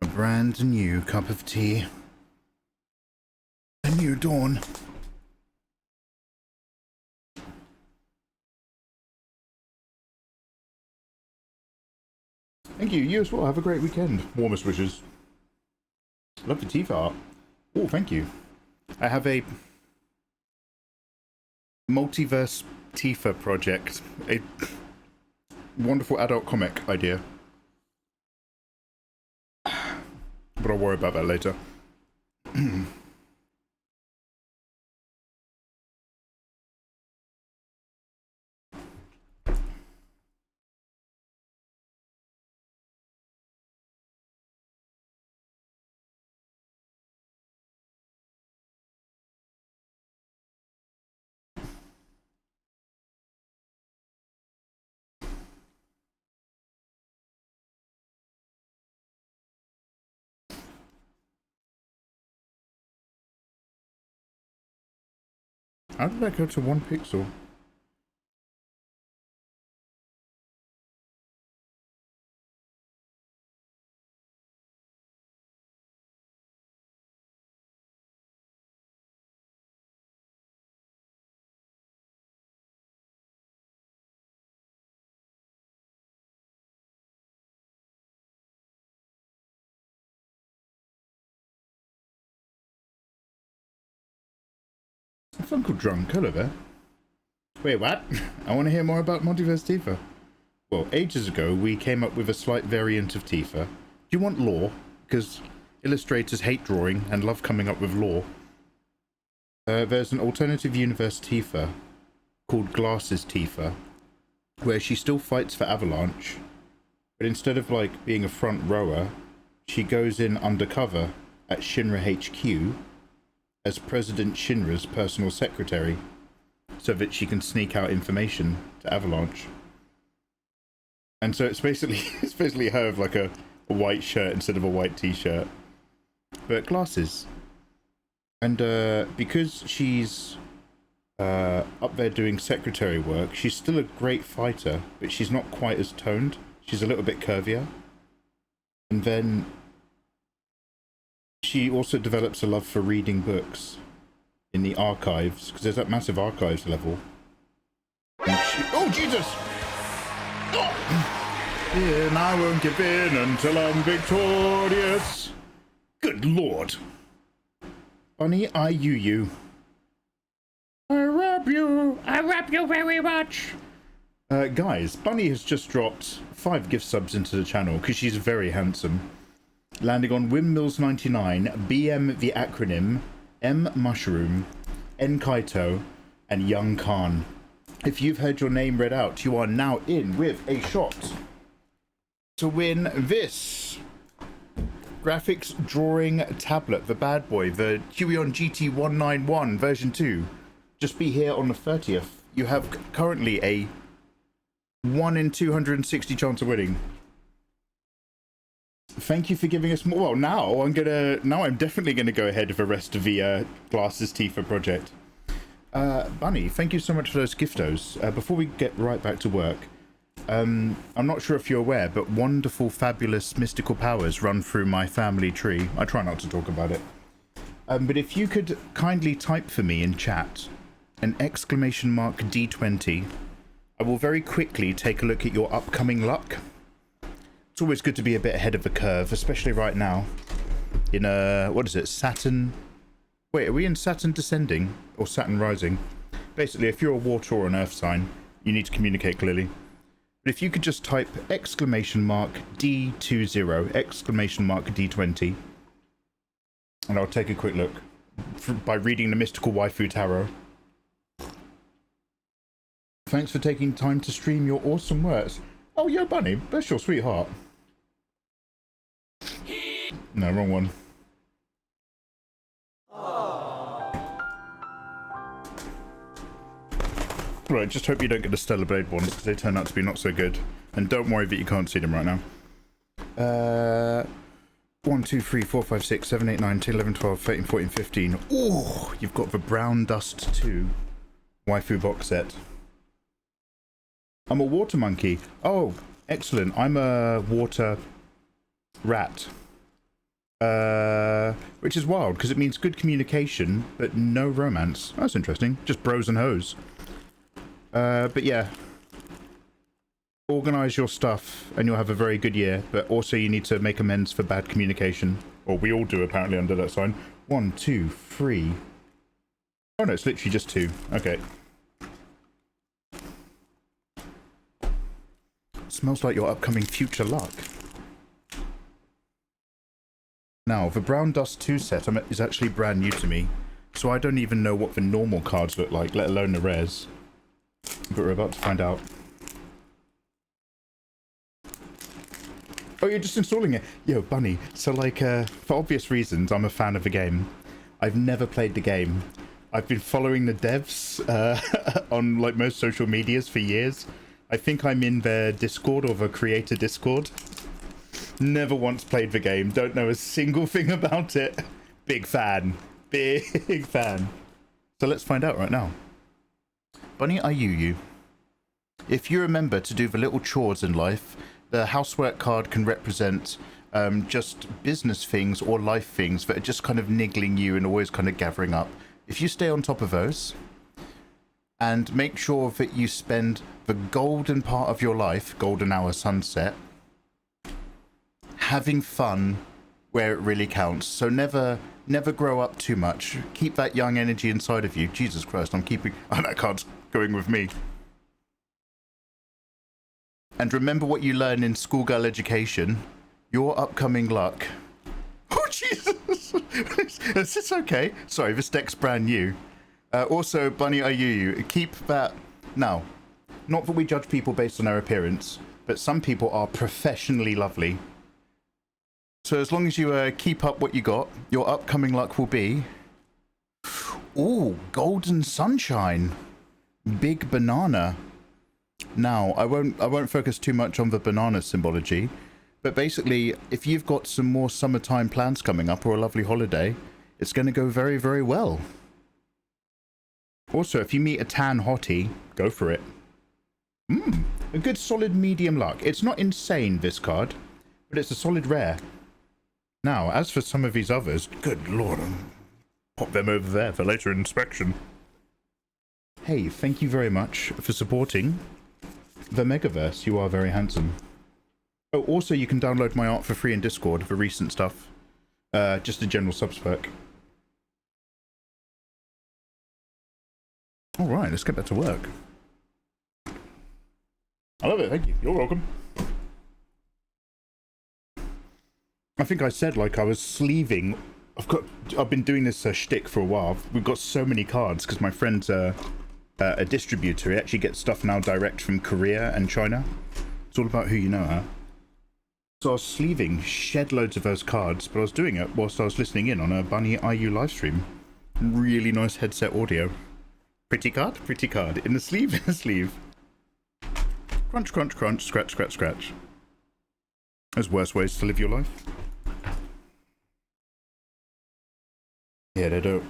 a brand new cup of tea. A new dawn. Thank you, you as well. Have a great weekend. Warmest wishes. Love the Tifa art. Oh, thank you. I have a multiverse Tifa project. A wonderful adult comic idea. But I'll worry about that later. How did that go to 1 pixel? It's Uncle Drunk, hello there. Wait, what? I want to hear more about Multiverse Tifa. Well, ages ago, we came up with a slight variant of Tifa. Do you want lore? Because illustrators hate drawing and love coming up with lore. There's an alternative universe Tifa called Glasses Tifa, where she still fights for Avalanche, but instead of like being a front rower, she goes in undercover at Shinra HQ as President Shinra's personal secretary, so that she can sneak out information to Avalanche. And so it's basically her with like a white shirt instead of a white t-shirt, but glasses. And because she's up there doing secretary work, she's still a great fighter, but she's not quite as toned. She's a little bit curvier. And then she also develops a love for reading books in the archives, because there's that massive archives level. Oh, Jesus! Oh. And I won't give in until I'm victorious. Good Lord. Bunny, I you. I rap you very much. Guys, Bunny has just dropped 5 gift subs into the channel because she's very handsome. Landing on Windmills99, BM the acronym, M Mushroom, N Kaito, and Young Khan. If you've heard your name read out, you are now in with a shot to win this graphics drawing tablet, the bad boy, the Huion GT191 version 2. Just be here on the 30th. You have currently a 1 in 260 chance of winning. Thank you for giving us more. Well, now I'm definitely gonna go ahead with the rest of the Glasses Tifa project. Bunny, thank you so much for those giftos. Before we get right back to work, I'm not sure if you're aware, but wonderful, fabulous mystical powers run through my family tree. I try not to talk about it. But if you could kindly type for me in chat an exclamation mark D20, I will very quickly take a look at your upcoming luck. It's always good to be a bit ahead of the curve, especially right now. In what is it, Saturn? Wait, are we in Saturn descending or Saturn rising? Basically, if you're a water or an earth sign, you need to communicate clearly. But if you could just type exclamation mark D20, exclamation mark D20, and I'll take a quick look by reading the Mystical Waifu Tarot. Thanks for taking time to stream your awesome works. Oh, yo, Bunny, bless your sweetheart. No, wrong one. Right, just hope you don't get the Stellar Blade ones, because they turn out to be not so good. And don't worry that you can't see them right now. 1, 2, 3, 4, 5, 6, 7, 8, 9, 10, 11, 12, 13, 14, 15. Oh, you've got the Brown Dust 2 waifu box set. I'm a water monkey. Oh, Excellent. I'm a water rat. Which is wild, because it means good communication, but no romance. That's interesting. Just bros and hoes. But yeah. Organize your stuff, and you'll have a very good year, but also you need to make amends for bad communication. Or we all do, apparently, under that sign. 1, 2, 3. Oh no, it's literally just 2. Okay. Smells like your upcoming future luck. Now, the Brown Dust 2 set is actually brand new to me, so I don't even know what the normal cards look like, let alone the rares. But we're about to find out. Oh, you're just installing it? Yo, Bunny. So, like, for obvious reasons, I'm a fan of the game. I've never played the game. I've been following the devs on, like, most social medias for years. I think I'm in their Discord or the creator Discord. Never once played the game. Don't know a single thing about it. Big fan. Big fan. So let's find out right now. Bunny, are you? If you remember to do the little chores in life, the housework card can represent just business things or life things that are just kind of niggling you and always kind of gathering up. If you stay on top of those and make sure that you spend the golden part of your life, golden hour sunset, having fun where it really counts. So never grow up too much. Keep that young energy inside of you. Jesus Christ, I'm keeping... Oh, that card's going with me. And remember what you learn in schoolgirl education. Your upcoming luck. Oh, Jesus! Is this okay? Sorry, this deck's brand new. Also, Bunny, are you? Keep that... Now, not that we judge people based on their appearance, but some people are professionally lovely. So as long as you keep up what you got, your upcoming luck will be... Ooh, golden sunshine. Big banana. Now, I won't focus too much on the banana symbology, but basically, if you've got some more summertime plans coming up or a lovely holiday, it's going to go very, very well. Also, if you meet a tan hottie, go for it. A good solid medium luck. It's not insane, this card, but it's a solid rare. Now, as for some of these others, good lord, I'll pop them over there for later inspection. Hey, thank you very much for supporting the Megaverse. You are very handsome. Oh, also you can download my art for free in Discord for recent stuff. Just a general subspec. Alright, let's get back to work. I love it, thank you. You're welcome. I think I said, like, I was sleeving. I've been doing this shtick for a while. We've got so many cards because my friend's a distributor. He actually gets stuff now direct from Korea and China. It's all about who you know, huh? So I was sleeving shed loads of those cards, but I was doing it whilst I was listening in on a Bunny IU live stream. Really nice headset audio. Pretty card in the sleeve, Crunch, crunch, crunch, scratch, scratch, scratch. There's worse ways to live your life. Yeah, they don't.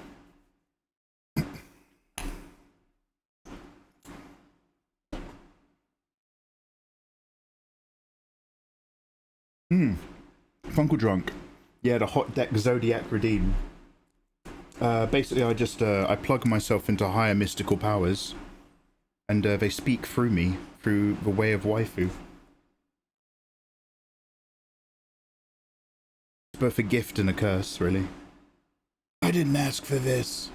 Funkle Drunk. Yeah, the Hot Deck Zodiac Redeem. Basically, I plug myself into higher mystical powers, and they speak through me, through the way of waifu. It's both a gift and a curse, really. I didn't ask for this.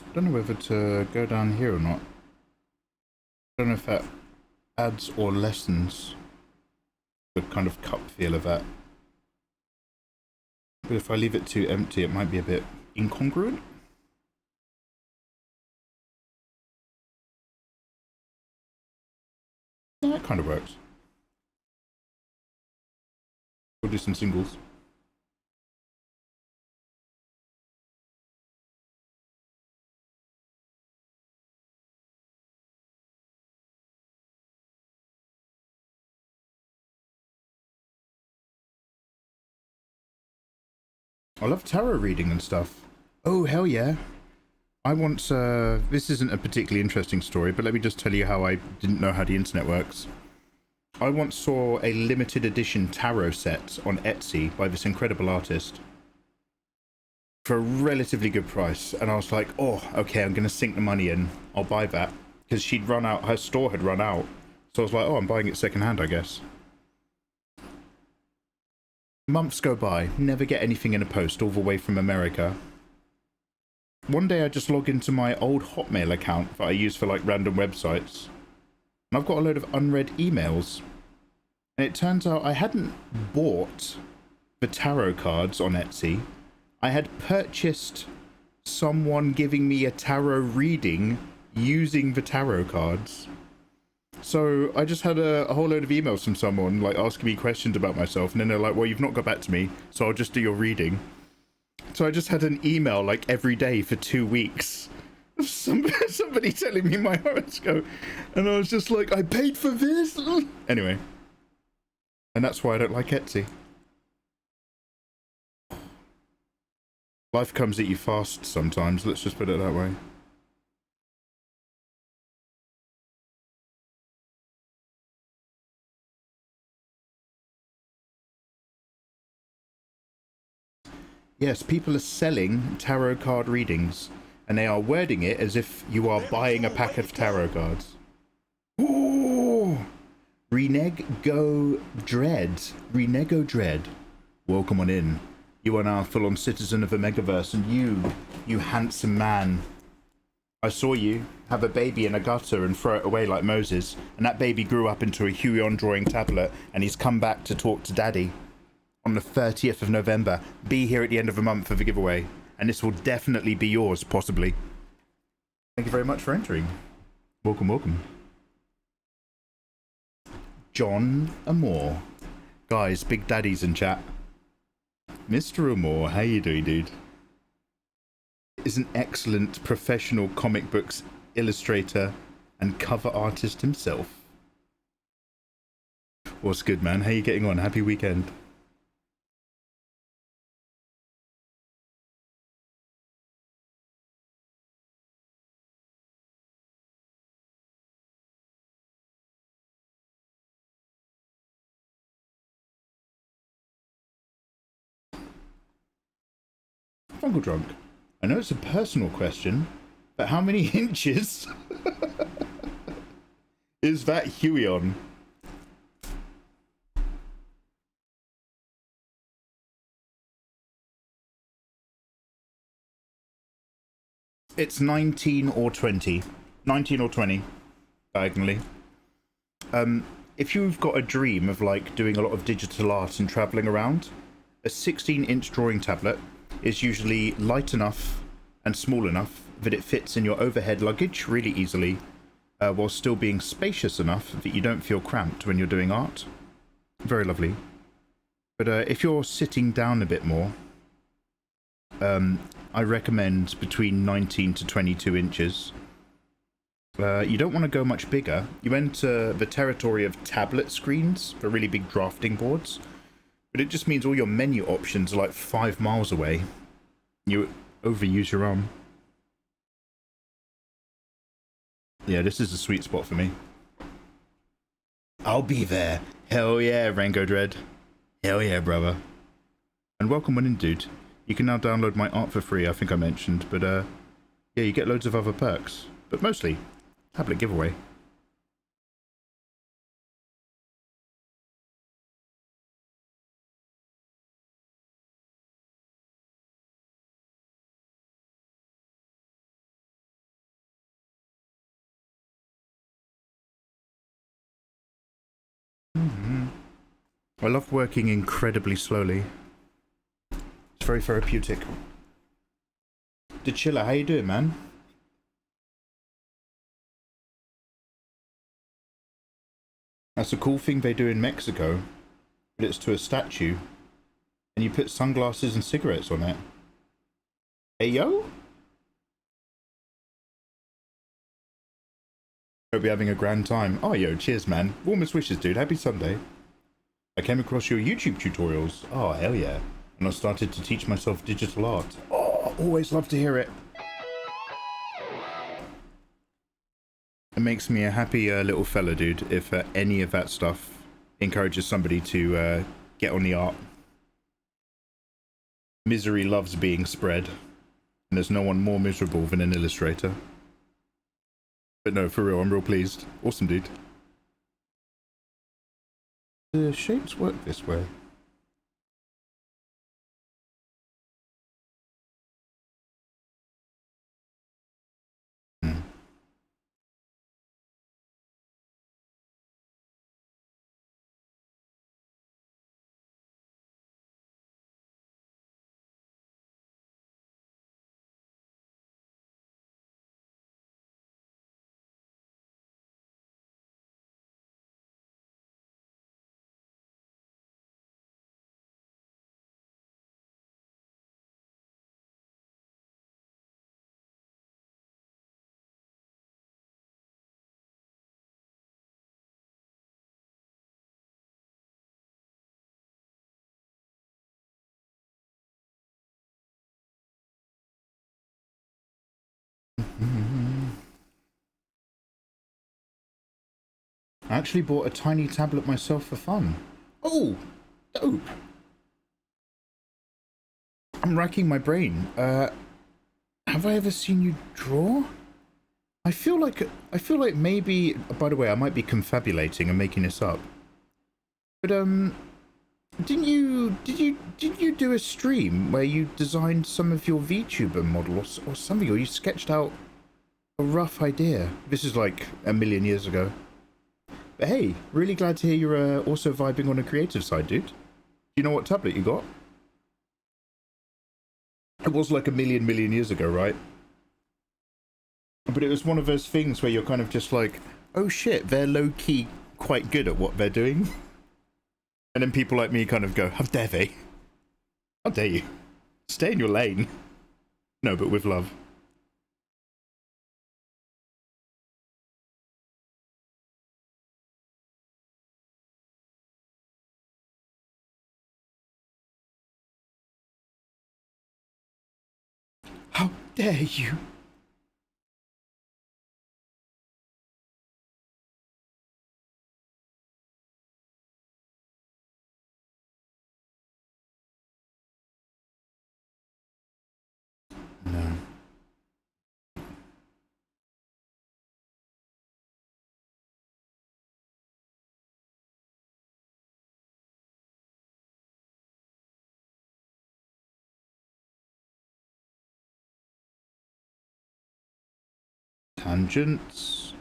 I don't know whether to go down here or not. I don't know if that adds or lessens the kind of cup feel of that. But if I leave it too empty, it might be a bit incongruent. That kind kind of works. We'll do some singles. I love tarot reading and stuff. Oh, hell yeah. I once, this isn't a particularly interesting story, but let me just tell you how I didn't know how the internet works. I once saw a limited edition tarot set on Etsy by this incredible artist for a relatively good price. And I was like, oh, okay, I'm going to sink the money in. I'll buy that. Because she'd run out, her store had run out. So I was like, oh, I'm buying it secondhand, I guess. Months go by, never get anything in a post all the way from America. One day I just log into my old Hotmail account that I use for like random websites. And I've got a load of unread emails. And it turns out I hadn't bought the tarot cards on Etsy. I had purchased someone giving me a tarot reading using the tarot cards. So I just had a whole load of emails from someone like asking me questions about myself, and then they're like, well, you've not got back to me, so I'll just do your reading. So I just had an email like every day for 2 weeks of somebody telling me my horoscope, and I was just like, I paid for this? Anyway, and that's why I don't like Etsy. Life comes at you fast sometimes, let's just put it that way. Yes, people are selling tarot card readings, and they are wording it as if you are buying a pack of tarot cards. Ooh! Renego Dread. Welcome on in. You are now a full-on citizen of the Megaverse, and you handsome man. I saw you have a baby in a gutter and throw it away like Moses, and that baby grew up into a Hogyan drawing tablet, and he's come back to talk to Daddy. On the 30th of November, be here at the end of the month for the giveaway, and this will definitely be yours, possibly. Thank you very much for entering. Welcome, welcome. John Amore. Guys, Big Daddy's in chat. Mr. Amore, how you doing, dude? Is an excellent professional comic books illustrator and cover artist himself. What's good, man? How you getting on? Happy weekend. Uncle Drunk, I know it's a personal question, but how many inches is that Huion? It's 19 or 20. 19 or 20, diagonally. If you've got a dream of like doing a lot of digital art and traveling around, a 16-inch drawing tablet is usually light enough and small enough that it fits in your overhead luggage really easily, while still being spacious enough that you don't feel cramped when you're doing art. Very lovely. But if you're sitting down a bit more, I recommend between 19 to 22 inches. You don't want to go much bigger. You enter the territory of tablet screens for really big drafting boards. But it just means all your menu options are like 5 miles away. You overuse your arm. Yeah, this is a sweet spot for me. I'll be there. Hell yeah, Rango Dread. Hell yeah, brother. And welcome on in, dude. You can now download my art for free, I think I mentioned. But yeah, you get loads of other perks. But mostly, tablet giveaway. I love working incredibly slowly. It's very therapeutic. Chiller, how you doing, man? That's a cool thing they do in Mexico, but it's to a statue, and you put sunglasses and cigarettes on it. Hey, yo? Hope you're having a grand time. Oh, yo, cheers, man. Warmest wishes, dude. Happy Sunday. I came across your YouTube tutorials. Oh, hell yeah. And I started to teach myself digital art. Oh, always love to hear it. It makes me a happy little fella, dude, if any of that stuff encourages somebody to get on the art. Misery loves being spread, and there's no one more miserable than an illustrator. But no, for real, I'm real pleased. Awesome, dude. The shapes work this way. I actually bought a tiny tablet myself for fun. Oh, dope. I'm racking my brain. Have I ever seen you draw? I feel like maybe, by the way, I might be confabulating and making this up. But did you do a stream where you designed some of your VTuber model or something, or you sketched out a rough idea? This is like a million years ago. But hey, really glad to hear you're also vibing on a creative side, dude. Do you know what tablet you got? It was like a million years ago, right? But it was one of those things where you're kind of just like, oh shit, they're low-key quite good at what they're doing. And then people like me kind of go, how dare they? How dare you? Stay in your lane. No, but with love. How dare you? No. Tangents.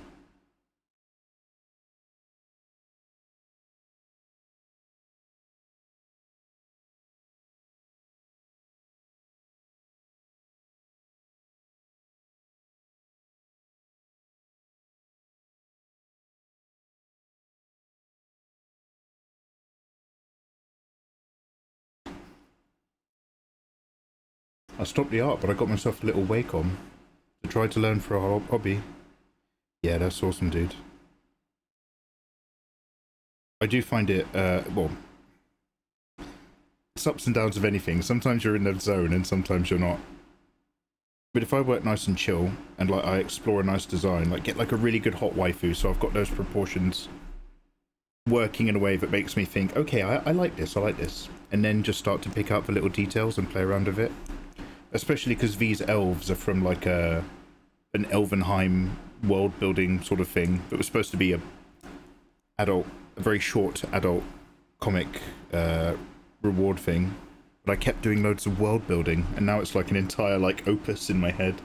I stopped the art, but I got myself a little Wacom to try to learn for a hobby. Yeah, that's awesome, dude. I do find it, well, it's ups and downs of anything. Sometimes you're in the zone and sometimes you're not. But if I work nice and chill and like I explore a nice design, like get like a really good hot waifu, so I've got those proportions working in a way that makes me think, okay, I like this, I like this. And then just start to pick out the little details and play around with it. Especially because these elves are from like an Elvenheim world building sort of thing that was supposed to be a very short adult comic reward thing. But I kept doing loads of world building and now it's like an entire like opus in my head.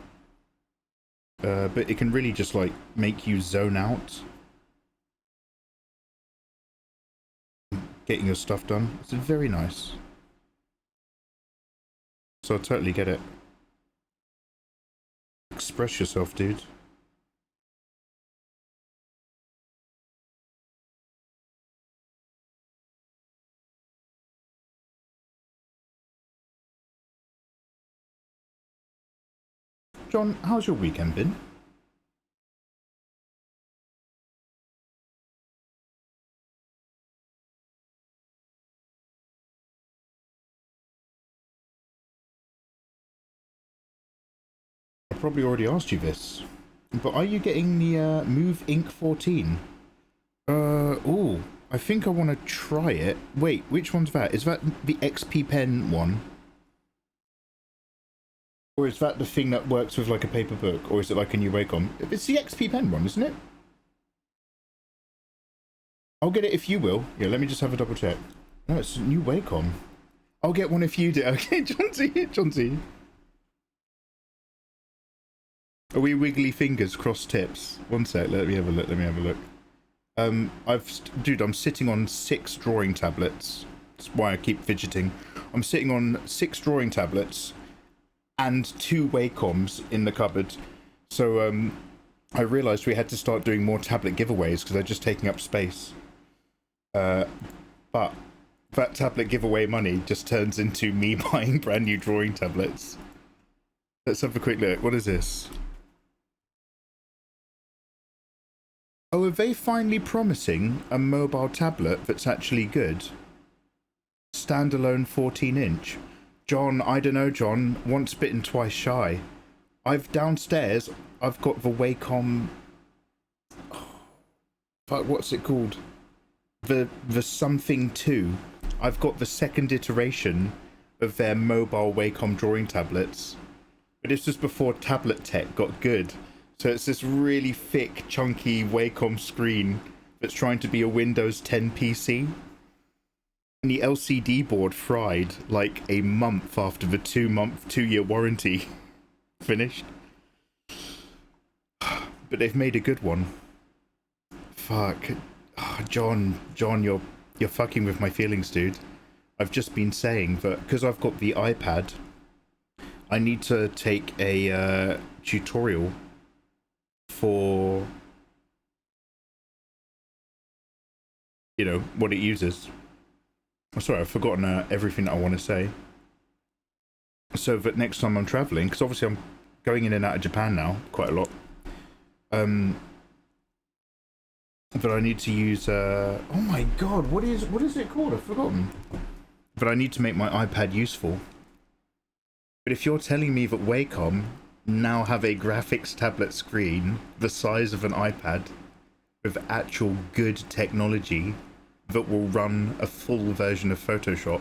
But it can really just like make you zone out. Getting your stuff done. It's very nice. So I totally get it. Express yourself, dude. John, how's your weekend been? I probably already asked you this, but are you getting the Move Ink 14? Oh, I think I want to try it. Wait, which one's that? Is that the XP Pen one? Or is that the thing that works with like a paper book? Or is it like a new Wacom? It's the XP Pen one, isn't it? I'll get it if you will. Yeah, let me just have a double check. No, it's a new Wacom. I'll get one if you do. Okay, Johnsy. Are we wiggly fingers, cross tips? One sec, let me have a look. Dude, I'm sitting on 6 drawing tablets. That's why I keep fidgeting. I'm sitting on 6 drawing tablets and 2 Wacoms in the cupboard. So, I realised we had to start doing more tablet giveaways because they're just taking up space. But that tablet giveaway money just turns into me buying brand new drawing tablets. Let's have a quick look. What is this? Oh, are they finally promising a mobile tablet that's actually good? Standalone 14-inch. John, I don't know, John. Once bitten, twice shy. Downstairs, I've got the Wacom... Fuck, what's it called? The something 2. I've got the second iteration of their mobile Wacom drawing tablets. But this was before tablet tech got good. So it's this really thick, chunky Wacom screen that's trying to be a Windows 10 PC. And the LCD board fried like a month after the 2-year warranty finished. But they've made a good one. Fuck. Oh, John, you're fucking with my feelings, dude. I've just been saying that because I've got the iPad, I need to take a tutorial for, you know, what it uses. I'm sorry, I've forgotten everything that I want to say. So that next time I'm traveling, because obviously I'm going in and out of Japan now quite a lot, but I need to use oh my god, what is it called? I've forgotten. But I need to make my iPad useful. But if you're telling me that Wacom now have a graphics tablet screen the size of an iPad with actual good technology that will run a full version of Photoshop.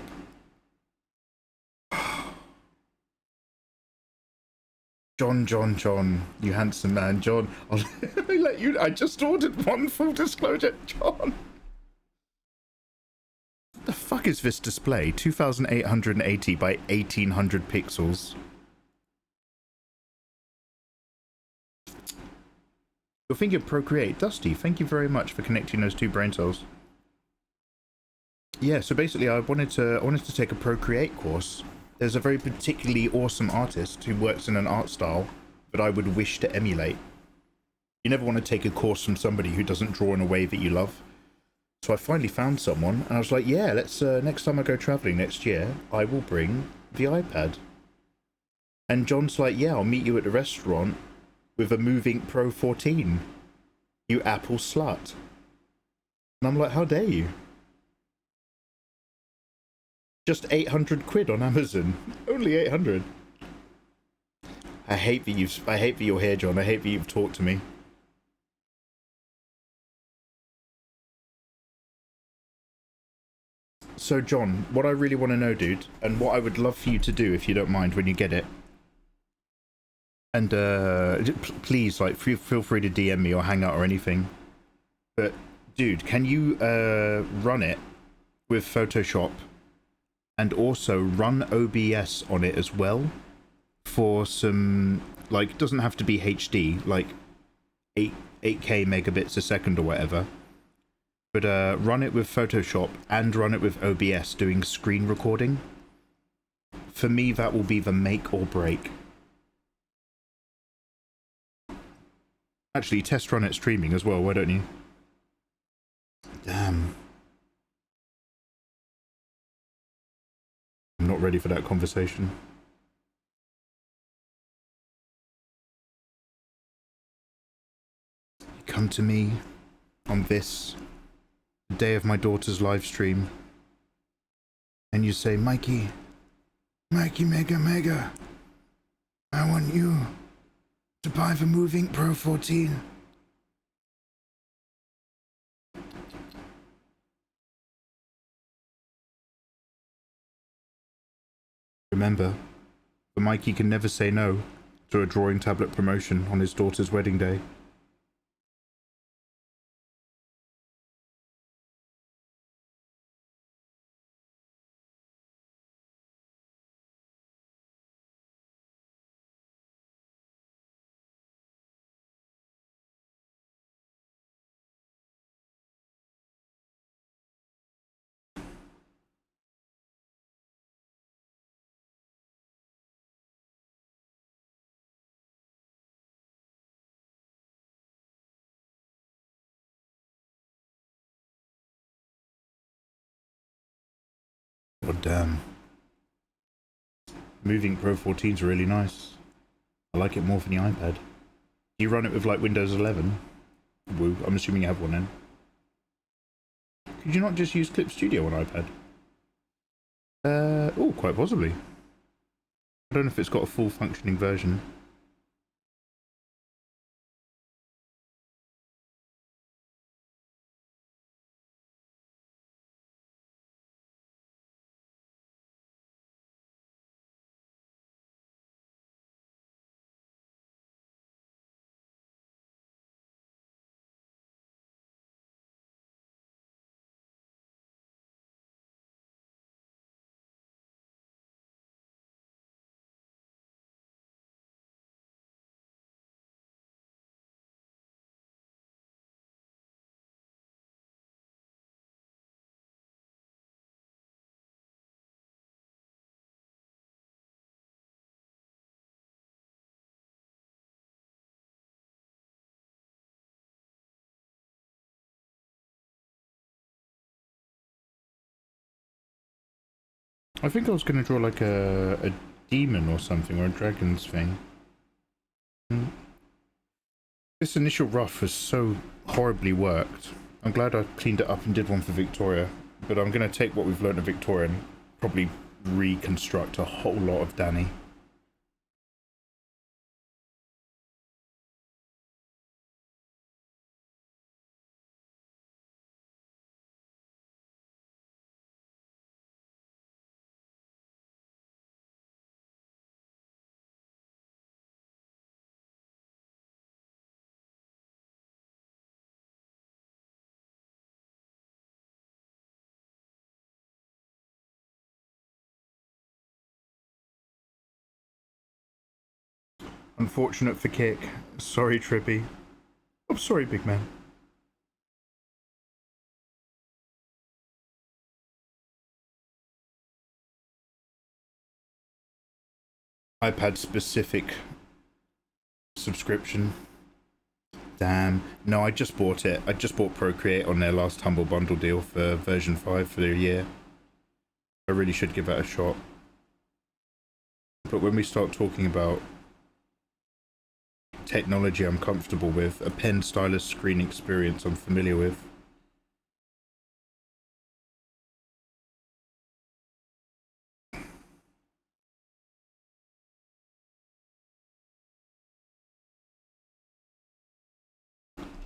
John, you handsome man. John, I'll let you, I just ordered one, full disclosure. John. What the fuck is this display? 2880 by 1800 pixels. You're thinking Procreate. Dusty, thank you very much for connecting those 2 brain cells. Yeah, so basically I wanted to take a Procreate course. There's a very particularly awesome artist who works in an art style that I would wish to emulate. You never want to take a course from somebody who doesn't draw in a way that you love. So I finally found someone, and I was like, yeah, let's next time I go traveling next year, I will bring the iPad. And John's like, yeah, I'll meet you at the restaurant with a Move Ink Pro 14. You Apple slut. And I'm like, how dare you? Just 800 quid on Amazon. Only 800. I hate that you're here, John. I hate that you've talked to me. So, John, what I really want to know, dude, and what I would love for you to do, if you don't mind, when you get it, and please, like, feel free to DM me or hang out or anything. But, dude, can you run it with Photoshop? And also run OBS on it as well for some, like, it doesn't have to be HD, like 8K megabits a second or whatever. But run it with Photoshop and run it with OBS doing screen recording. For me, that will be the make or break. Actually, test run it streaming as well, why don't you? Damn. I'm not ready for that conversation. come to me on this day of my daughter's live stream and you say, Mikey, Mega, I want you to buy the Move Ink Pro 14. Remember, the Mikey can never say no to a drawing tablet promotion on his daughter's wedding day. God damn. Moving Pro 14's really nice. I like it more for the iPad. Do you run it with like Windows 11? Woo, I'm assuming you have one then. Could you not just use Clip Studio on iPad? Oh, quite possibly. I don't know if it's got a full functioning version. I think I was going to draw like a demon or something, or a dragon's thing. This initial rough was so horribly worked. I'm glad I cleaned it up and did one for Victoria, but I'm going to take what we've learned of Victoria and probably reconstruct a whole lot of Danny. Unfortunate for Kick. Sorry, Trippy. I'm sorry, big man. iPad specific subscription. Damn. No, I just bought it. I just bought Procreate on their last Humble Bundle deal for version 5 for the year. I really should give that a shot. But when we start talking about technology I'm comfortable with, a pen stylus screen experience I'm familiar with,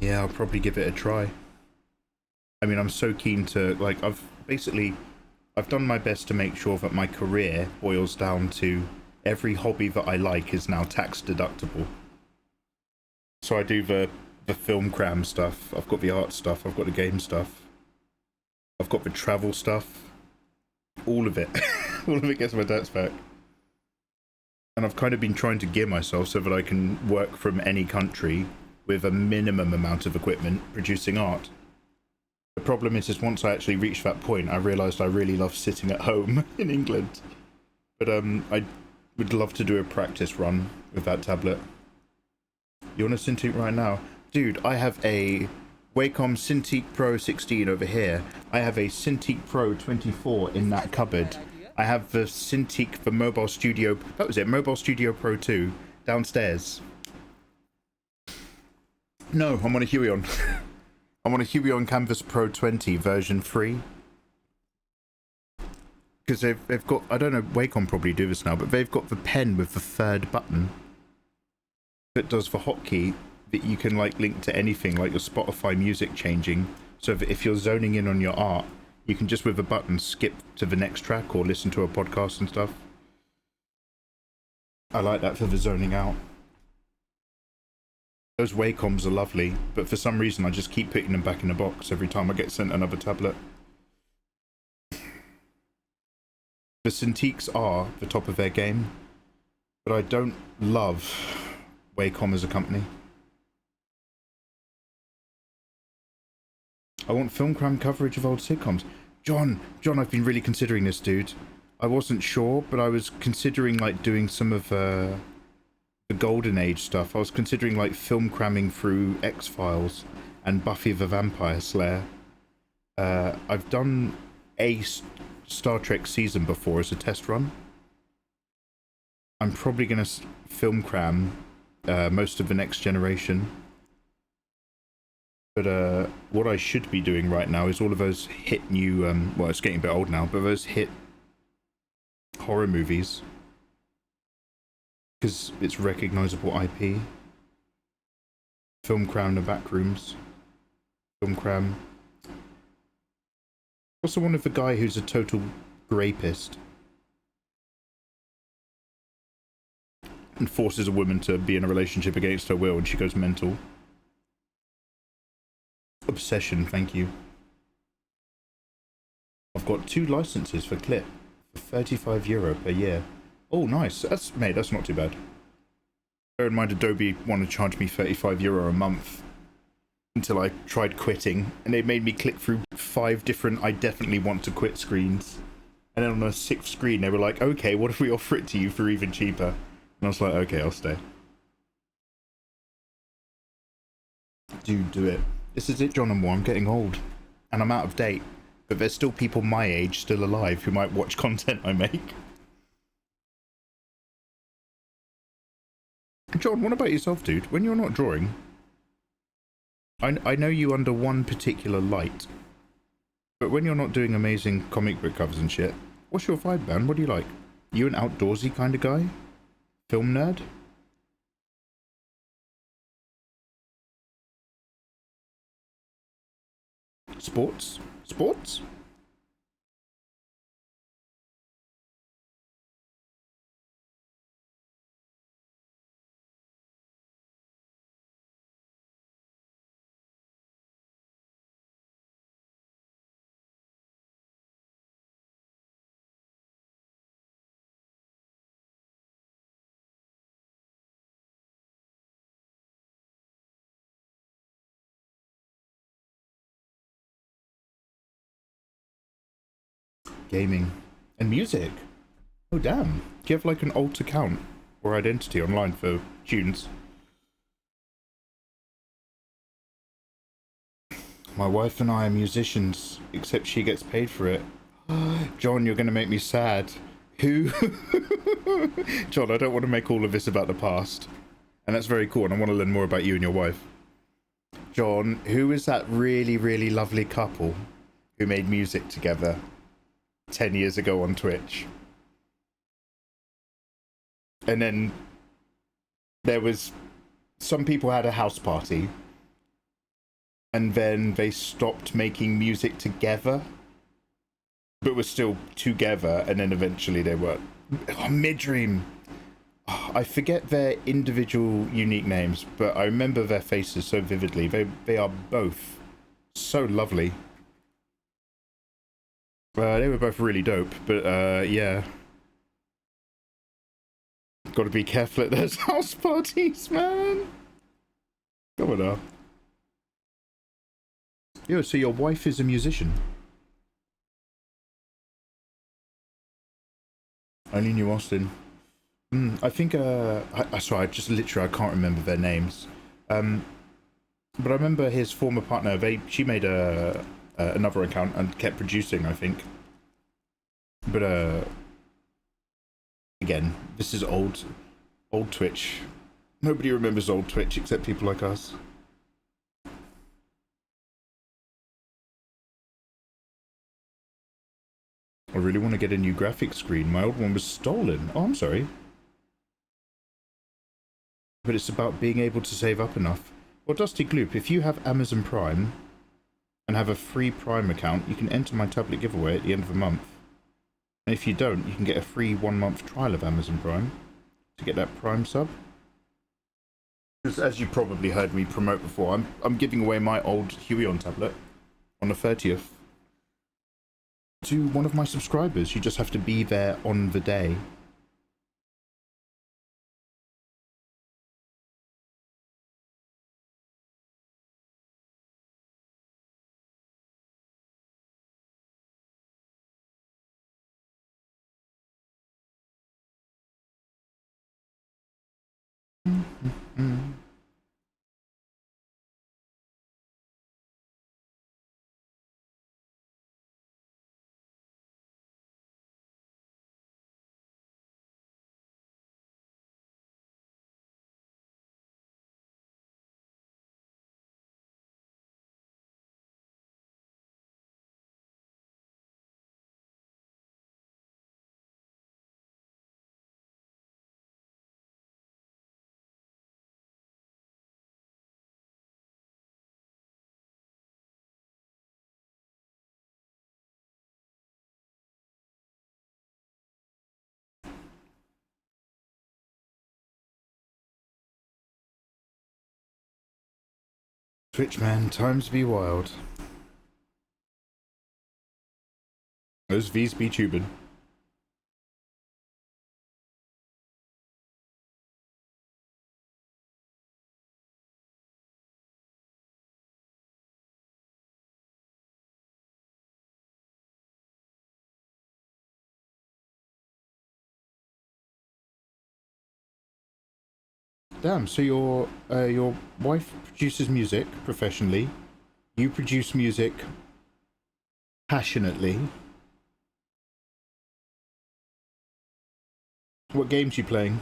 yeah, I'll probably give it a try. I mean, I'm so keen to, like, I've done my best to make sure that my career boils down to every hobby that I like is now tax deductible. So I do the film cram stuff, I've got the art stuff, I've got the game stuff, I've got the travel stuff, all of it. All of it gets my tax back. And I've kind of been trying to gear myself so that I can work from any country with a minimum amount of equipment producing art. The problem is once I actually reached that point, I realised I really love sitting at home in England. But I would love to do a practice run with that tablet. You want a Cintiq right now? Dude, I have a Wacom Cintiq Pro 16 over here. I have a Cintiq Pro 24 in that cupboard. I have the Cintiq, the Mobile Studio, that was it, Mobile Studio Pro 2 downstairs. No, I'm on a Huion. I'm on a Huion Canvas Pro 20 version 3. Because they've got, I don't know, Wacom probably do this now, but they've got the pen with the third button that does the hotkey that you can like link to anything, like your Spotify music changing. So that if you're zoning in on your art, you can just with a button skip to the next track or listen to a podcast and stuff. I like that for the zoning out. Those Wacoms are lovely, but for some reason I just keep putting them back in the box every time I get sent another tablet. The Cintiqs are the top of their game, but I don't love Wacom as a company. I want film cram coverage of old sitcoms. John, I've been really considering this, dude. I wasn't sure, but I was considering like doing some of the Golden Age stuff. I was considering like film cramming through X-Files and Buffy the Vampire Slayer. I've done a Star Trek season before as a test run. I'm probably going to film cram most of the Next Generation. But what I should be doing right now is all of those hit new, well, it's getting a bit old now, but those hit horror movies. Because it's recognizable IP. Film cram the Backrooms. Film cram. Also one of the guy who's a total rapist. And forces a woman to be in a relationship against her will and she goes mental. Obsession, thank you. I've got 2 licenses for Clip for €35 per year. Oh, nice. That's not too bad. Bear in mind, Adobe want to charge me €35 a month until I tried quitting, and they made me click through 5 different I definitely want to quit screens. And then on the 6th screen, they were like, okay, what if we offer it to you for even cheaper? And I was like, okay, I'll stay. Do it. This is it, John and Moore. I'm getting old. And I'm out of date. But there's still people my age still alive who might watch content I make. John, what about yourself, dude? When you're not drawing, I know you under one particular light. But when you're not doing amazing comic book covers and shit, what's your vibe, man? What do you like? You an outdoorsy kind of guy? Film nerd? Sports? Sports? Gaming. And music. Oh damn. Do you have like an alt account or identity online for tunes? My wife and I are musicians, except she gets paid for it. John, you're gonna make me sad. Who? John, I don't want to make all of this about the past. And that's very cool, and I want to learn more about you and your wife. John, who is that really, really lovely couple who made music together 10 years ago on Twitch? And then there was, some people had a house party and then they stopped making music together but were still together, and then eventually they were Midream. I forget their individual unique names, but I remember their faces so vividly. They are both so lovely. They were both really dope, but yeah. Gotta be careful at those house parties, man. Come on now. Yo, so your wife is a musician? Only knew Austin. I think, sorry, I can't remember their names. But I remember his former partner, she made another account and kept producing, I think. But, again, this is old Twitch. Nobody remembers old Twitch except people like us. really want to get a new graphics screen. My old one was stolen. Oh, I'm sorry. But it's about being able to save up enough. Well, Dusty Gloop, if you have Amazon Prime and have a free Prime account, you can enter my tablet giveaway at the end of the month. And if you don't, you can get a free 1-month trial of Amazon Prime to get that Prime sub. Because as you probably heard me promote before, I'm giving away my old Huion tablet on the 30th to one of my subscribers. You just have to be there on the day. Twitch, man, times be wild. Those V's be tubing. Damn, so your wife produces music professionally, you produce music passionately. What games you playing?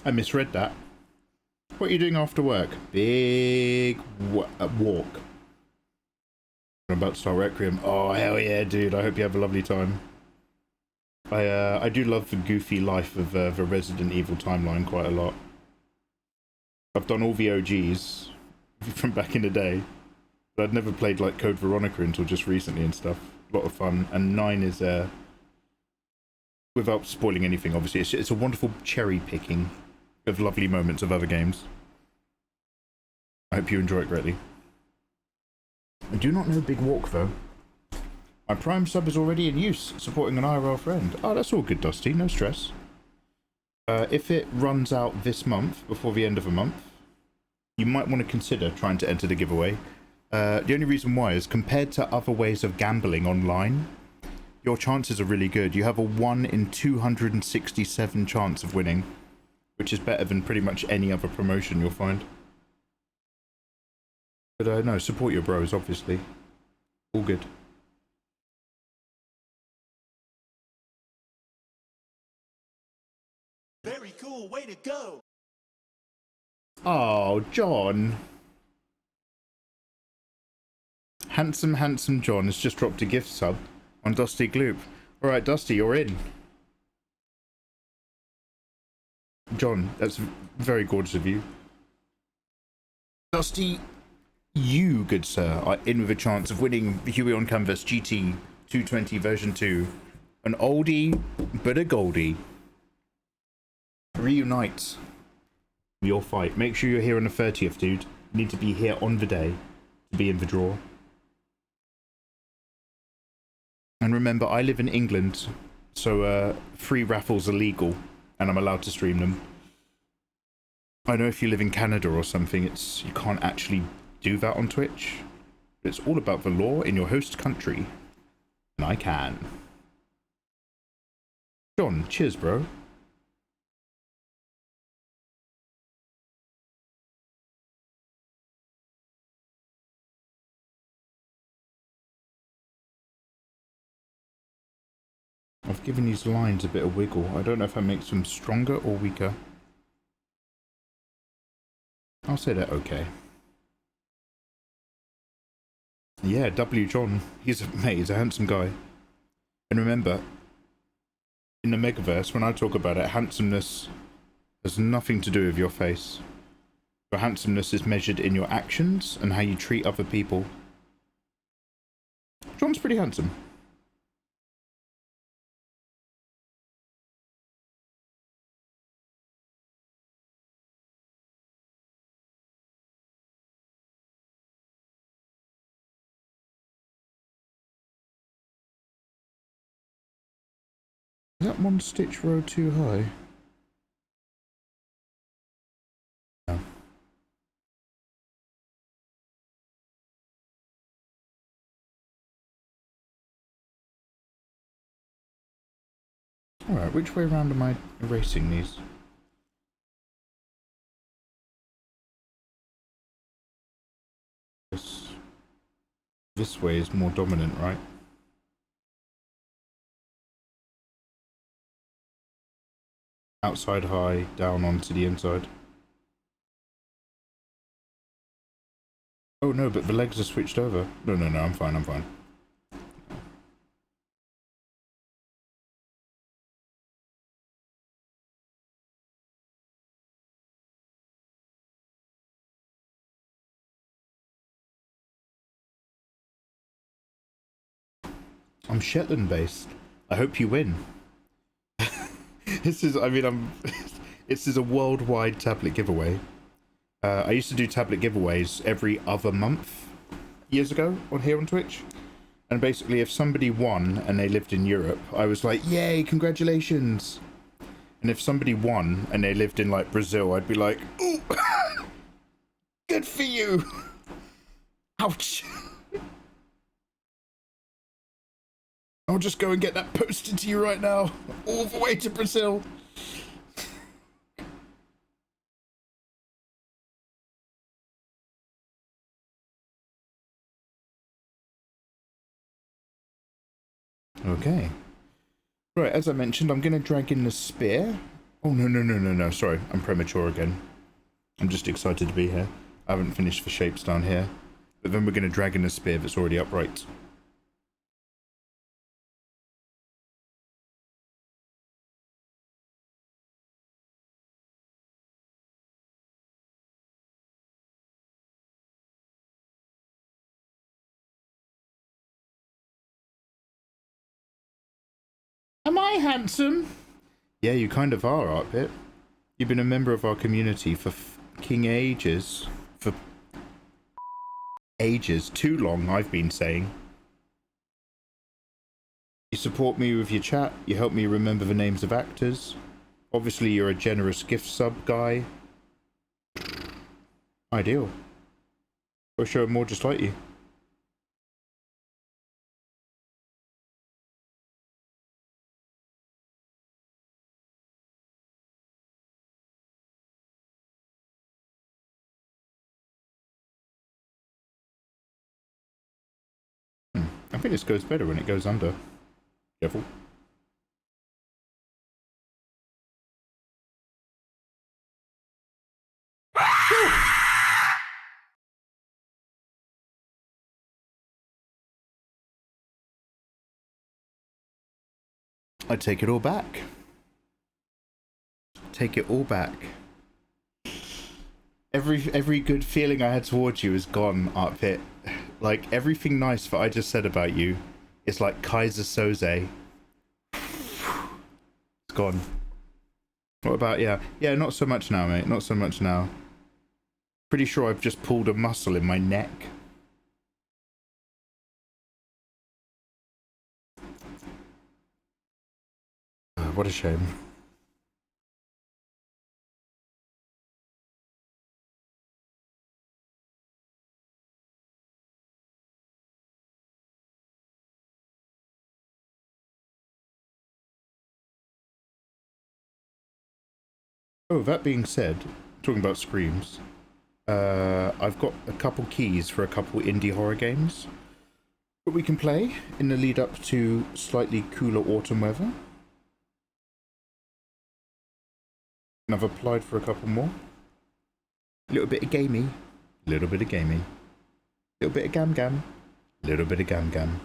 I misread that. What are you doing after work? Big walk. I'm about to start Requiem. Oh, hell yeah, dude. I hope you have a lovely time. I do love the goofy life of the Resident Evil timeline quite a lot. I've done all the OGs from back in the day. But I'd never played like Code Veronica until just recently and stuff. A lot of fun. And 9 is, without spoiling anything, obviously, it's a wonderful cherry picking of lovely moments of other games. I hope you enjoy it greatly. I do not know Big Walk though. My Prime sub is already in use, supporting an IRL friend. Oh, that's all good, Dusty, no stress. If it runs out this month, before the end of the month, you might want to consider trying to enter the giveaway. The only reason why is, compared to other ways of gambling online, your chances are really good. You have a 1 in 267 chance of winning, which is better than pretty much any other promotion you'll find. But no, support your bros, obviously. All good. Very cool, way to go! Oh, John. Handsome John has just dropped a gift sub on Dusty Gloop. Alright, Dusty, you're in. John, that's very gorgeous of you. Dusty, you, good sir, are in with a chance of winning the Huey on Canvas GT 220 version 2. An oldie, but a goldie. Reunite your fight. Make sure you're here on the 30th, dude. You need to be here on the day to be in the draw. And remember, I live in England, so free raffles are legal. And I'm allowed to stream them. I know if you live in Canada or something, you can't actually do that on Twitch. It's all about the law in your host country. And I can. John, cheers, bro. I've given these lines a bit of wiggle. I don't know if that makes them stronger or weaker. I'll say they're okay. Yeah, W. John. He's a handsome guy. And remember, in the Megaverse, when I talk about it, handsomeness has nothing to do with your face. Your handsomeness is measured in your actions and how you treat other people. John's pretty handsome. Is that one stitch row too high? No. Alright, which way around am I erasing these? This way is more dominant, right? Outside high, down onto the inside. Oh no, but the legs are switched over. No, I'm fine, I'm fine. I'm Shetland based. I hope you win. This is a worldwide tablet giveaway. I used to do tablet giveaways every other month years ago on here on Twitch. And basically if somebody won and they lived in Europe, I was like, yay, congratulations. And if somebody won and they lived in like Brazil, I'd be like, ooh, good for you. Ouch. I'll just go and get that posted to you right now, all the way to Brazil. Okay. Right, as I mentioned, I'm going to drag in the spear. Oh, no, sorry, I'm premature again. I'm just excited to be here. I haven't finished the shapes down here. But then we're going to drag in the spear that's already upright. Am I handsome? Yeah, you kind of are, Artbit. You've been a member of our community for king ages. For ages. Too long, I've been saying. You support me with your chat. You help me remember the names of actors. Obviously, you're a generous gift sub guy. Ideal. Or show more just like you. I think this goes better when it goes under. Careful. I take it all back. Take it all back. Every good feeling I had towards you is gone, Artpit. Like, everything nice that I just said about you is like Kaiser Soze. It's gone. What about, yeah, not so much now, mate. Not so much now. Pretty sure I've just pulled a muscle in my neck. What a shame. Oh, that being said, talking about screams, I've got a couple keys for a couple indie horror games that we can play in the lead up to slightly cooler autumn weather. And I've applied for a couple more. A little bit of gamey, a little bit of gaming, a little bit of gam, a little bit of gam.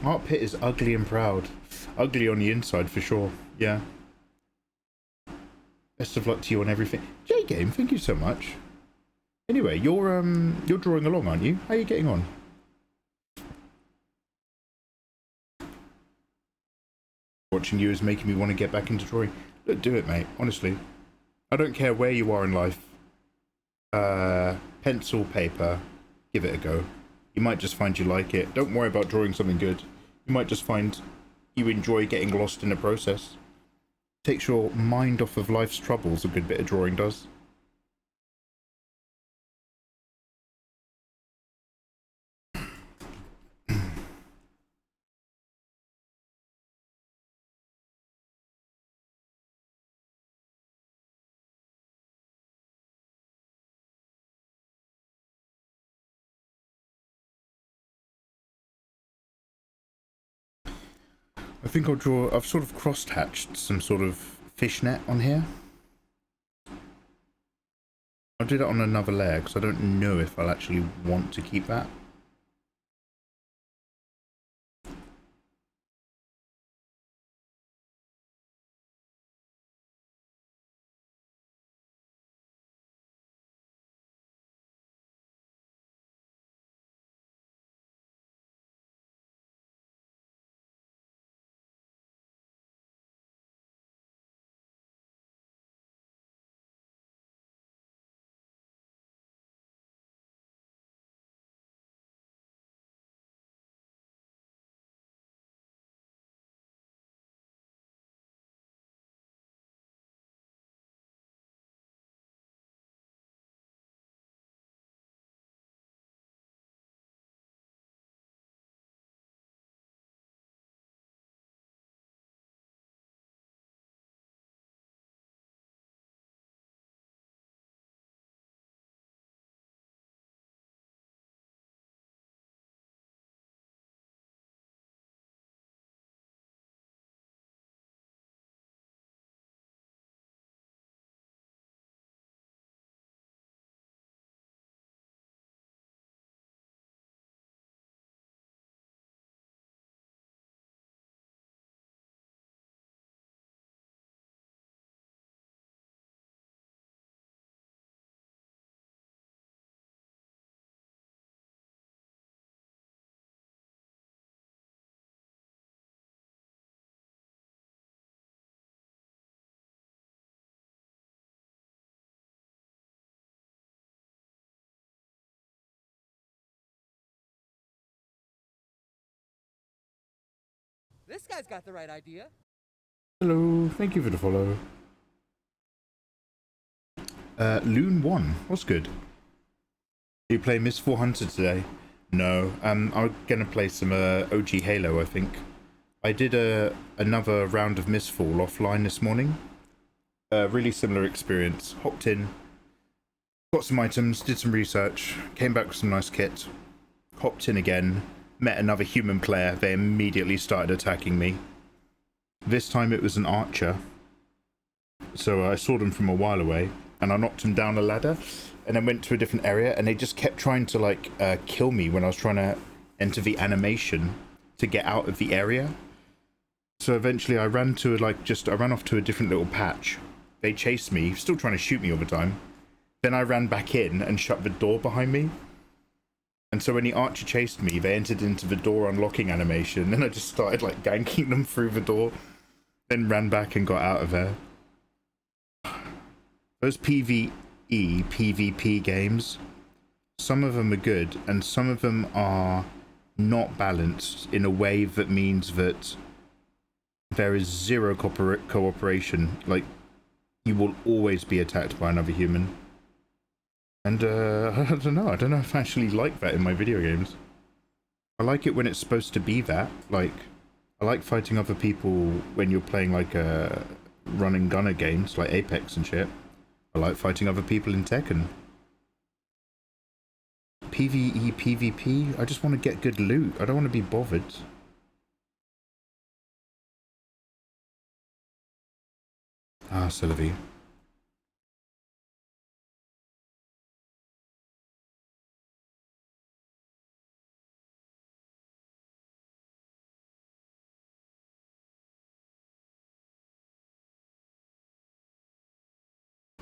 Art Pit is ugly and proud. Ugly on the inside for sure, yeah. Best of luck to you on everything. J-Game, thank you so much. Anyway, you're drawing along, aren't you? How are you getting on? Watching you is making me want to get back into drawing. Look, do it, mate, honestly. I don't care where you are in life. Pencil, paper, give it a go. You might just find you like it. Don't worry about drawing something good. You might just find you enjoy getting lost in the process. Takes your mind off of life's troubles, a good bit of drawing does. I think I'll draw, I've sort of cross-hatched some sort of fishnet on here. I'll do that on another layer because I don't know if I'll actually want to keep that. This guy's got the right idea. Hello, thank you for the follow. Loon1, what's good? You play Miss 400 today? No, I'm gonna play some OG Halo, I think. I did another round of Mistfall offline this morning. Really similar experience. Hopped in, got some items, did some research, came back with some nice kit, hopped in again, met another human player. They immediately started attacking me. This time it was an archer, so I saw them from a while away and I knocked them down a ladder and then went to a different area, and they just kept trying to like kill me when I was trying to enter the animation to get out of the area. So eventually I ran to I ran off to a different little patch. They chased me, still trying to shoot me all the time. Then I ran back in and shut the door behind me. And so when the archer chased me, they entered into the door unlocking animation, and I just started like ganking them through the door, then ran back and got out of there. Those PvE, PvP games, some of them are good, and some of them are not balanced in a way that means that there is zero cooperation. Like, you will always be attacked by another human. And I don't know if I actually like that in my video games. I like it when it's supposed to be that. Like, I like fighting other people when you're playing like run and gunner games like Apex and shit. I like fighting other people in Tekken. PvE, PvP, I just want to get good loot. I don't want to be bothered. Ah, Sylvie.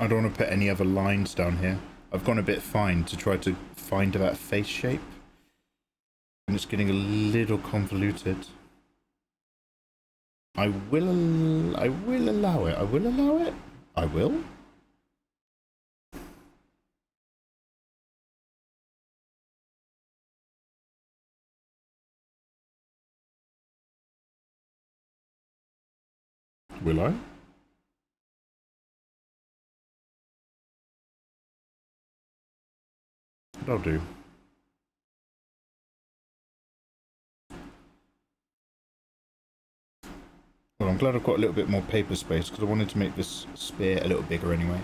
I don't want to put any other lines down here. I've gone a bit fine to try to find that face shape. And it's getting a little convoluted. I will allow it. I will allow it. I will. Will I? That'll do. Well, I'm glad I've got a little bit more paper space because I wanted to make this spear a little bigger anyway.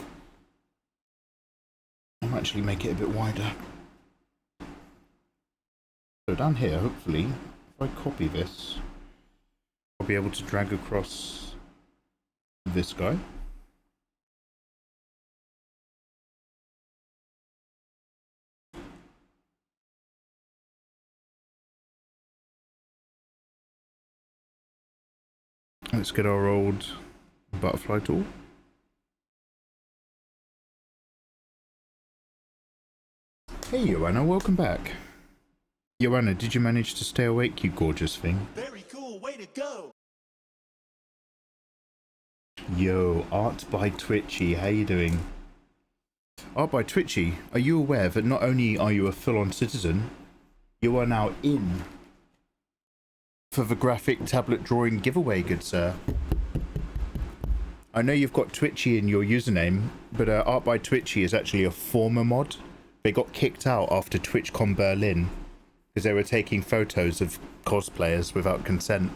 I might actually make it a bit wider. So down here, hopefully, if I copy this, I'll be able to drag across this guy. Let's get our old butterfly tool. Hey Joanna, welcome back. Joanna, did you manage to stay awake, you gorgeous thing? Very cool, way to go. Yo, Art by Twitchy, how you doing? Art by Twitchy, are you aware that not only are you a full-on citizen, you are now in for the graphic tablet drawing giveaway, good sir? I know you've got Twitchy in your username, but Art by Twitchy is actually a former mod. They got kicked out after TwitchCon Berlin because they were taking photos of cosplayers without consent.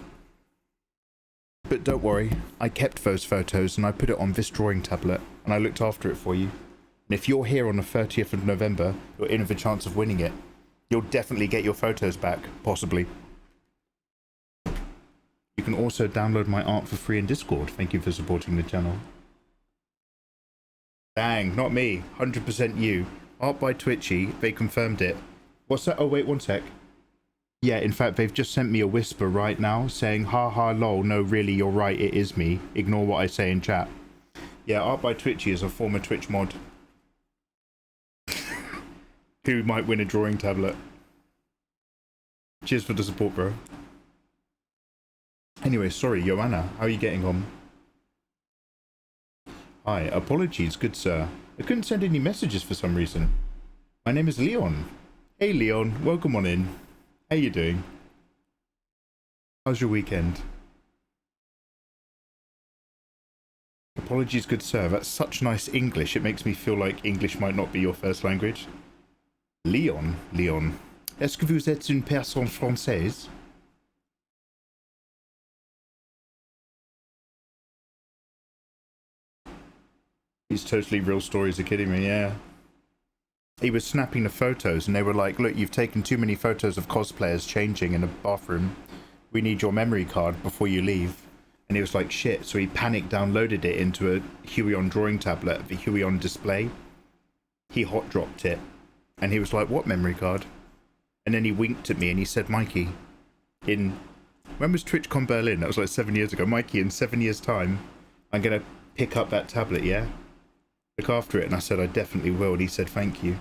But don't worry, I kept those photos and I put it on this drawing tablet and I looked after it for you. And if you're here on the 30th of November, you're in with a chance of winning it. You'll definitely get your photos back, possibly. You can also download my art for free in Discord. Thank you for supporting the channel. Dang, not me. 100% you. Art by Twitchy, they confirmed it. What's that? Oh, wait, one sec. Yeah, in fact, they've just sent me a whisper right now saying, haha, lol, no, really, you're right, it is me. Ignore what I say in chat. Yeah, Art by Twitchy is a former Twitch mod who might win a drawing tablet. Cheers for the support, bro. Anyway, sorry, Joanna, how are you getting on? Hi, apologies, good sir. I couldn't send any messages for some reason. My name is Leon. Hey Leon, welcome on in. How you doing? How's your weekend? Apologies, good sir. That's such nice English. It makes me feel like English might not be your first language. Leon, Leon. Est-ce que vous êtes une personne française? These totally real stories are kidding me, yeah. He was snapping the photos and they were like, look, you've taken too many photos of cosplayers changing in a bathroom. We need your memory card before you leave. And he was like, shit. So he panicked, downloaded it into a Huion drawing tablet, the Huion display. He hot dropped it. And he was like, what memory card? And then he winked at me and he said, Mikey, in When was TwitchCon Berlin? That was like 7 years ago. Mikey, in 7 years' time, I'm going to pick up that tablet, yeah? Look after it. And I said, I definitely will. And he said, thank you.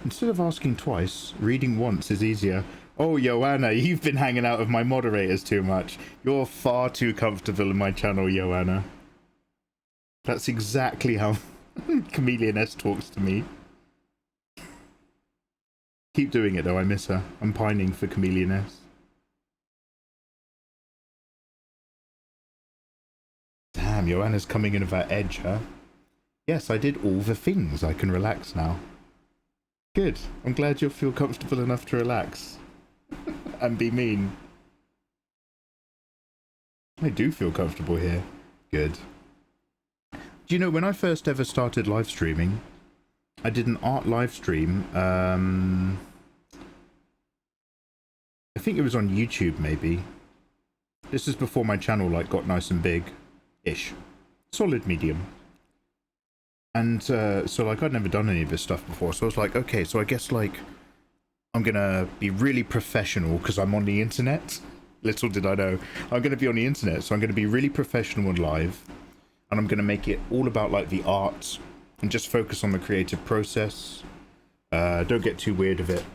Instead of asking twice, reading once is easier. Oh, Joanna, you've been hanging out with my moderators too much. You're far too comfortable in my channel, Joanna. That's exactly how Chameleon S talks to me. Keep doing it though, I miss her. I'm pining for Chameleon S. Damn, Joanna's coming in with that edge, huh? Yes, I did all the things. I can relax now. Good. I'm glad you'll feel comfortable enough to relax. And be mean. I do feel comfortable here. Good. Do you know, when I first ever started live streaming, I did an art live stream. I think it was on YouTube, maybe. This is before my channel like got nice and big-ish. Solid medium. And so like I'd never done any of this stuff before, so I was like, okay, so I guess like I'm gonna be really professional because I'm on the internet. Little did I know, I'm gonna be on the internet, so I'm gonna be really professional and live, and I'm gonna make it all about like the art and just focus on the creative process. Don't get too weird of it.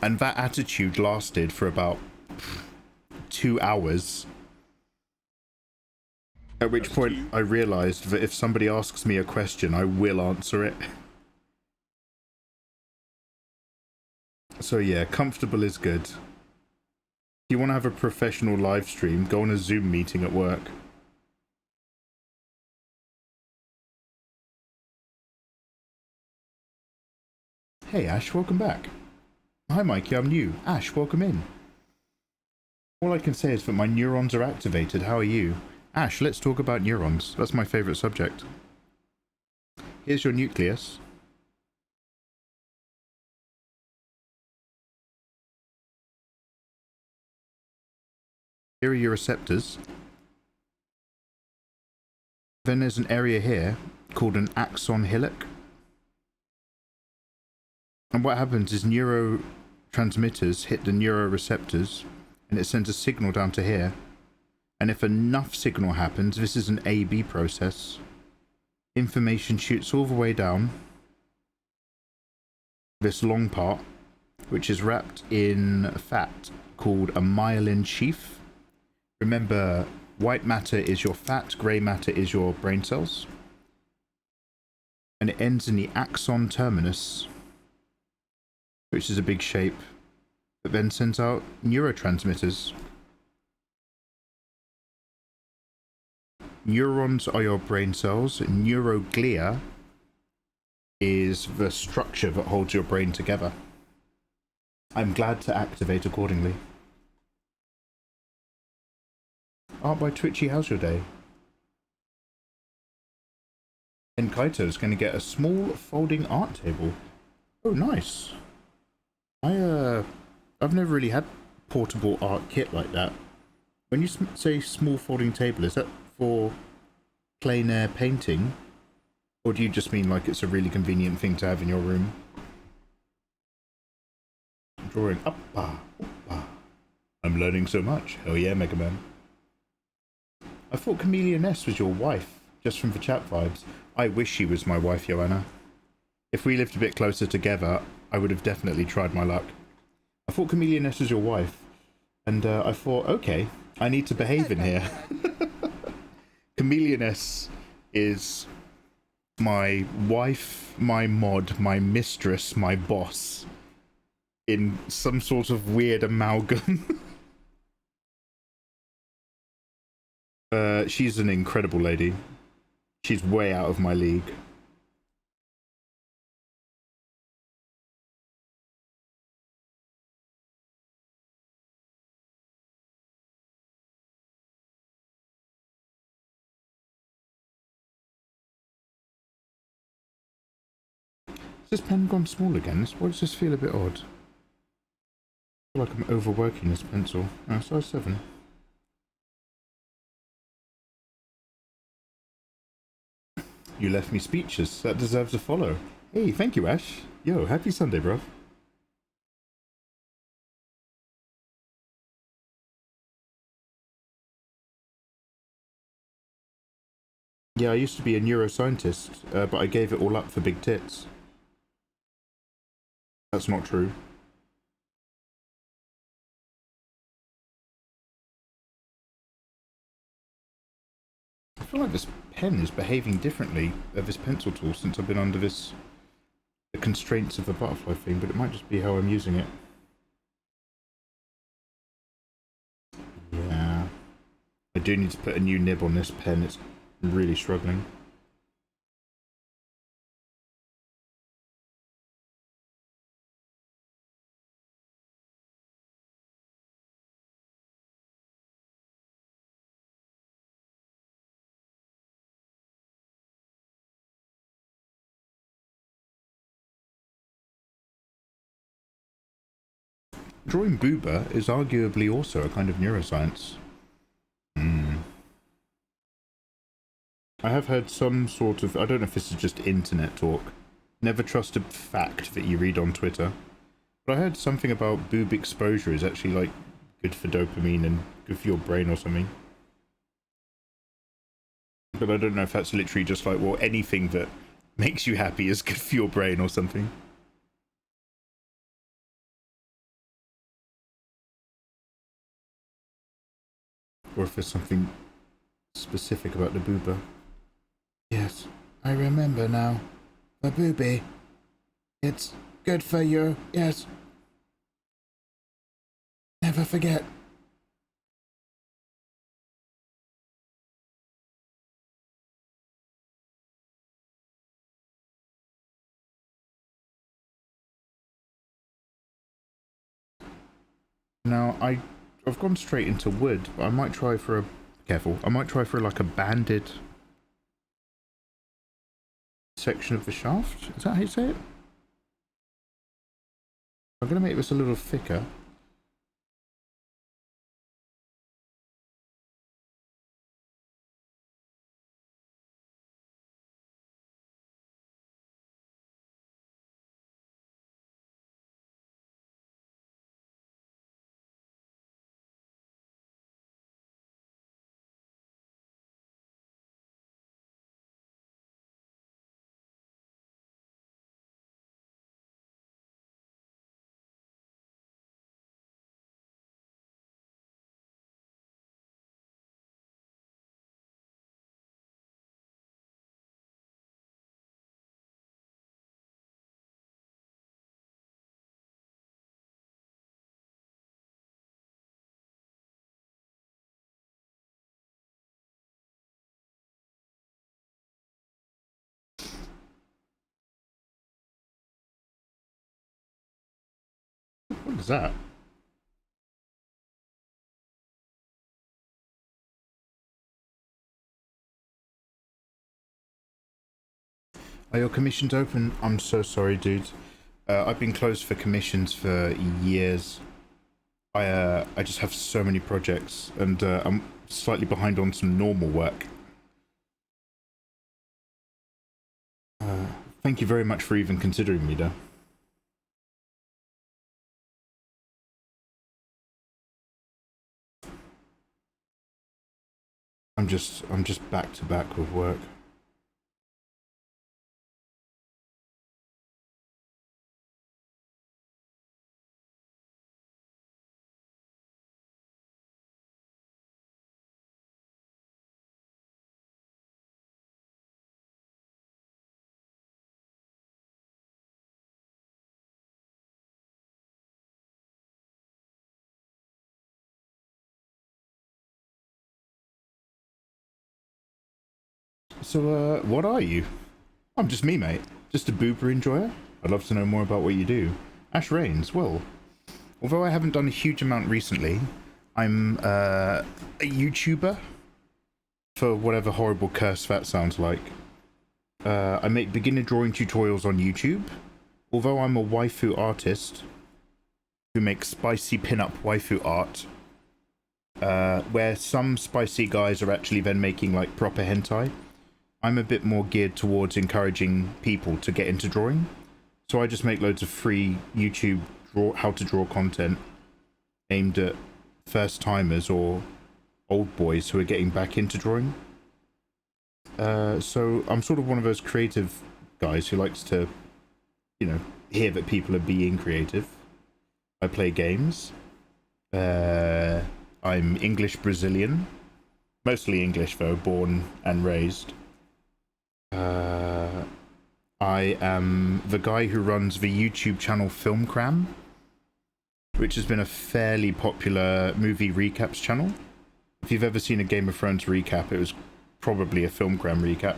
And that attitude lasted for about 2 hours. At which point I realised that if somebody asks me a question, I will answer it. So yeah, comfortable is good. If you want to have a professional live stream, go on a Zoom meeting at work. Hey Ash, welcome back. Hi Mikey, I'm new. Ash, welcome in. All I can say is that my neurons are activated. How are you? Ash, let's talk about neurons. That's my favourite subject. Here's your nucleus. Here are your receptors. Then there's an area here called an axon hillock. And what happens is neurotransmitters hit the neuroreceptors and it sends a signal down to here. And if enough signal happens, this is an A-B process, information shoots all the way down this long part, which is wrapped in fat called a myelin sheath. Remember, white matter is your fat, grey matter is your brain cells. And it ends in the axon terminus, which is a big shape, that then sends out neurotransmitters. Neurons are your brain cells. Neuroglia is the structure that holds your brain together. I'm glad to activate accordingly. Art by Twitchy, how's your day? And Kaito's going to get a small folding art table. Oh, nice. I've never really had portable art kit like that. When you say small folding table, is that for plein air painting, or do you just mean like it's a really convenient thing to have in your room? Drawing up, I'm learning so much. Hell yeah, Mega Man. I thought Chameleon S was your wife, just from the chat vibes. I wish she was my wife, Joanna. If we lived a bit closer together, I would have definitely tried my luck. I thought Chameleon S was your wife, and I thought, okay, I need to behave in here. Chameleon S is my wife, my mod, my mistress, my boss, in some sort of weird amalgam. She's an incredible lady. She's way out of my league. Has this pen gone small again? Why does this feel a bit odd? I feel like I'm overworking this pencil. Oh, size 7. You left me speechless. That deserves a follow. Hey, thank you, Ash. Yo, happy Sunday, bruv. Yeah, I used to be a neuroscientist, but I gave it all up for big tits. That's not true. I feel like this pen is behaving differently of this pencil tool since I've been under the constraints of the butterfly thing, but it might just be how I'm using it. Yeah. I do need to put a new nib on this pen, it's really struggling. Drawing booba is arguably also a kind of neuroscience. I have heard some sort of, I don't know if this is just internet talk, never trust a fact that you read on Twitter, but I heard something about boob exposure is actually like good for dopamine and good for your brain or something. But I don't know if that's literally just like, well, anything that makes you happy is good for your brain or something. Or if there's something specific about the booba. Yes, I remember now. The boobie. It's good for you, yes. Never forget. Now, I've gone straight into wood, but I might try for a... Careful. I might try for like a banded section of the shaft. Is that how you say it? I'm going to make this a little thicker. What is that? Are your commissions open? I'm so sorry, dude. I've been closed for commissions for years. I just have so many projects, and I'm slightly behind on some normal work. Thank you very much for even considering me, though. I'm just back to back with work. So, what are you? I'm just me, mate. Just a booper enjoyer. I'd love to know more about what you do. Ash Rains, well, although I haven't done a huge amount recently, I'm a YouTuber, for whatever horrible curse that sounds like. I make beginner drawing tutorials on YouTube, although I'm a waifu artist who makes spicy pin-up waifu art, where some spicy guys are actually then making like proper hentai. I'm a bit more geared towards encouraging people to get into drawing. So I just make loads of free YouTube how to draw content aimed at first timers or old boys who are getting back into drawing. So I'm sort of one of those creative guys who likes to, you know, hear that people are being creative. I play games. I'm English Brazilian. Mostly English though, born and raised. I am the guy who runs the YouTube channel Film Cram, which has been a fairly popular movie recaps channel. If you've ever seen a Game of Thrones recap, it was probably a Film Cram recap.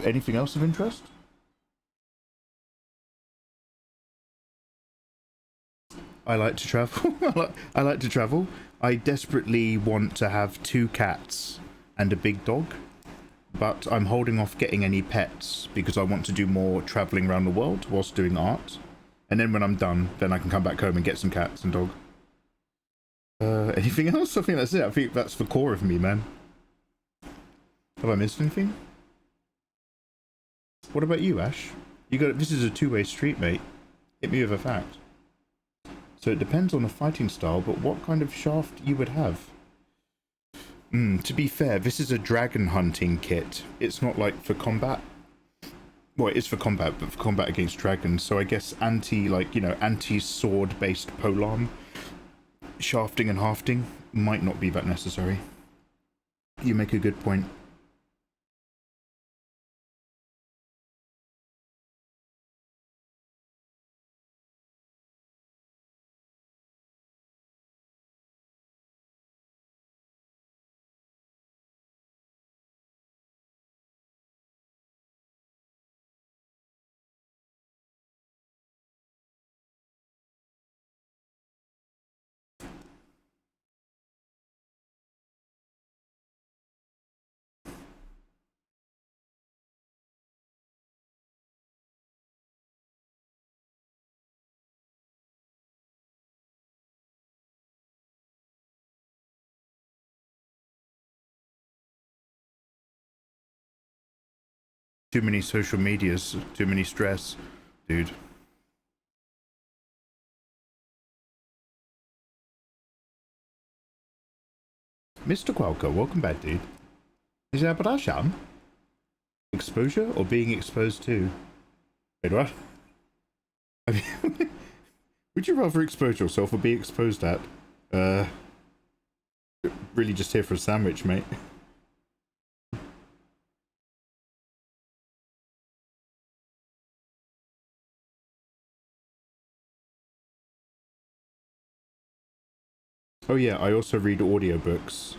Anything else of interest? I like to travel. I like to travel. I desperately want to have 2 cats and a big dog, but I'm holding off getting any pets because I want to do more traveling around the world whilst doing art. And then when I'm done, then I can come back home and get some cats and dog. Anything else? I think that's it. I think that's the core of me, man. Have I missed anything? What about you, Ash? This is a two-way street, mate. Hit me with a fact. So it depends on the fighting style, but what kind of shaft you would have? To be fair, this is a dragon hunting kit. It's not like for combat. Well, it is for combat, but for combat against dragons. So I guess anti-sword based polearm shafting and hafting might not be that necessary. You make a good point. Too many social medias, too many stress, dude. Mr. Qualco, welcome back, dude. Is that Brasham? Exposure or being exposed to? Wait, what? I mean, would you rather expose yourself or be exposed at? Really just here for a sandwich, mate. Oh yeah, I also read audiobooks,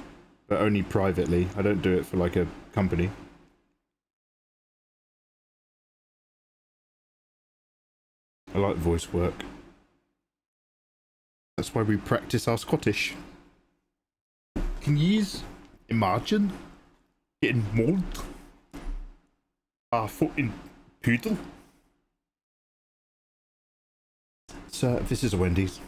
but only privately. I don't do it for like a company. I like voice work. That's why we practice our Scottish. Can you imagine getting mauled? A fucking poodle? So, this is a Wendy's.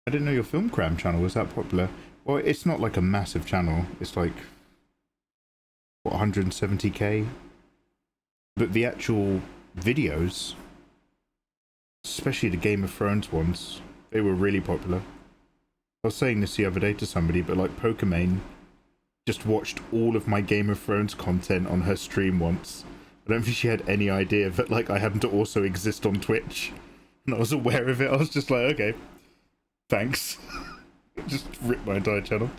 I didn't know your Film Cram channel was that popular. Well, it's not like a massive channel. It's like, what, 170k? But the actual videos, especially the Game of Thrones ones, they were really popular. I was saying this the other day to somebody, but like Pokimane just watched all of my Game of Thrones content on her stream once. I don't think she had any idea that like I happen to also exist on Twitch. And I was aware of it. I was just like, okay, thanks. Just ripped my entire channel.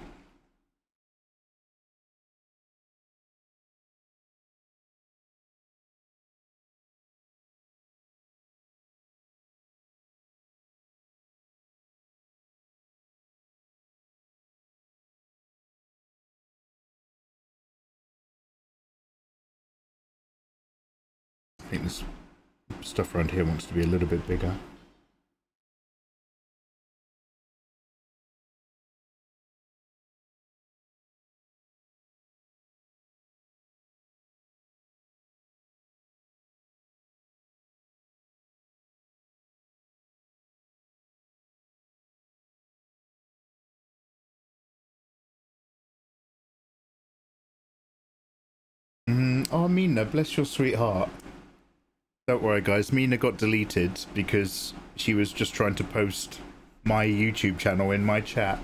I think this stuff around here wants to be a little bit bigger. Oh, Mina, bless your sweet heart. Don't worry, guys. Mina got deleted because she was just trying to post my YouTube channel in my chat.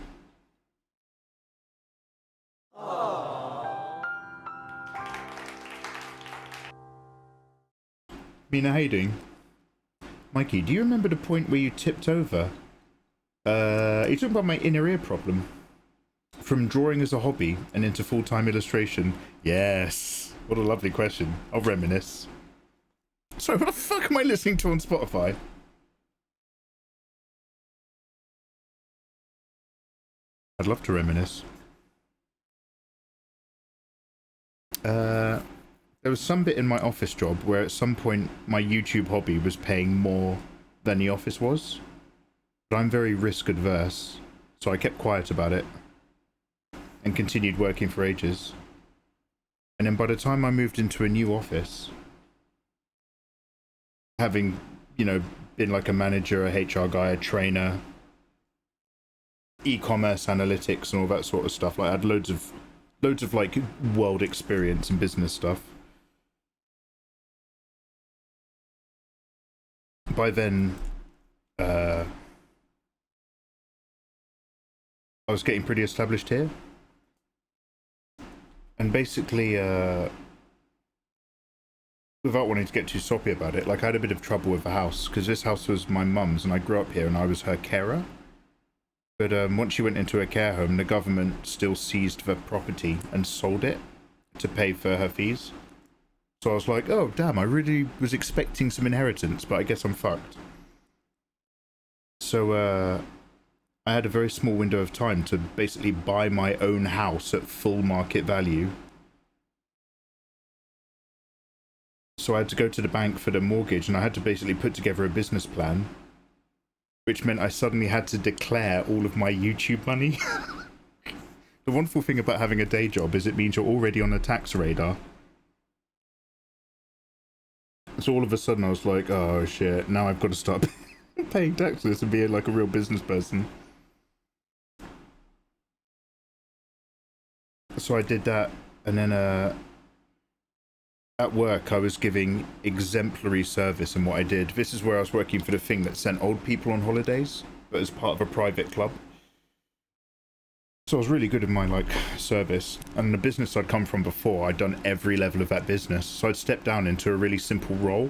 Mina, how you doing? Mikey, do you remember the point where you tipped over? You're talking about my inner ear problem. From drawing as a hobby and into full-time illustration. Yes. What a lovely question. I'll reminisce. Sorry, what the fuck am I listening to on Spotify? I'd love to reminisce. There was some bit in my office job where at some point my YouTube hobby was paying more than the office was. But I'm very risk adverse, so I kept quiet about it and continued working for ages. And then by the time I moved into a new office, having, you know, been like a manager, a HR guy, a trainer, e-commerce analytics and all that sort of stuff, like I had loads of like world experience and business stuff. By then, I was getting pretty established here. And basically, without wanting to get too soppy about it, like I had a bit of trouble with the house, because this house was my mum's and I grew up here and I was her carer. But once she went into a care home, the government still seized the property and sold it to pay for her fees. So I was like, oh damn, I really was expecting some inheritance, but I guess I'm fucked. So I had a very small window of time to basically buy my own house at full market value. So I had to go to the bank for the mortgage and I had to basically put together a business plan, which meant I suddenly had to declare all of my YouTube money. The wonderful thing about having a day job is it means you're already on a tax radar. So all of a sudden I was like, oh shit, now I've got to start paying taxes and being like a real business person. So I did that, and then at work I was giving exemplary service in what I did. This is where I was working for the thing that sent old people on holidays, but as part of a private club. So I was really good in my like service, and the business I'd come from before, I'd done every level of that business, so I'd stepped down into a really simple role.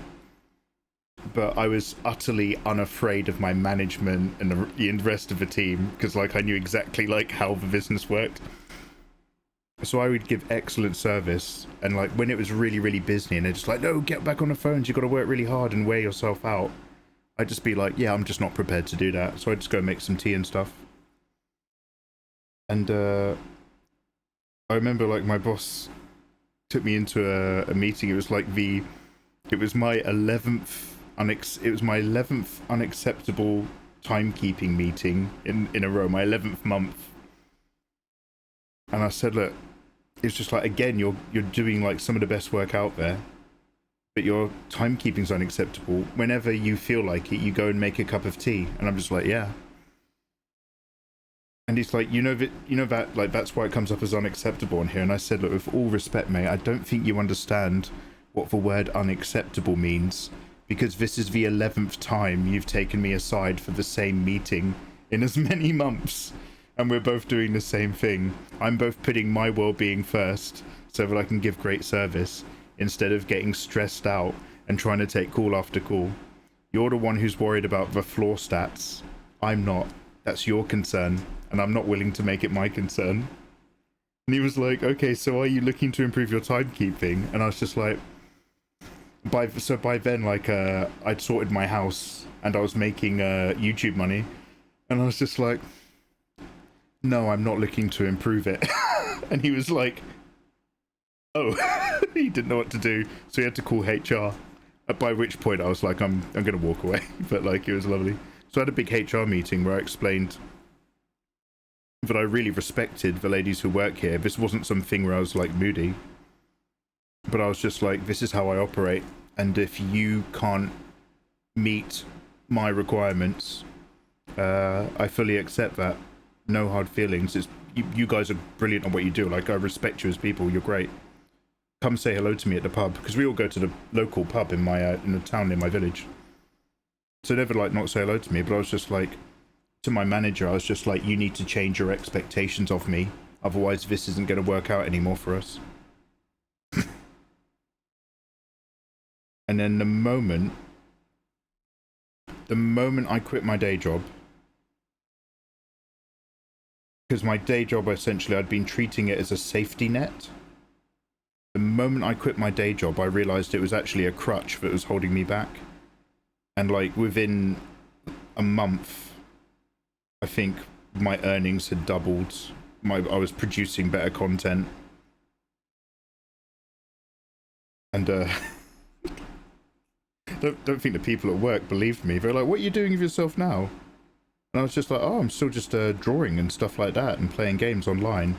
But I was utterly unafraid of my management and the rest of the team, because like I knew exactly like how the business worked. So I would give excellent service, and like when it was really, really busy and they're just like, no, get back on the phones, you got to work really hard and wear yourself out, I'd just be like, yeah, I'm just not prepared to do that. So I'd just go make some tea and stuff. And I remember like my boss took me into a meeting. It was like it was my 11th unacceptable timekeeping meeting in a row, my 11th month. And I said, look, it's just like, again, you're doing like some of the best work out there, but your timekeeping's unacceptable. Whenever you feel like it, you go and make a cup of tea. And I'm just like, yeah. And he's like, you know that like that's why it comes up as unacceptable in here. And I said, look, with all respect, mate, I don't think you understand what the word unacceptable means, because this is the 11th time you've taken me aside for the same meeting in as many months. And we're both doing the same thing. I'm both putting my well-being first so that I can give great service instead of getting stressed out and trying to take call after call. You're the one who's worried about the floor stats. I'm not. That's your concern, and I'm not willing to make it my concern. And he was like, okay, so are you looking to improve your timekeeping? And I was just like, by then, like, I'd sorted my house and I was making YouTube money, and I was just like, no, I'm not looking to improve it. And he was like, oh. He didn't know what to do, so he had to call HR, by which point I was like, I'm gonna walk away. But like, it was lovely. So I had a big HR meeting where I explained that I really respected the ladies who work here. This wasn't something where I was like moody, but I was just like, this is how I operate, and if you can't meet my requirements, I fully accept that. No hard feelings. You guys are brilliant at what you do. Like, I respect you as people. You're great. come say hello to me at the pub, because we all go to the local pub in my in the town near my village. So they never like not say hello to me, but I was just like, to my manager, I was just like, you need to change your expectations of me, otherwise this isn't going to work out anymore for us. And then the moment I quit my day job, because my day job, essentially, I'd been treating it as a safety net. The moment I quit my day job, I realized it was actually a crutch that was holding me back. And like within a month, I think my earnings had doubled. I was producing better content. And don't think the people at work believed me. They're like, what are you doing with yourself now? And I was just like, oh, I'm still just drawing and stuff like that and playing games online.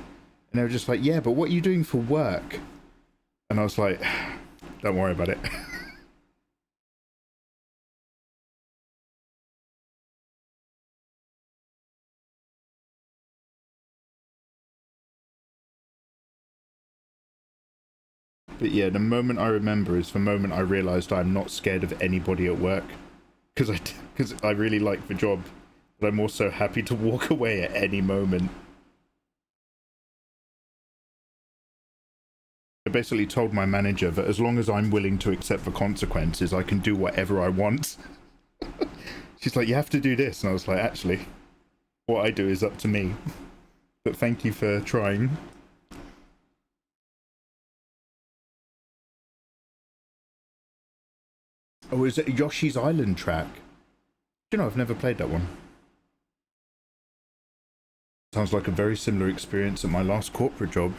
And they were just like, yeah, but what are you doing for work? And I was like, don't worry about it. But yeah, the moment I remember is the moment I realized I'm not scared of anybody at work. Because I really like the job, but I'm also happy to walk away at any moment. I basically told my manager that as long as I'm willing to accept the consequences, I can do whatever I want. She's like, you have to do this. And I was like, actually, what I do is up to me. But thank you for trying. Oh, is it Yoshi's Island track? You know, I've never played that one. Sounds like a very similar experience at my last corporate job.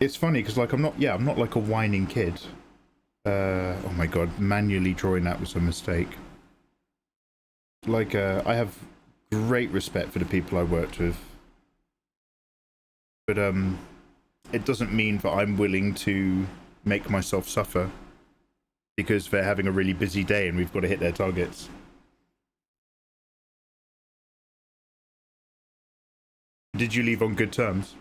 It's funny because, like, I'm not like a whining kid. Oh my god, manually drawing that was a mistake. Like, I have great respect for the people I worked with. But, it doesn't mean that I'm willing to make myself suffer because they're having a really busy day and we've got to hit their targets. Did you leave on good terms?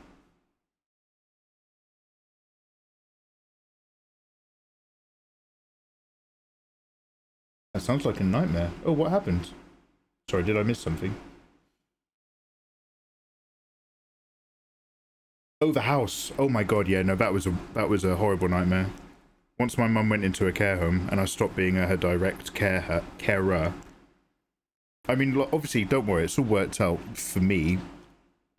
That sounds like a nightmare. Oh, what happened? Sorry, did I miss something? Oh, the house. Oh my god, yeah, no, that was a horrible nightmare. Once my mum went into a care home and I stopped being her direct carer. I mean, obviously, don't worry, it's all worked out for me.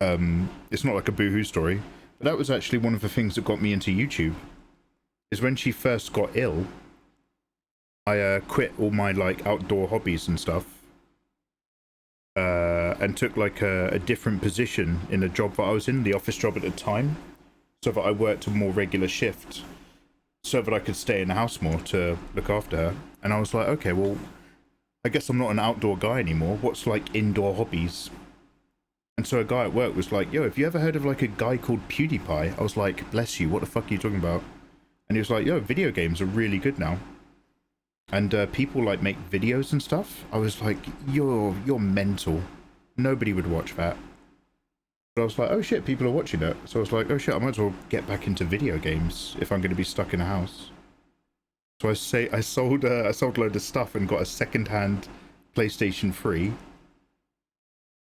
It's not like a boohoo story, but that was actually one of the things that got me into YouTube. Is when she first got ill, I quit all my like outdoor hobbies and stuff, and took like a different position in a job that I was in, the office job at the time, so that I worked a more regular shift, so that I could stay in the house more to look after her. And I was like, okay, well, I guess I'm not an outdoor guy anymore. What's like indoor hobbies? And so a guy at work was like, yo, have you ever heard of like a guy called PewDiePie? I was like, bless you, what the fuck are you talking about? And he was like, yo, video games are really good now. And people like make videos and stuff. I was like, you're mental. Nobody would watch that. But I was like, oh shit, people are watching it. So I was like, oh shit, I might as well get back into video games if I'm going to be stuck in a house. So I sold a load of stuff and got a second-hand PlayStation 3.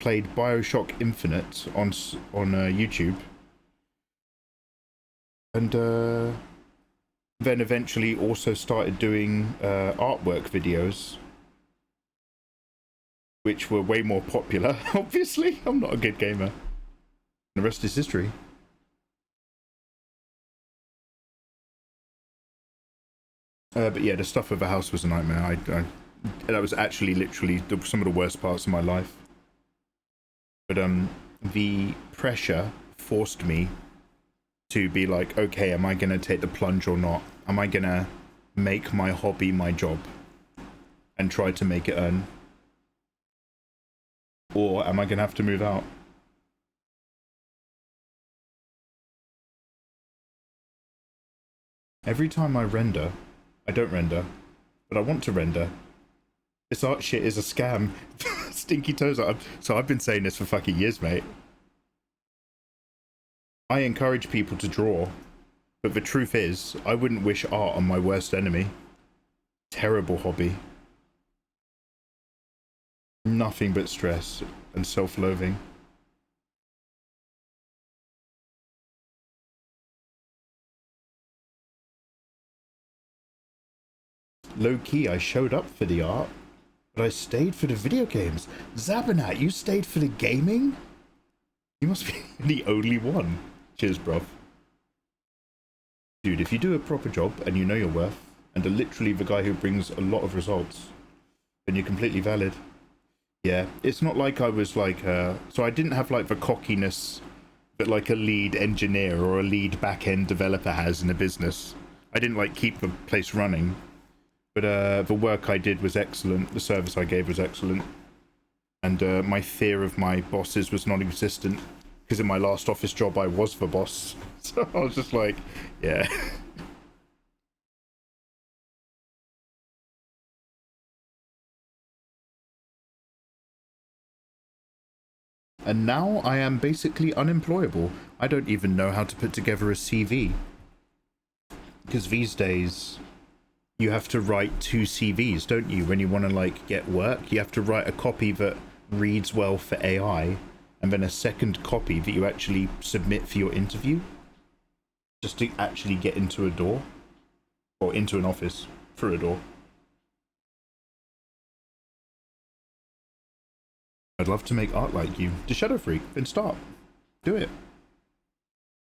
Played BioShock Infinite on YouTube. And then eventually also started doing artwork videos, which were way more popular. Obviously, I'm not a good gamer. The rest is history. But yeah, the stuff of the house was a nightmare. That was actually literally some of the worst parts of my life. But the pressure forced me to be like, okay, am I gonna take the plunge or not? Am I gonna make my hobby my job and try to make it earn? Or am I gonna have to move out? Every time I render, I don't render, but I want to render. This art shit is a scam. Stinky toes. So I've been saying this for fucking years, mate. I encourage people to draw, But the truth is, I wouldn't wish art on my worst enemy. Terrible hobby. Nothing but stress and self-loathing. Low-key, I showed up for the art, but I stayed for the video games. Zabanat, you stayed for the gaming? You must be the only one. Cheers, bruv. Dude, if you do a proper job and you know your worth, and are literally the guy who brings a lot of results, then you're completely valid. Yeah, it's not like I was like, so I didn't have like the cockiness that like a lead engineer or a lead back-end developer has in a business. I didn't like keep the place running, but the work I did was excellent. The service I gave was excellent. And my fear of my bosses was non-existent, because in my last office job I was the boss. So I was just like, yeah. And now I am basically unemployable. I don't even know how to put together a CV. Because these days, you have to write 2 CVs, don't you? When you want to like get work, you have to write a copy that reads well for AI, and then a second copy that you actually submit for your interview. Just to actually get into a door. Or into an office, through a door. I'd love to make art like you. The Shadow Freak, then start. Do it.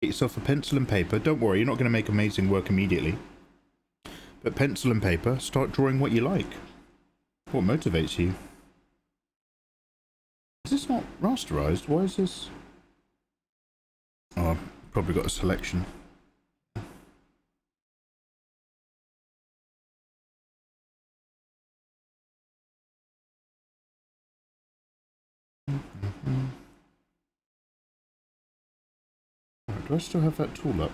Get yourself a pencil and paper. Don't worry, you're not going to make amazing work immediately. But pencil and paper, start drawing what you like. What motivates you? Is this not rasterized? Why is this? Oh, I've probably got a selection. Do I still have that tool up?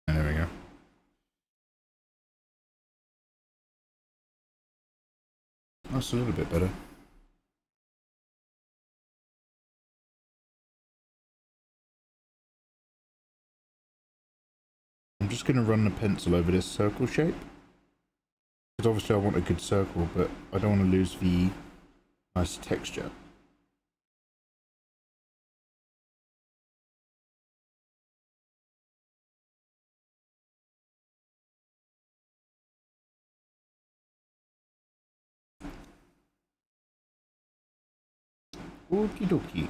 There we go. That's a little bit better. I'm just going to run the pencil over this circle shape. Because obviously I want a good circle, but I don't want to lose the nice texture. Okie dokie.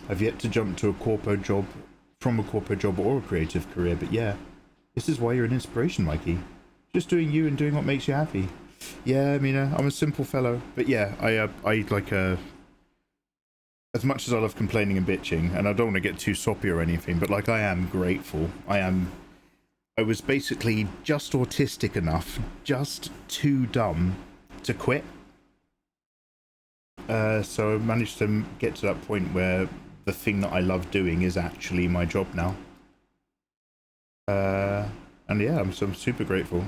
I've yet to jump to a corpo job, from a corpo job or a creative career, but yeah, this is why you're an inspiration, Mikey. Just doing you and doing what makes you happy. Yeah, I mean, I'm a simple fellow, but yeah, I like as much as I love complaining and bitching, and I don't want to get too soppy or anything, but like I am grateful. I was basically just autistic enough, just too dumb to quit. So I managed to get to that point where the thing that I love doing is actually my job now. And yeah, I'm super grateful.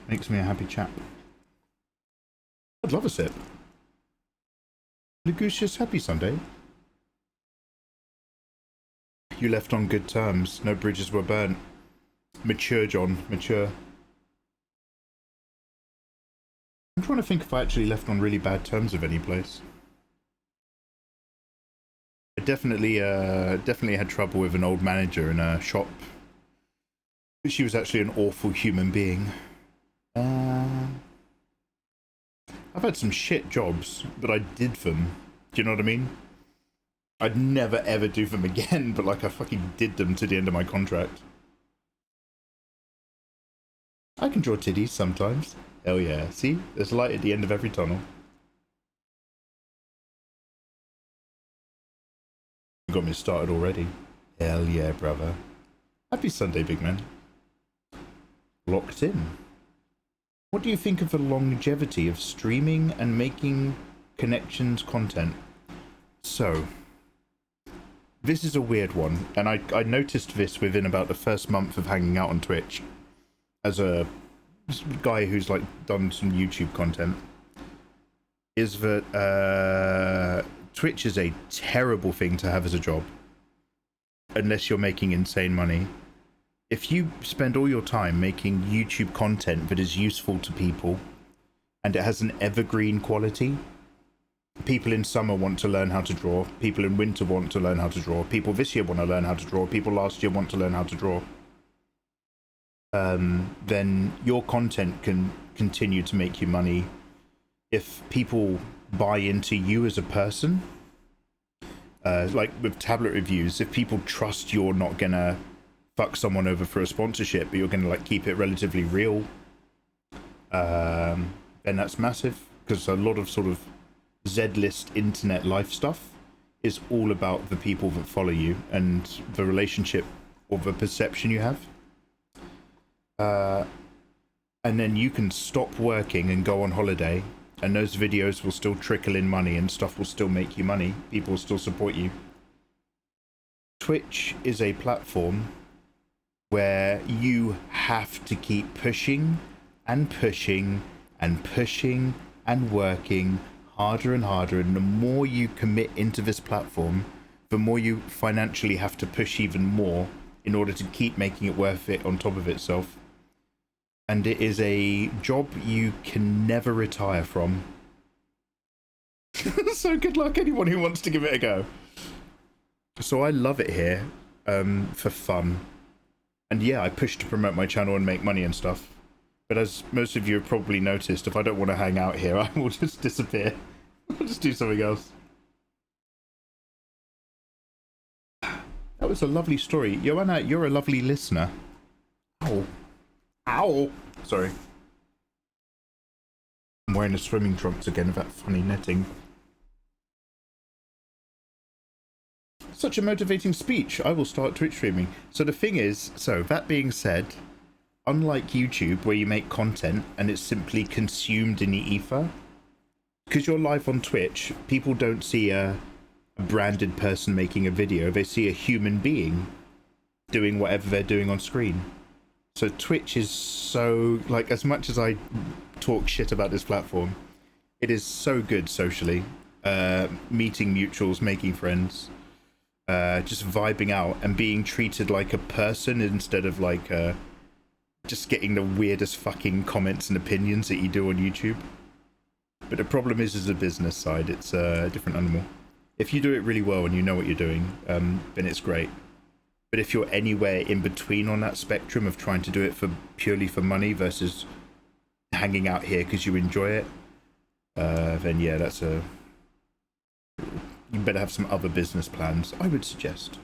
Makes me a happy chap. I'd love a sip. Lugucious, happy Sunday. You left on good terms. No bridges were burnt. Mature, John. Mature. I'm trying to think if I actually left on really bad terms of any place. I definitely had trouble with an old manager in a shop. She was actually an awful human being. I've had some shit jobs, but I did them. Do you know what I mean? I'd never ever do them again, but like I fucking did them to the end of my contract. I can draw titties sometimes. Hell yeah. See? There's light at the end of every tunnel. You got me started already. Hell yeah, brother. Happy Sunday, big man. Locked in. What do you think of the longevity of streaming and making connections content? So, this is a weird one, and I noticed this within about the first month of hanging out on Twitch as a guy who's like done some YouTube content, is that Twitch is a terrible thing to have as a job unless you're making insane money. If you spend all your time making YouTube content that is useful to people and it has an evergreen quality, people in summer want to learn how to draw, people in winter want to learn how to draw, people this year want to learn how to draw, people last year want to learn how to draw, then your content can continue to make you money. If people buy into you as a person, like with tablet reviews, if people trust you're not gonna fuck someone over for a sponsorship, but you're gonna like keep it relatively real, then that's massive, because a lot of sort of Z-list internet life stuff is all about the people that follow you and the relationship or the perception you have. And then you can stop working and go on holiday, and those videos will still trickle in money and stuff will still make you money. People will still support you. Twitch is a platform where you have to keep pushing and pushing and pushing and working harder and harder, and the more you commit into this platform, the more you financially have to push even more in order to keep making it worth it on top of itself. And it is a job you can never retire from. So good luck anyone who wants to give it a go. So I love it here for fun. And yeah, I push to promote my channel and make money and stuff. But as most of you have probably noticed, if I don't want to hang out here, I will just disappear. I'll just do something else. That was a lovely story. Joanna, you're a lovely listener. Ow. Ow! Sorry. I'm wearing the swimming trunks again with that funny netting. Such a motivating speech. I will start Twitch streaming. So the thing is, so that being said, unlike YouTube where you make content and it's simply consumed in the ether, because you're live on Twitch, people don't see a branded person making a video. They see a human being doing whatever they're doing on screen. So Twitch is so, like, as much as I talk shit about this platform, it is so good socially. Meeting mutuals, making friends, just vibing out and being treated like a person instead of like just getting the weirdest fucking comments and opinions that you do on YouTube. But the problem is a business side, it's a different animal. If you do it really well and you know what you're doing, then it's great. But if you're anywhere in between on that spectrum of trying to do it for purely for money versus hanging out here because you enjoy it, then yeah, that's a... You better have some other business plans, I would suggest.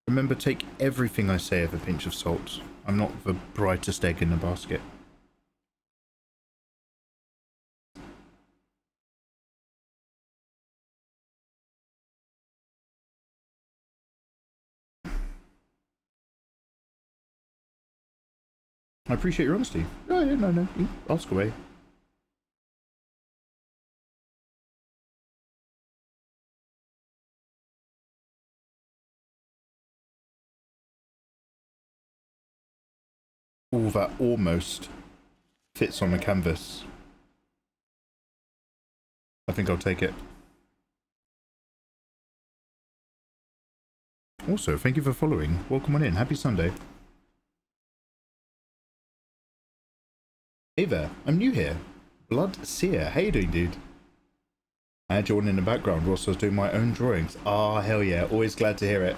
Remember, take everything I say with a pinch of salt. I'm not the brightest egg in the basket. I appreciate your honesty. Oh, yeah, no, you ask away. All that almost fits on the canvas. I think I'll take it. Also, thank you for following. Welcome on in. Happy Sunday. Hey there, I'm new here. Blood Seer. How you doing, dude? I had you on in the background whilst I was doing my own drawings. Ah, hell yeah. Always glad to hear it.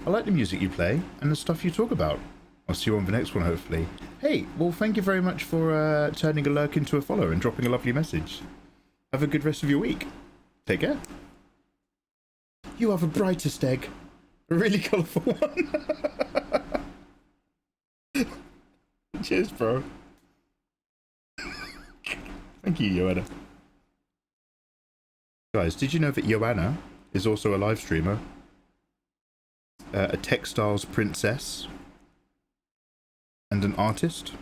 I like the music you play and the stuff you talk about. I'll see you on the next one, hopefully. Hey, well, thank you very much for turning a lurk into a follow and dropping a lovely message. Have a good rest of your week. Take care. You are the brightest egg. A really colourful one. Cheers, bro. Thank you, Joanna. Guys, did you know that Joanna is also a live streamer? A textiles princess. and an artist.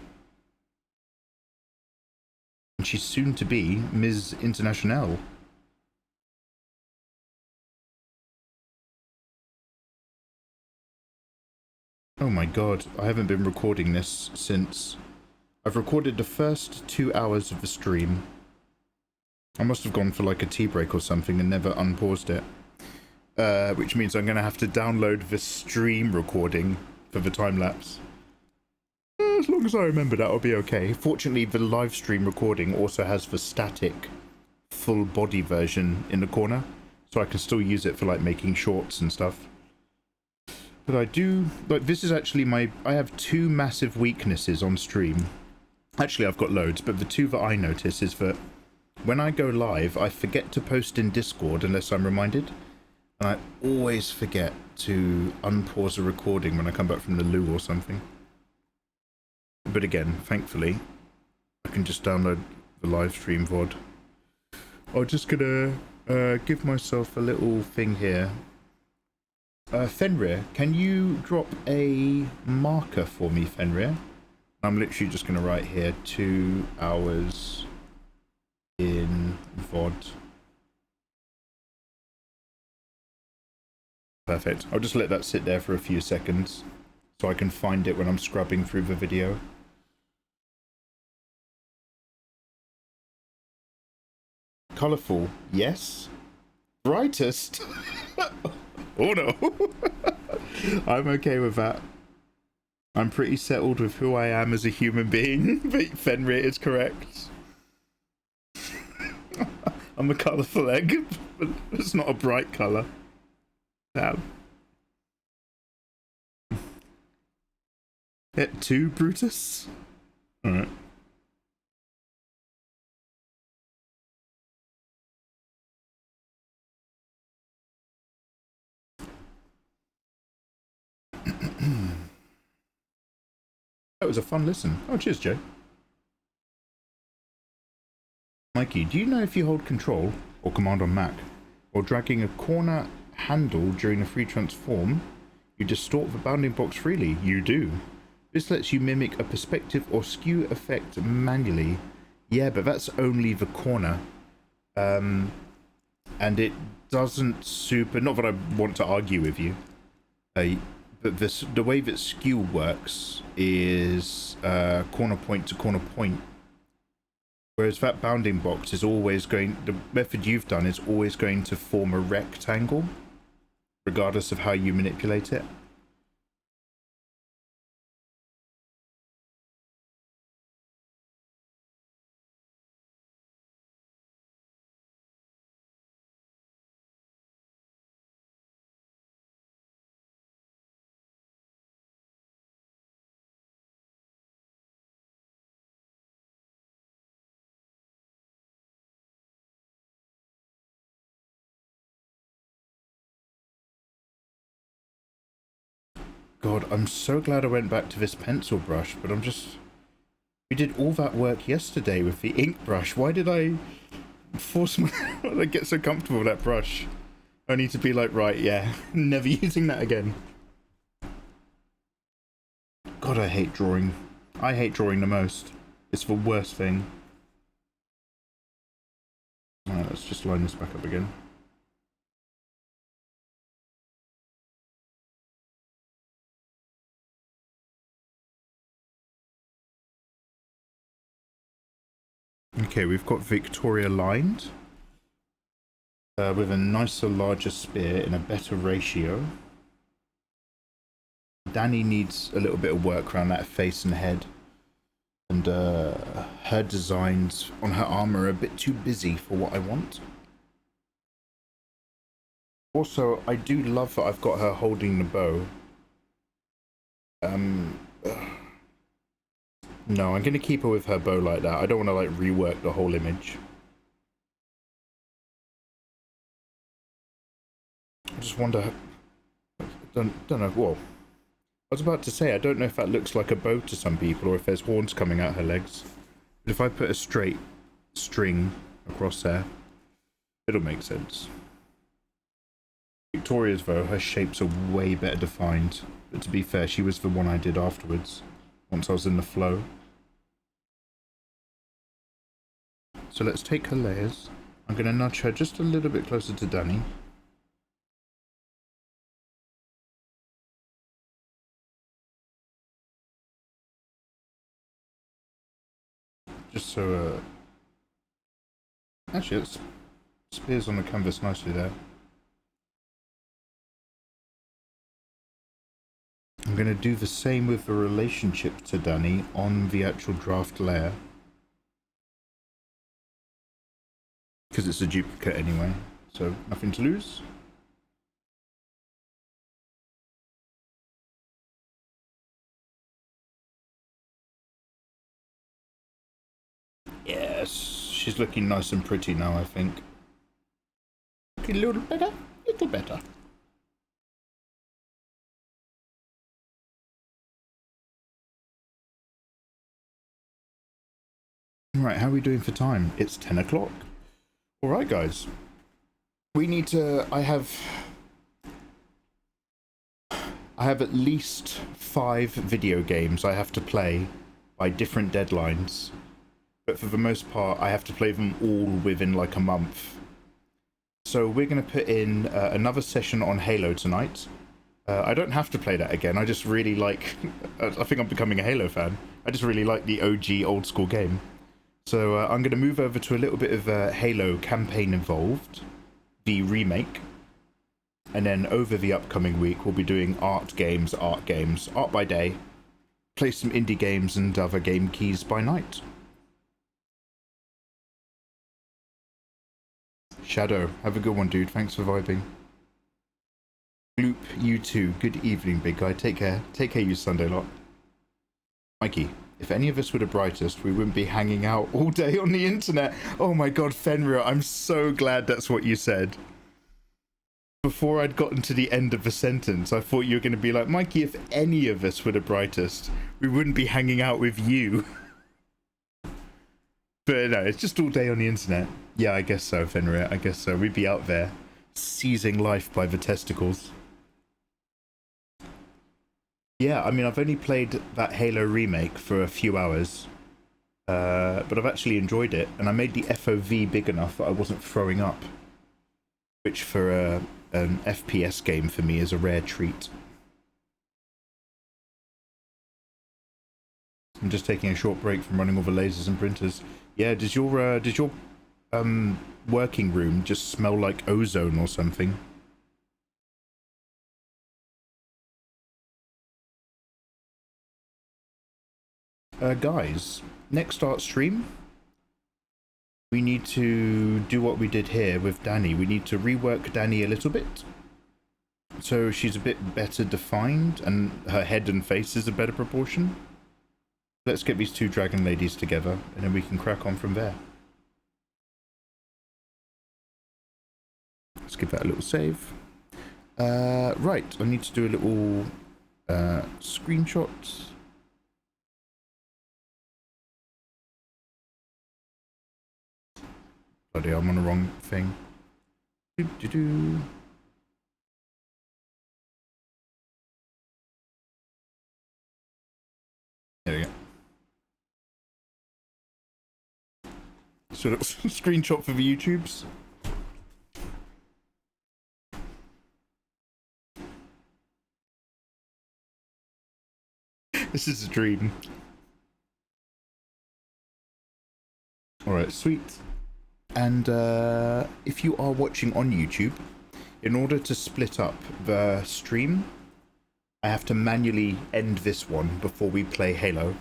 And she's soon to be Ms. Internationale. Oh my god, I haven't been recording this since... I've recorded the first 2 hours of the stream. I must have gone for like a tea break or something and never unpaused it. Which means I'm going to have to download the stream recording for the time-lapse. As long as I remember that, I'll be okay. Fortunately, the live stream recording also has the static full body version in the corner, so I can still use it for like making shorts and stuff. But I do, like, this is actually I have two massive weaknesses on stream. Actually, I've got loads, but the two that I notice is that when I go live, I forget to post in Discord unless I'm reminded. And I always forget to unpause a recording when I come back from the loo or something. But again, thankfully, I can just download the live stream VOD. I'm just gonna give myself a little thing here. Fenrir, can you drop a marker for me, Fenrir? I'm literally just gonna write here 2 hours in VOD. Perfect. I'll just let that sit there for a few seconds so I can find it when I'm scrubbing through the video. Colourful, yes. Brightest? Oh no. I'm okay with that. I'm pretty settled with who I am as a human being, but Fenrir is correct. I'm a colourful egg, but it's not a bright colour. Damn. Hit 2, Brutus? Alright. That was a fun listen. Oh, cheers, Joe. Mikey, do you know if you hold Control or Command on Mac, or dragging a corner handle during a free transform, you distort the bounding box freely? You do. This lets you mimic a perspective or skew effect manually. Yeah, but that's only the corner. And it doesn't super... Not that I want to argue with you. But the way that skew works is corner point to corner point. Whereas that bounding box is always going... The method you've done is always going to form a rectangle, regardless of how you manipulate it. God, I'm so glad I went back to this pencil brush, but I'm just... We did all that work yesterday with the ink brush. Why did I force my... Why did I get so comfortable with that brush? I need to be like, right, yeah, never using that again. God, I hate drawing. I hate drawing the most. It's the worst thing. Alright, let's just line this back up again. Okay, we've got Victoria lined with a nicer, larger spear in a better ratio. Danny needs a little bit of work around that face and head, and her designs on her armor are a bit too busy for what I want. Also, I do love that I've got her holding the bow. No, I'm going to keep her with her bow like that. I don't want to, like, rework the whole image. I just wonder... Don't know. Whoa. I was about to say, I don't know if that looks like a bow to some people, or if there's horns coming out her legs. But if I put a straight string across there, it'll make sense. Victoria's, though, her shapes are way better defined. But to be fair, she was the one I did afterwards. once I was in the flow. So let's take her layers. I'm going to nudge her just a little bit closer to Danny. Just so, actually, it spears on the canvas nicely there. I'm going to do the same with the relationship to Danny on the actual draft layer. Because it's a duplicate anyway, so nothing to lose. Yes, she's looking nice and pretty now, I think. Looking a little better, little better. Right, how are we doing for time? It's 10 o'clock. Alright guys, we need to, I have at least 5 video games I have to play by different deadlines, but for the most part I have to play them all within like a month. So we're going to put in another session on Halo tonight. I don't have to play that again, I just really like, I think I'm becoming a Halo fan. I just really like the OG old school game. So I'm going to move over to a little bit of Halo Campaign Involved, the remake, and then over the upcoming week we'll be doing art games, art by day, play some indie games and other game keys by night. Shadow, have a good one dude, thanks for vibing. Gloop, you too, good evening big guy, take care you Sunday lot. Mikey, if any of us were the brightest, we wouldn't be hanging out all day on the internet. Oh my god, Fenrir, I'm so glad that's what you said. Before I'd gotten to the end of the sentence, I thought you were going to be like, Mikey, if any of us were the brightest, we wouldn't be hanging out with you. But no, it's just all day on the internet. Yeah, I guess so, Fenrir, I guess so. We'd be out there, seizing life by the testicles. Yeah, I mean, I've only played that Halo remake for a few hours, but I've actually enjoyed it, and I made the FOV big enough that I wasn't throwing up, which for an FPS game for me is a rare treat. I'm just taking a short break from running all the lasers and printers. Yeah, does your working room just smell like ozone or something? Guys, next art stream, we need to do what we did here with Danny. We need to rework Danny a little bit, so she's a bit better defined and her head and face is a better proportion. Let's get these two dragon ladies together and then we can crack on from there. Let's give that a little save. Right, I need to do a little screenshot. Bloody hell, I'm on the wrong thing. There we go. So that's a screenshot for the YouTubes. This is a dream. Alright, sweet. And if you are watching on YouTube, in order to split up the stream, I have to manually end this one before we play Halo.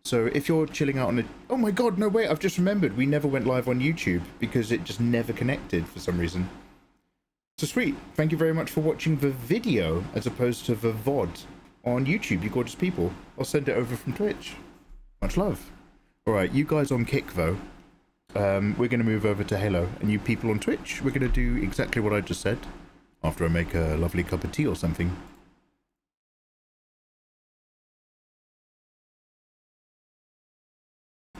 So if you're chilling out on a... Oh my god, no wait, I've just remembered. We never went live on YouTube because it just never connected for some reason. So sweet. Thank you very much for watching the video as opposed to the VOD on YouTube, you gorgeous people. I'll send it over from Twitch. Much love. Alright, you guys on Kick though. We're going to move over to Halo, and you people on Twitch, we're going to do exactly what I just said after I make a lovely cup of tea or something.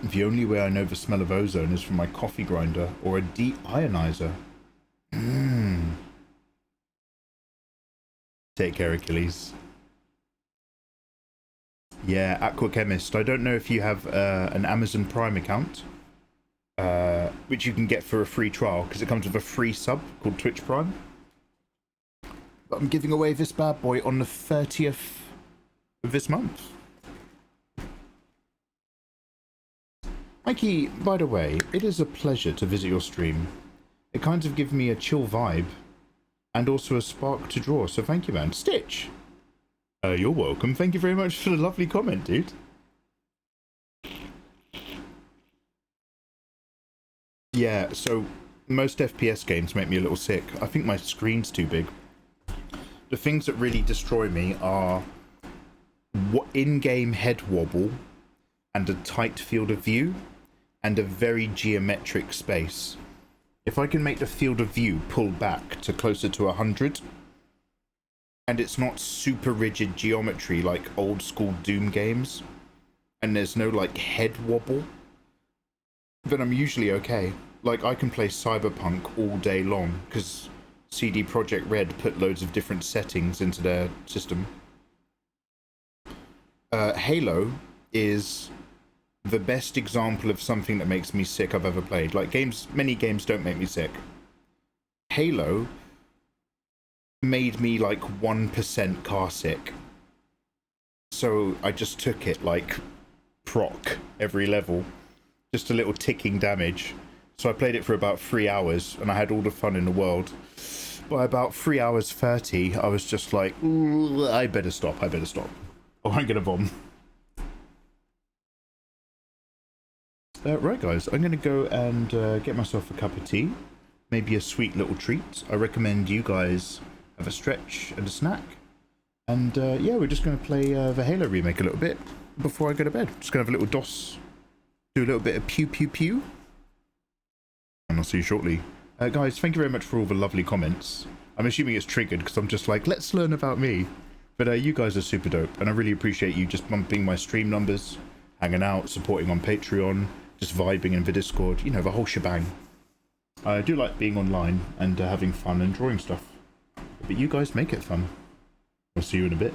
The only way I know the smell of ozone is from my coffee grinder or a de-ionizer. Take care, Achilles. Yeah, Aqua Chemist. I don't know if you have an Amazon Prime account, which you can get for a free trial, because it comes with a free sub called Twitch Prime. But I'm giving away this bad boy on the 30th of this month. Mikey, by the way, it is a pleasure to visit your stream. It kind of gives me a chill vibe, and also a spark to draw, so thank you, man. Stitch! You're welcome. Thank you very much for the lovely comment, dude. Yeah, so most FPS games make me a little sick. I think my screen's too big. The things that really destroy me are in-game head wobble and a tight field of view and a very geometric space. If I can make the field of view pull back to closer to 100, and it's not super rigid geometry like old school Doom games, and there's no like head wobble, then I'm usually okay. Like, I can play Cyberpunk all day long because CD Projekt Red put loads of different settings into their system. Halo is the best example of something that makes me sick I've ever played. Like, many games don't make me sick. Halo made me like 1% car sick. So I just took it like proc every level. Just a little ticking damage. So I played it for about 3 hours and I had all the fun in the world. By about 3 hours 30, I was just like, I better stop. Or I'm gonna bomb. Right guys, I'm gonna go and get myself a cup of tea. Maybe a sweet little treat. I recommend you guys have a stretch and a snack. And yeah, we're just gonna play the Halo remake a little bit before I go to bed. Just gonna have a little DOS. Do a little bit of pew pew pew. And I'll see you shortly. Guys, thank you very much for all the lovely comments. I'm assuming it's triggered because I'm just like, let's learn about me. But you guys are super dope, and I really appreciate you just bumping my stream numbers, hanging out, supporting on Patreon, just vibing in the Discord, you know, the whole shebang. I do like being online and having fun and drawing stuff. But you guys make it fun. I'll see you in a bit.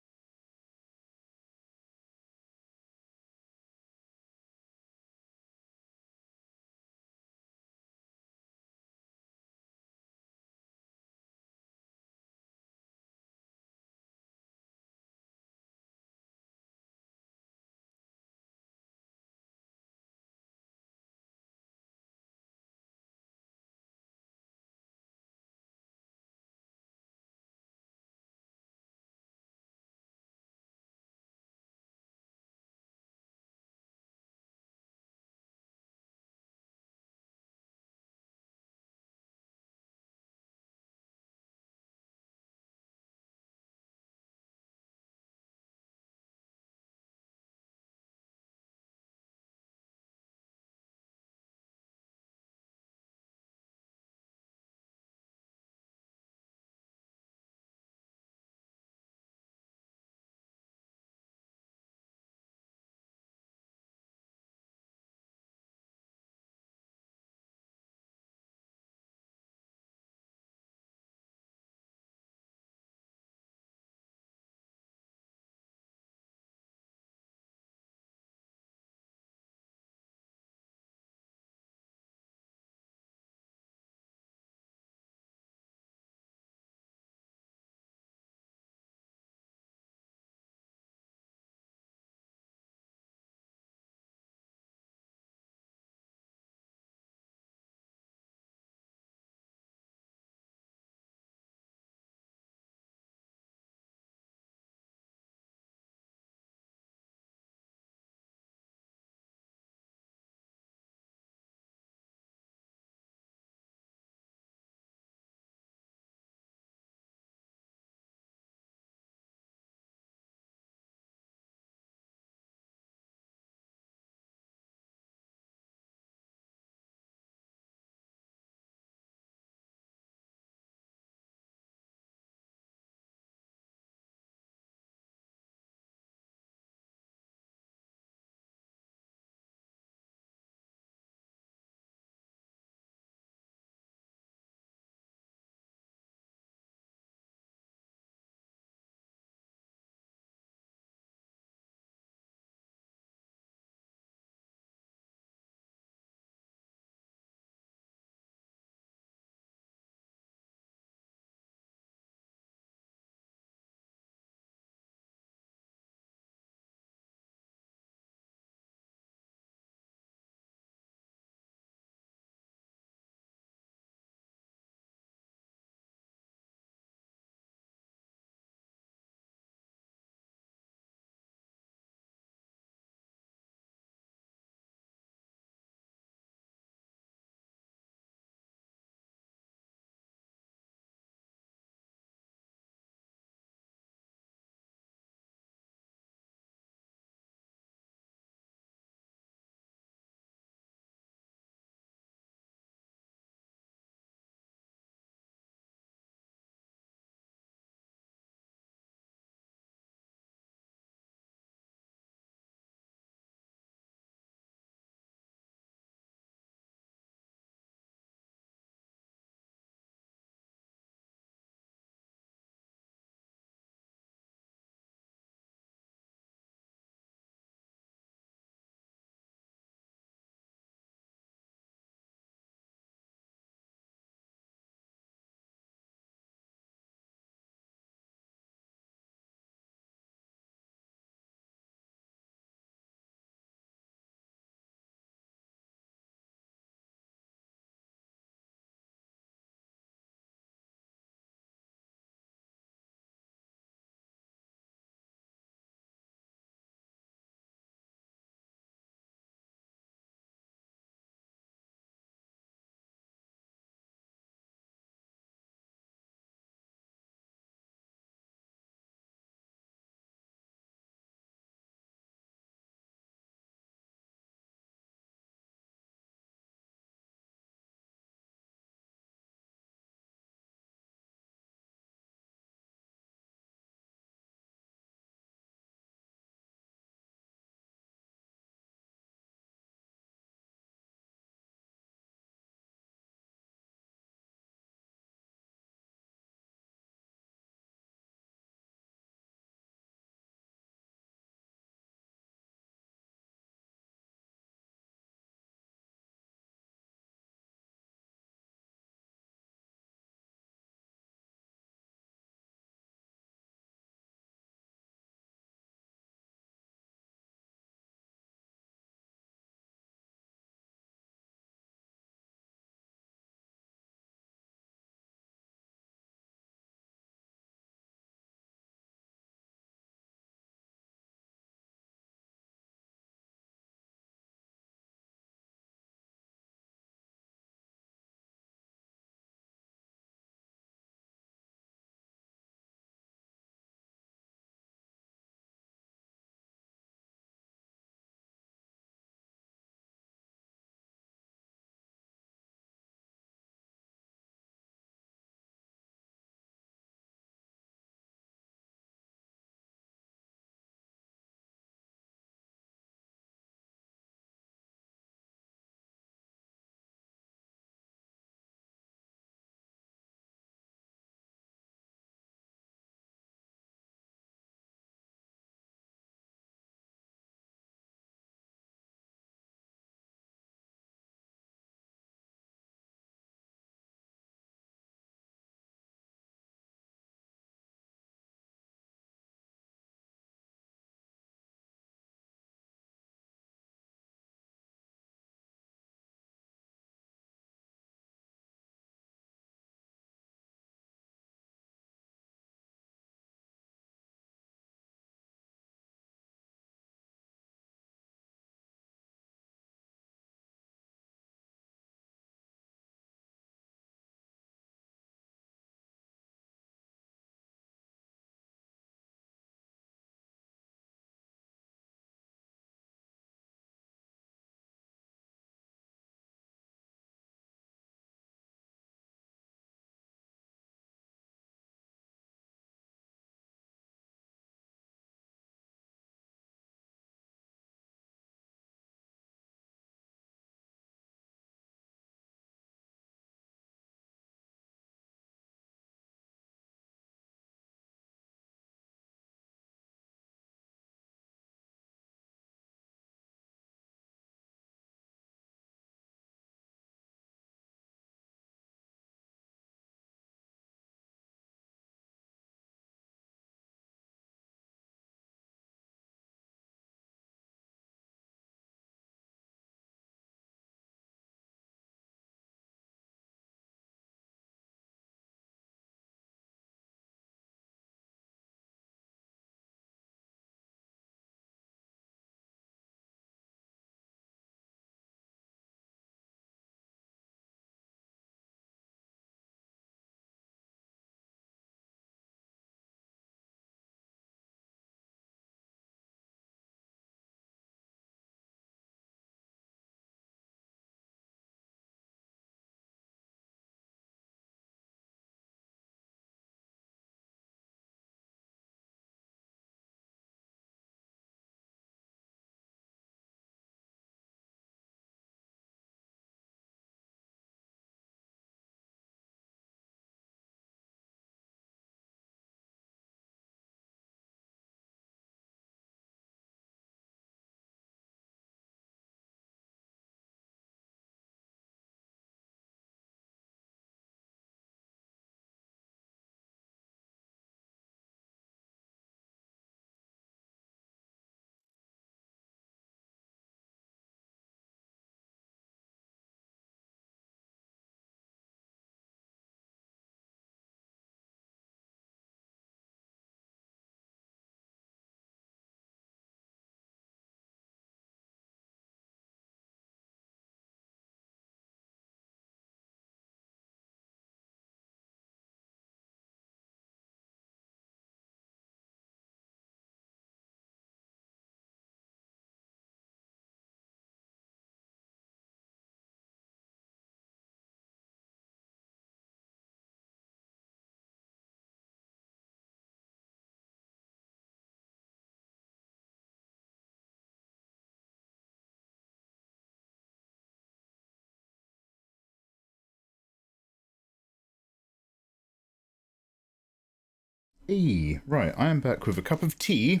Hey, right, I am back with a cup of tea,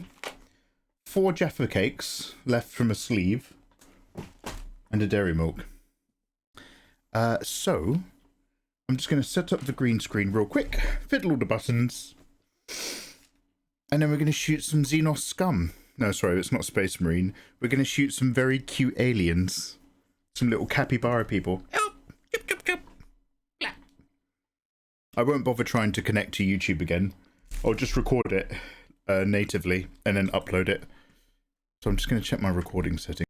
4 Jaffa cakes left from a sleeve, and a dairy milk. So, I'm just going to set up the green screen real quick, fiddle all the buttons, and then we're going to shoot some Xenos scum. No, sorry, it's not Space Marine. We're going to shoot some very cute aliens. Some little capybara people. I won't bother trying to connect to YouTube again. I'll just record it natively and then upload it. So I'm just going to check my recording settings.